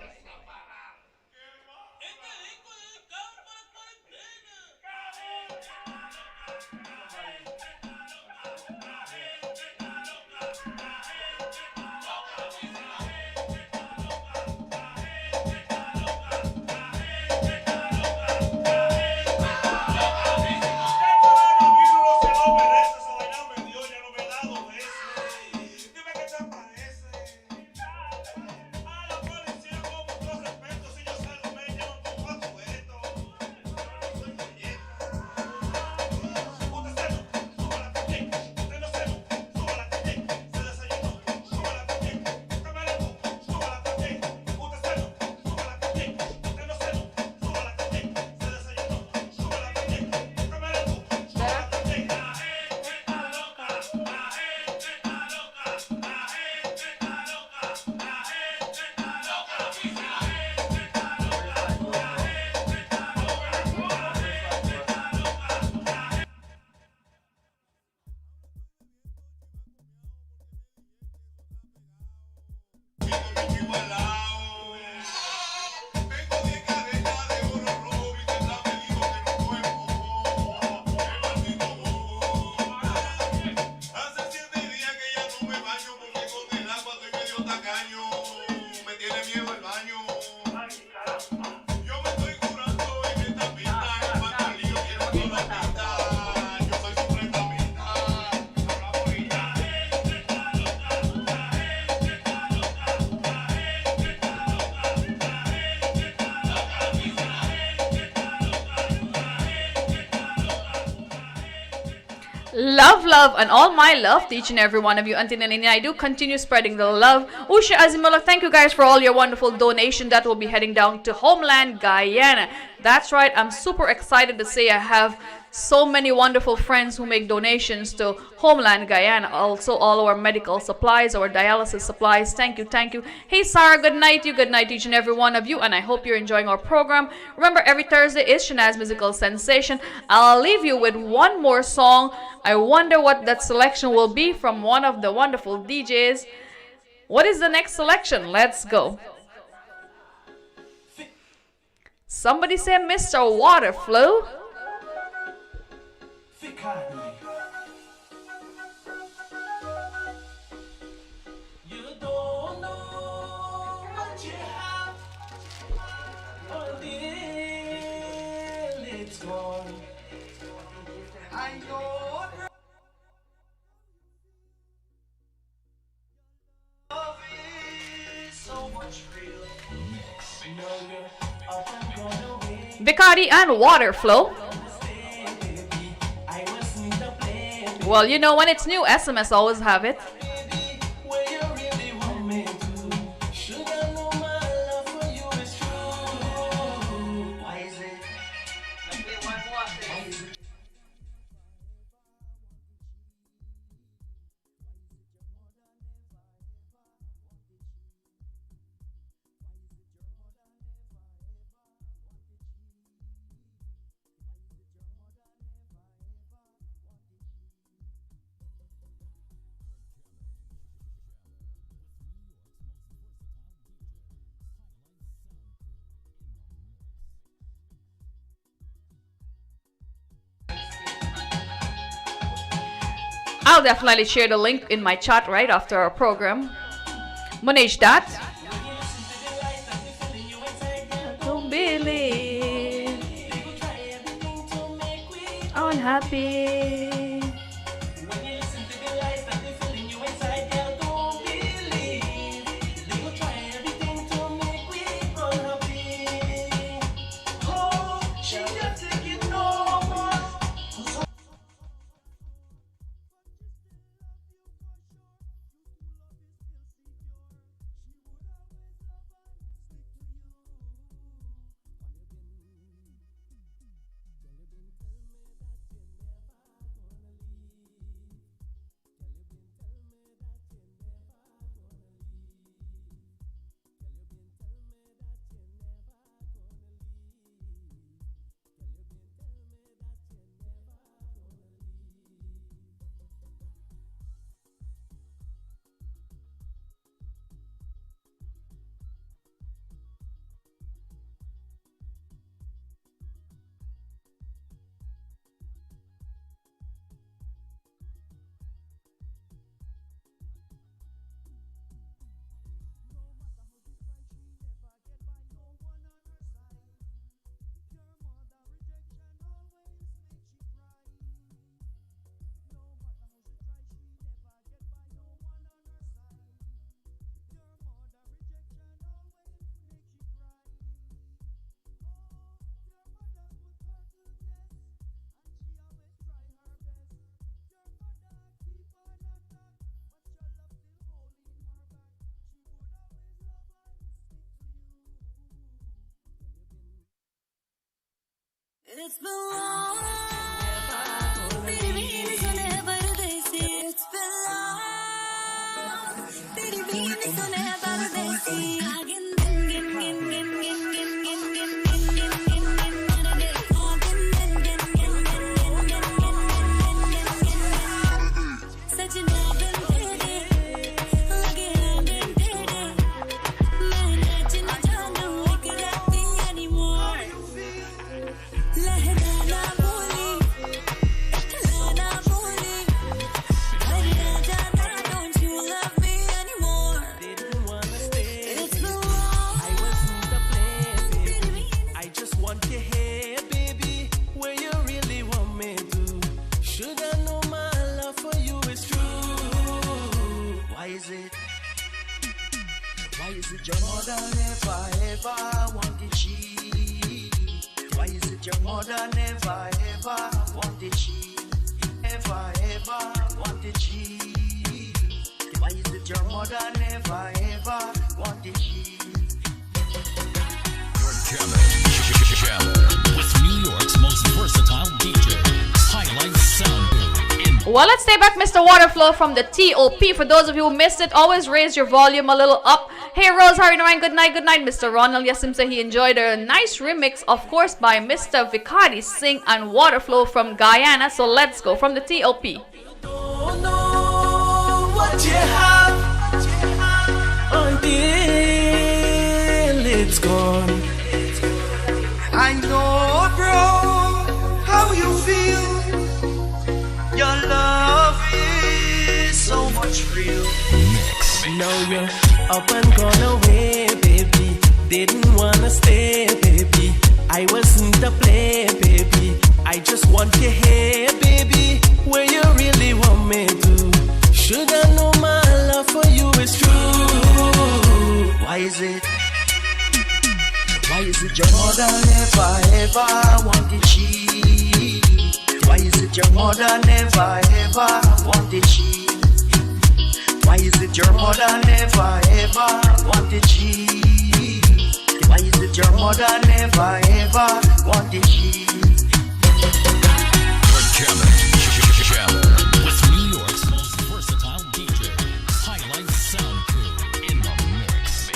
Love, love, and all my love to each and every one of you. Until then, I do continue spreading the love. Usha Azimullah, thank you guys for all your wonderful donation that will be heading down to homeland Guyana. That's right, I'm super excited to say I have so many wonderful friends who make donations to homeland Guyana. Also, all our medical supplies, our dialysis supplies. Thank you, thank you. Hey, Sarah, good night to you. Good night to each and every one of you. And I hope you're enjoying our program. Remember, every Thursday is Shanaz Musical Sensation. I'll leave you with one more song. I wonder what that selection will be from one of the wonderful DJs. What is the next selection? Let's go. Somebody say Mr. Waterflow. You don't know what you have until it's gone. I Bacardi and water flow. Well, you know when it's new, SMS always have it. I'll definitely share the link in my chat right after our program. Manage that. Don't believe. Unhappy. It's been long, तेरी बीवी सुने परदेसी. It's been long, तेरी बीवी सुने परदेसी. Agin gin gin gin gin gin gin gin gin gin gin gin gin merde. Agin gin gin gin gin gin gin gin gin gin gin. Sajna bin tere, lage bin tere. मैं नाच न जानूं एक राती anymore. लहराना बोली, लाना बोली, घर आ जाना, don't you love me anymore? Didn't wanna stay. It's been long. I wasn't the plan, baby. I just want you here, baby. Where you really want me to. Should I know my love for you is true? Why is it? Why is it your mother never ever wanted cheat? Why is it your mother never ever wanted cheat? Ever ever wanted cheat? Why is it your mother never ever wanted cheat? You're jamming with New York's most versatile DJ. Highlight Sound Booth. Well, let's stay back, Mr. Waterflow from the TOP. For those of you who missed it, always raise your volume a little up. Hey, Rose, how are you doing? Good night, Mr. Ronald Yasim said he enjoyed a nice remix, of course, by Mr. Vicardi Singh and Waterflow from Guyana. So let's go from the TOP. Don't know what you have until it's gone. I know, bro, how you feel. Your love is so much real. Now you're up and gone away, baby. Didn't wanna stay, baby. I wasn't a play, baby. I just want you here, baby. mother never ever wanted she? Why is it your mother never ever wanted she? Why is it your mother never ever wanted she? Why is it your mother never ever wanted she? You're jamming with New York's most versatile DJ, Highlight Sound Crew in the mix.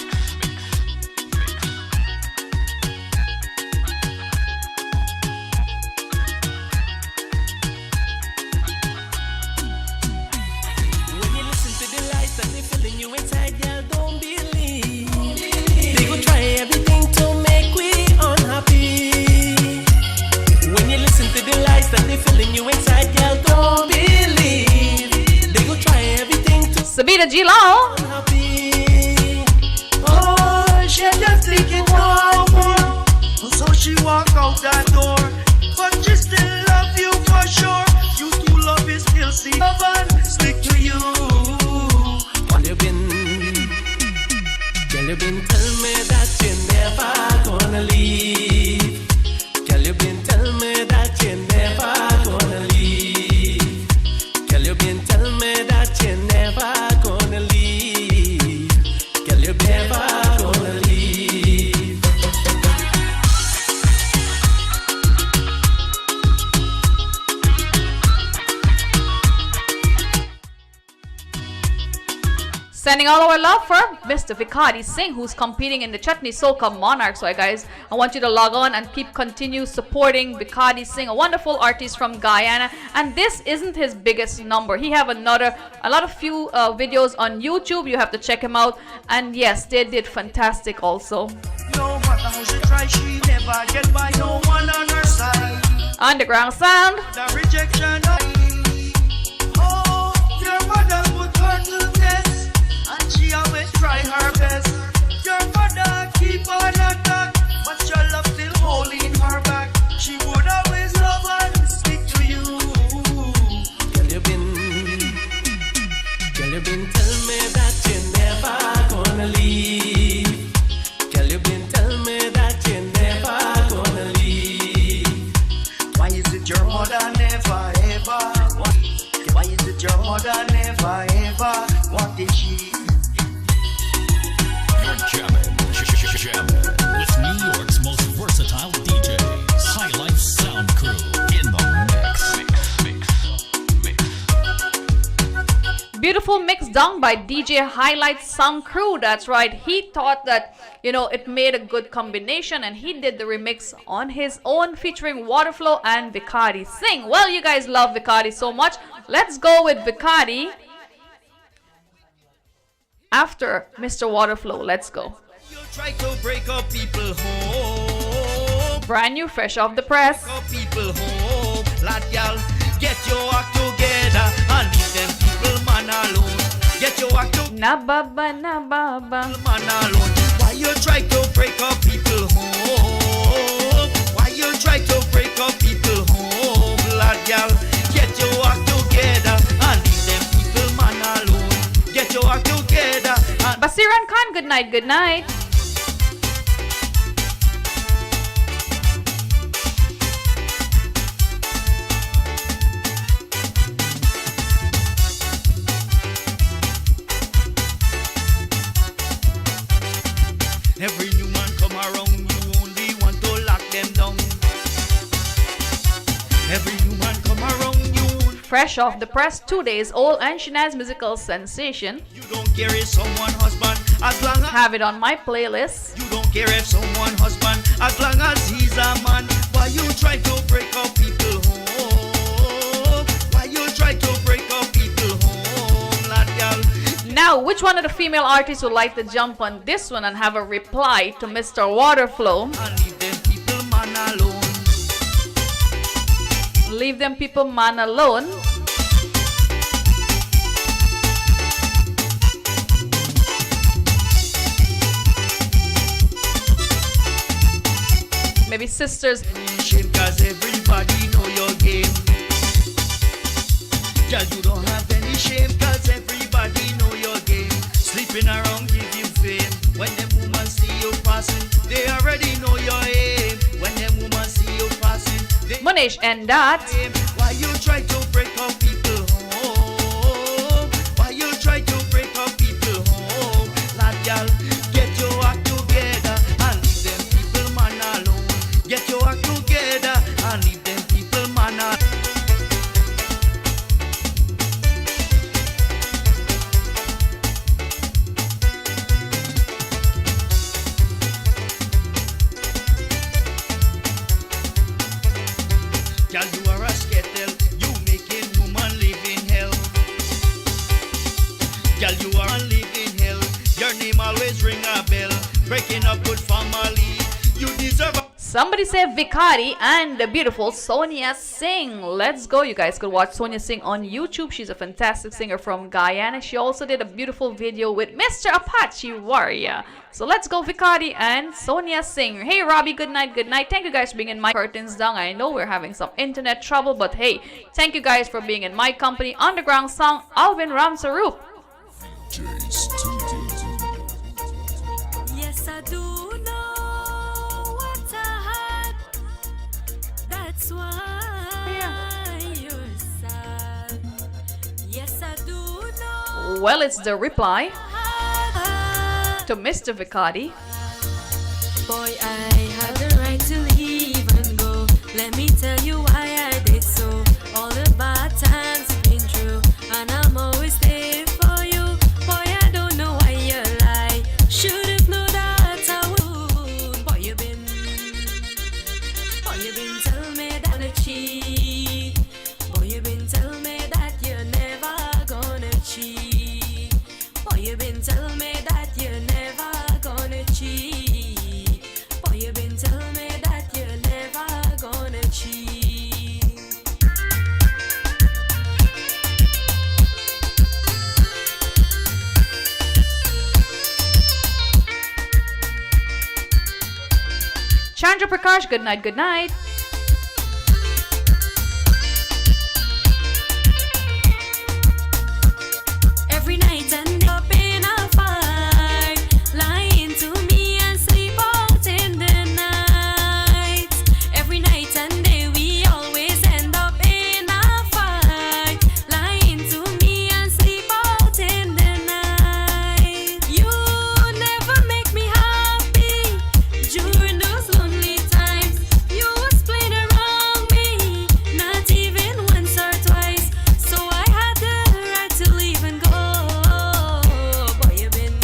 When you listen to the lights and they filling you inside, girl, don't believe. They go try everything to make we unhappy. When you listen to the lights and they filling you inside, girl, don't believe. They go try everything to Sabina G. Lau. unhappy. Oh, she just thinking one more. So she walk out that door, but she still love you for sure. You two love is still see love and stick to you. Girl, you been telling me that you're never gonna leave. Girl, you been telling me that you're never gonna leave. Girl, you been telling me that you're never gonna leave. Girl, you're never gonna leave. Sending all our love for Mr. Vikadi Singh, who's competing in the Chutney Soca Monarch. So, guys, I want you to log on and continue supporting Vikadi Singh, a wonderful artist from Guyana. And this isn't his biggest number. He have a lot of few videos on YouTube. You have to check him out. And yes, they did fantastic also. No matter how she try, she never get by no one on her side. Underground sound. The rejection oh, your mother put her to test, and she always try her best. Your mother keep on attack, but your love still holding her back. She would always love and stick to you. Girl, you been telling me that you're never gonna leave. Girl, you been telling me that you're never gonna leave. Why is it your mother never ever wanted? Why is it your mother never ever wanted she? You're jamming with New York's most versatile DJ, Highlight Sound Crew in the mix. Beautiful mix done by DJ Highlight Sound Crew. That's right. He thought that, it made a good combination, and he did the remix on his own featuring Waterflow and Vikadi Singh. Well, you guys love Vikadi so much. Let's go with Vikadi after Mr. Waterflow. Let's go. You try to break up people home. Brand new, fresh off the press. Break up people home. Lad, y'all, get your act together and leave them people man alone. Get your act together. Na baba, na baba. Man alone. Why you try to break up people home? Why you try to break up people home? Lad, y'all, get your act together and leave them people man alone. Get your act together. Basiran Khan, good night, good night. Every new man come around, you only want to lock them down. Every new man come around, you Fresh off the press, 2 days old, and Shanaz musical sensation. You don't care if someone husband, as long as have it on my playlist. You don't care if someone husband, as long as he's a man. Why you try to break up people home? Why you try to break up people home, lad, y'all? Now, which one of the female artists would like to jump on this one and have a reply to Mr. Waterflow? And leave them people man alone. Leave them people man alone. Maybe sisters. Cause everybody know your game. Girl, you don't have any shame, cause everybody know your game. Sleeping around give you fame. When them women see you passing, they already know your aim. Munish and that. Why you try to break up people home? Why you try to break up people home? Lad, y'all, get your act together and leave them people man alone. Get your act together and leave them people man alone. Girl, you are a skittle, you making woman live in hell. Girl, you are live in hell. Your name always ring a bell. Breaking up good family, you deserve a... Somebody say Vikari and the beautiful Sonia Singh. Let's go. You guys could watch Sonia Singh on YouTube. She's a fantastic singer from Guyana. She also did a beautiful video with Mr. Apache Warrior. So let's go, Vikari and Sonia Singh. Hey, Robbie, good night, good night. Thank you guys for being in my curtains down. I know we're having some internet trouble, but hey, thank you guys for being in my company. Underground song, Alvin Ramsaroop. Yes, I do know what I had. That's why you're sad. Yes, I do know. Well, it's the reply to Mr. Vikari. Boy, I had the right to leave and go. Let me tell you why I did so. All the bad times you've been through, and I'm always there for you. Boy, I don't know why you lie. Should've known that I would. Boy, you been telling me that I cheat. Boy, you been telling me that you're never gonna cheat. Boy, you been telling me that you're never gonna cheat. Boy, you been telling me that you're never gonna cheat. Chandra Prakash, good night, good night. Every night and day up in a fight, lying to me and sleep out in the night. Every night and day we always end up in a fight, lying to me and sleep out in the night. You never make me happy during those lonely times. You was playing around me, not even once or twice. So I had the right to leave and go. Boy, you been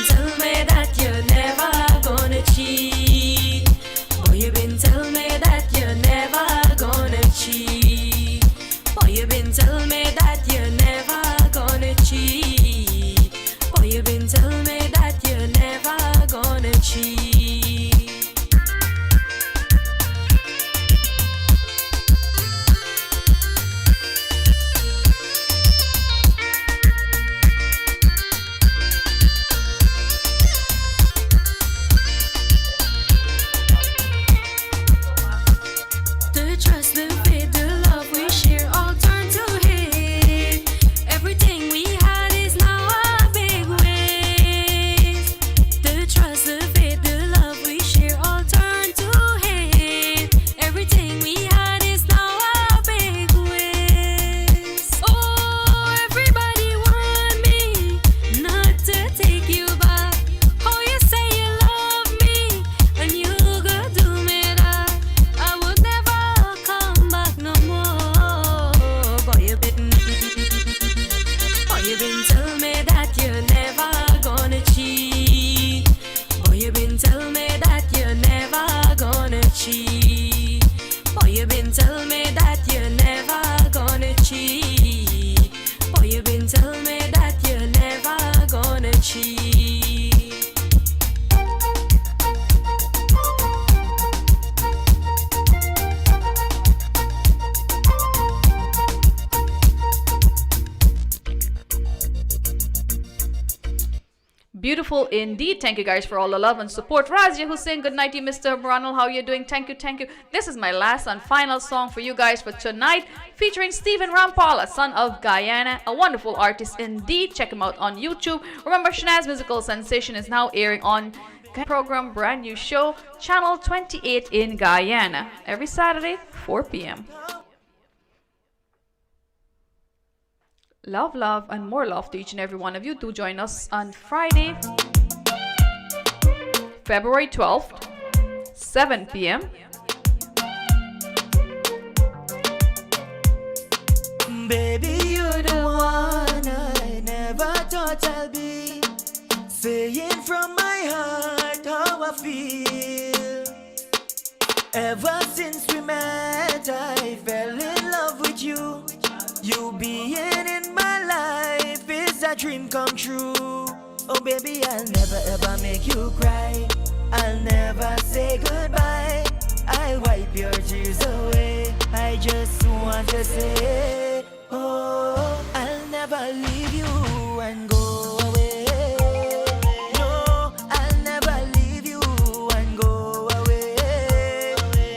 telling me that you're never gonna cheat. Boy, you been telling me that you're never gonna cheat. Boy, you been telling me that you're never gonna cheat. Boy, you been telling me that you're never gonna cheat. The trust, the faith, the love we share all turned to hate. Everything we had is now a big waste. The trust, the faith, the love we share all turned to hate. Everything we had is now a big waste. Oh, everybody want me not to take you back. Oh, you say you love me and you go do me that. I would never come back no more. Boy, you been telling me that you're never gonna cheat. Boy, you been telling me that you're never gonna cheat. Boy, you been telling me that you're never gonna cheat. Boy, you been telling me that you're never gonna cheat. Beautiful indeed. Thank you guys for all the love and support. Razia Hussein, good night to you, Mr. Ronald. How you doing? Thank you, thank you. This is my last and final song for you guys for tonight, featuring Stephen Rampala, son of Guyana, a wonderful artist indeed. Check him out on YouTube. Remember, Shanaz Musical Sensation is now airing on program, brand new show, Channel 28 in Guyana, every Saturday, 4 p.m. Love, love, and more love to each and every one of you. Do join us on Friday, February 12th, 7 p.m. Baby, you're the one I never thought I'll be. Saying from my heart how I feel. Ever since we met, I fell in love with you. You being in my life is a dream come true. Oh baby, I'll never ever make you cry. I'll never say goodbye. I'll wipe your tears away. I just want to say, oh, I'll never leave you and go away. No, I'll never leave you and go away.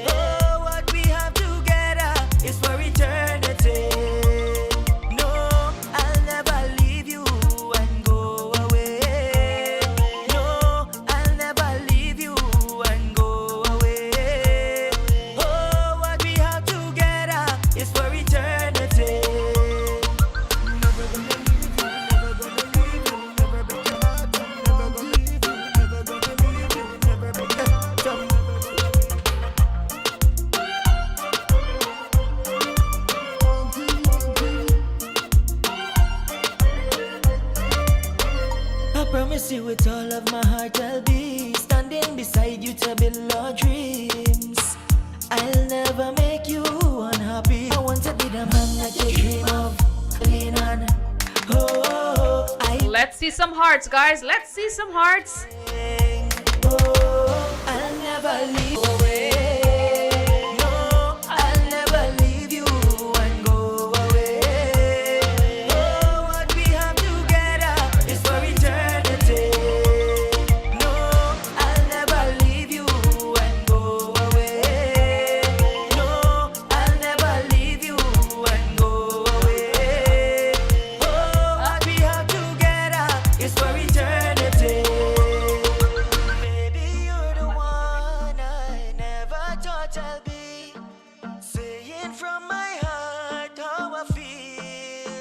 Oh, what we have together is for eternity. No, I'll never leave you and go away. No, I'll never leave you and go away. Oh, what we have together is for eternity. I promise you with all of my heart I'll be standing beside you to build our dreams. I'll never make you unhappy. I want to be the man that you dream of. Lean on. Oh, Let's see some hearts, guys. Let's see some hearts. I'll never leave you away. No, I'll never leave you and go away. Oh, what we have together is for eternity. No, I'll never leave you and go away. No, I'll never leave you and go away. Oh, what we have together is for eternity. Baby, you're the one I never thought I'll be. Saying from my heart how I feel.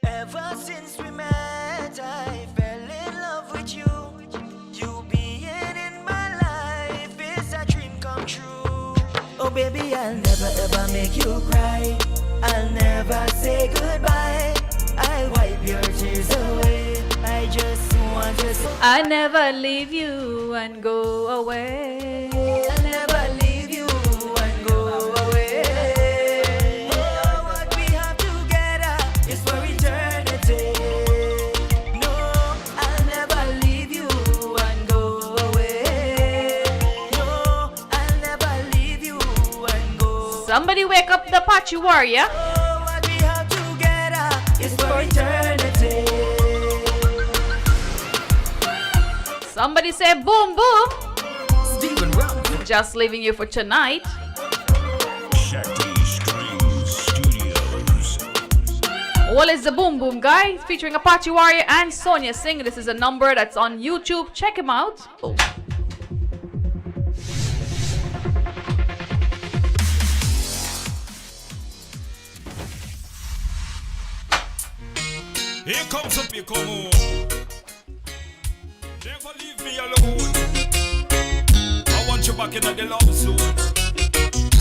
Ever since we met, I fell in love with you. You being in my life is a dream come true. Oh baby, I'll never ever make you cry. I'll never say goodbye. I'll wipe your tears away. I just want to say I never leave you and go away. I'll never leave you and go away. Oh, what we have together is for eternity. No, I'll never leave you and go away. No, I'll never leave you and go. Somebody wake up the Apache warrior. Oh, what we have together is for eternity. Somebody say boom boom. Stephen Rump. Just leaving you for tonight. Shakti Strings Studios. What is the boom boom guy? Featuring Apache Warrior and Sonia Singh. This is a number that's on YouTube. Check him out. Oh. Here comes up, you come home. Never leave me alone. I want you back in the love zone.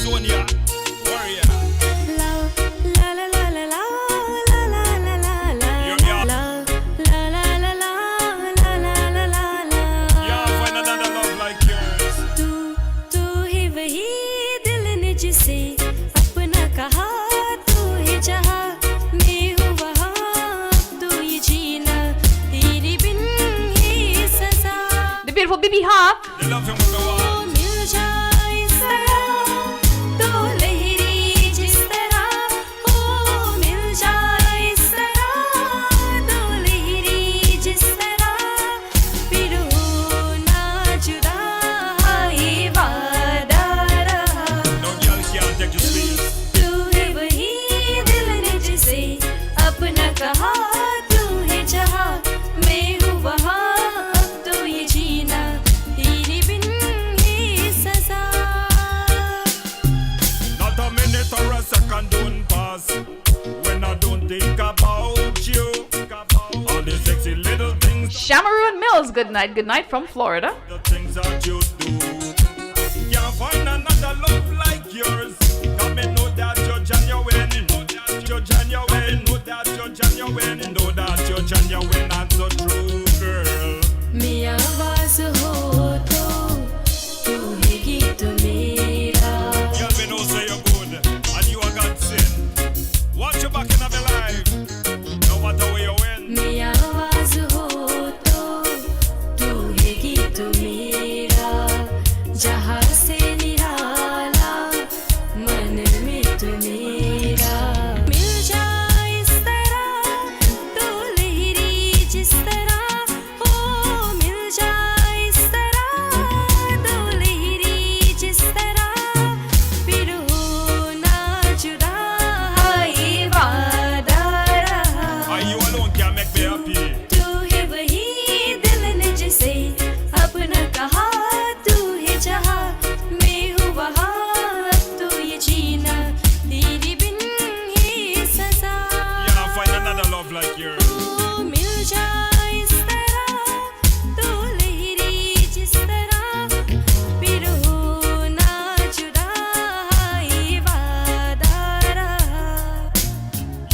Sonia, warrior. La la la la la la la la la la. Hear me out. La la la la la la la la la la. Yeah, find another love like yours. तू ही वही दिल ने जिसे अपना कहा तू ही चाहा मैं हूँ वहाँ तू ही जीना तेरी बिन ये सजा The beautiful Bibi Hawk. The love him with the wall. मिल जाए इस तरह तो लहरी जिस तरह ओ मिल जाए इस तरह तो लहरी जिस तरह फिर हो ना जुदा ये वादा रहा No girl can't take your space. तू है वही दिल ने जिसे अपना कहा तू है जहाँ मैं हूँ वहाँ अब तो ये जीना Mills, good night from Florida. The things that you do. Can't find another love like yours. Got me know that you're genuine. Know that you're genuine. Know that you're genuine. Know that you're genuine and so true, girl. Mi आवाज़ हो तो तू ही गीत मेरा. Girl, me know say you're good and you are God sin. Watch your back in my life. No matter where you win. Mi आवाज़ हो तो तू ही गीत मेरा. जहाँ से निराला मन में तू मेरा. मिल जाए इस तरह तू लहरी जिस तरह. ओ मिल जाए इस तरह तू लहरी जिस तरह. फिर हो ना जुदा ये वादा रहा. And you alone can make me happy. तू है वही दिल ने जिसे अपना कहा. तू है जहाँ मैं हूँ वहाँ. अब तो ये जीना तेरे बिन ही सजा. Yeah, find another love like yours. ओ मिल जाए इस तरह तू लहरी जिस तरह. फिर हो ना जुदा ये वादा रहा.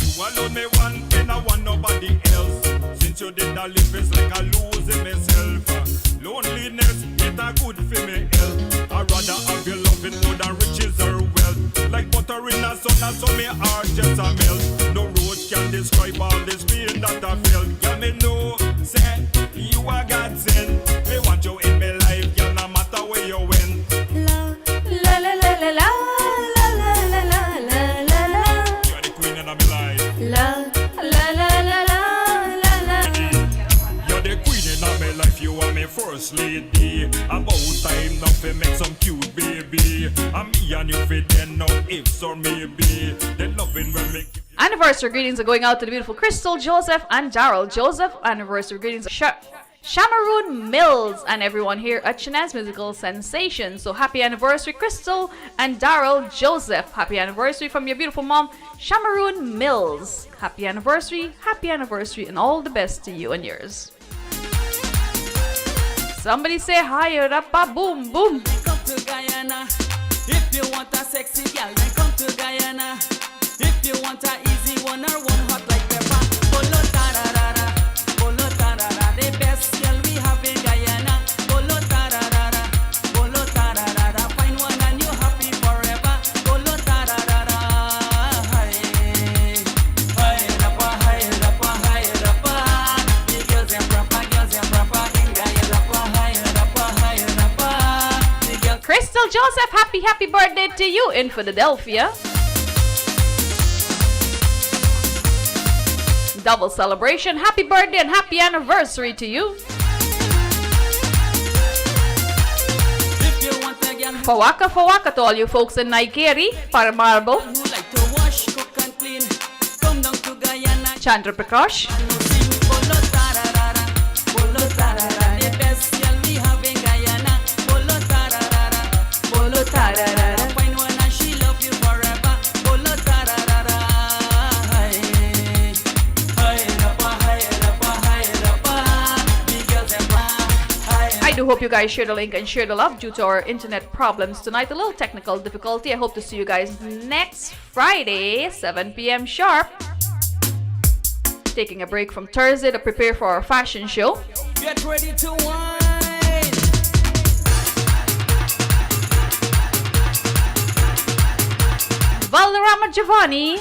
You alone me want and I want nobody else. Since you did that live it's like I losing myself. Loneliness ain't a good for me health. I rather have your loving more than riches or wealth. Like butter in a sun and so me heart just a melt. No road can describe all this pain that I felt. Girl me know, say you are God sent. Me want you in my life, girl, no matter where you went. La la la la la la la la la la la la. You are the queen of my life. La la la la la la la. You're the queen in my life, you are my first lady. About time now to make some cute baby. And me and you fit then no ifs or maybe. The loving when me give you. Anniversary greetings are going out to the beautiful Crystal Joseph and Daryl Joseph. Anniversary greetings Shamaroon Mills and everyone here at Shanaz Musical Sensation. So happy anniversary Crystal and Daryl Joseph. Happy anniversary from your beautiful mom Shamaroon Mills. Happy anniversary, and all the best to you and yours. Somebody say hi, rappa, boom, boom. Come to Guyana. If you want a sexy girl, then come to Guyana. If you want a easy one or one hot like pepper. Polo tararara, polo tarara. The best girl we have in Guyana. Polo tararara, polo tararara. Find one and you happy forever. Polo tararara. Hi, hi, rappa, hi, rappa, hi, rappa. The girls are proper in Guyana. Rappa, hi, rappa. The girls. Crystal Joseph, happy birthday to you in Philadelphia. Double celebration, happy birthday and happy anniversary to you. Fawaka to all you folks in Naikeri, Paramarbo, Chandra Prakash, I do hope you guys share the link and share the love due to our internet problems tonight. A little technical difficulty. I hope to see you guys next Friday, 7 p.m. sharp. Taking a break from Thursday to prepare for our fashion show. Get ready to wine. Valderrama Giovanni.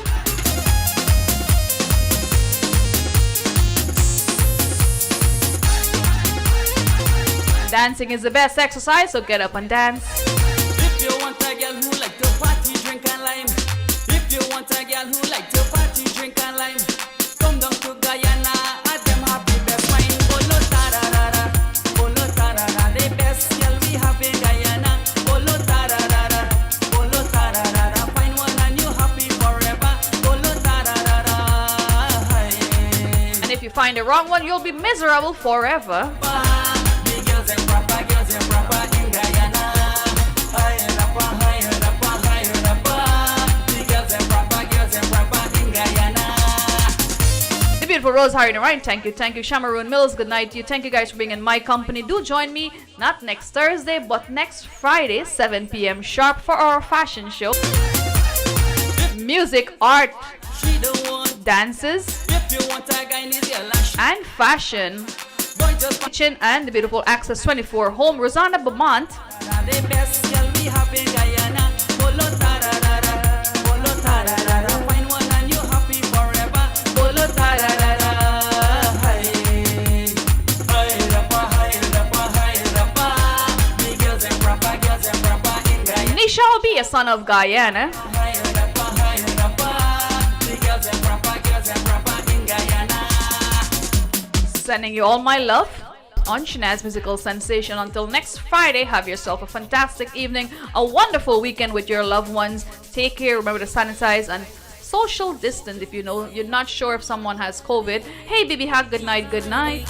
Dancing is the best exercise, so get up and dance. If you want a girl who like to party, drink and lime. If you want a girl who like to party, drink and lime. Come down to Guyana, at them happy best wine. Polo tararara, the best girl we have in Guyana. Polo tararara, find one and you happy forever. Polo tararara. And if you find the wrong one, you'll be miserable forever. beautiful Rose Harry Narayan, thank you. Shamaroon Mills, good night to you. Thank you guys for being in my company. Do join me, not next Thursday, but next Friday, 7 p.m. sharp for our fashion show. Music, art, dances, and fashion. Kitchen and the beautiful Access 24 home. Rosanna Beaumont. Nisha Obi, a son of Guyana. Sending you all my love on Shanaz Musical Sensation. Until next Friday, have yourself a fantastic evening, a wonderful weekend with your loved ones. Take care, remember to sanitize and social distance if you know you're not sure if someone has COVID. Hey baby hug, good night, good night.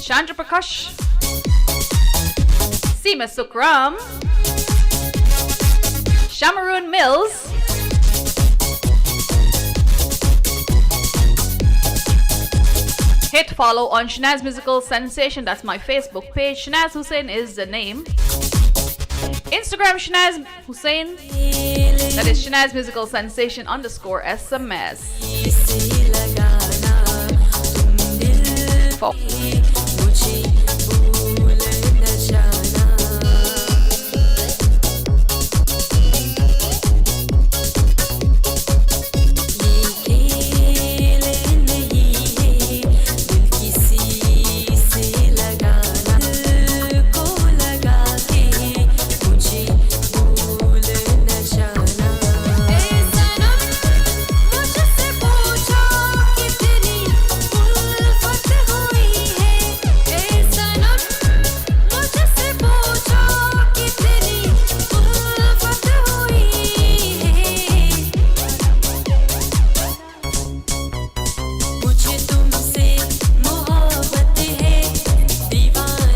Chandra Prakash, Seema Sukram, Shamaroon Mills, hit follow on Shanaz Musical Sensation. That's my Facebook page. Shanaz Hussain is the name. Instagram Shanaz Hussain. That is Shanaz Musical Sensation _SMS.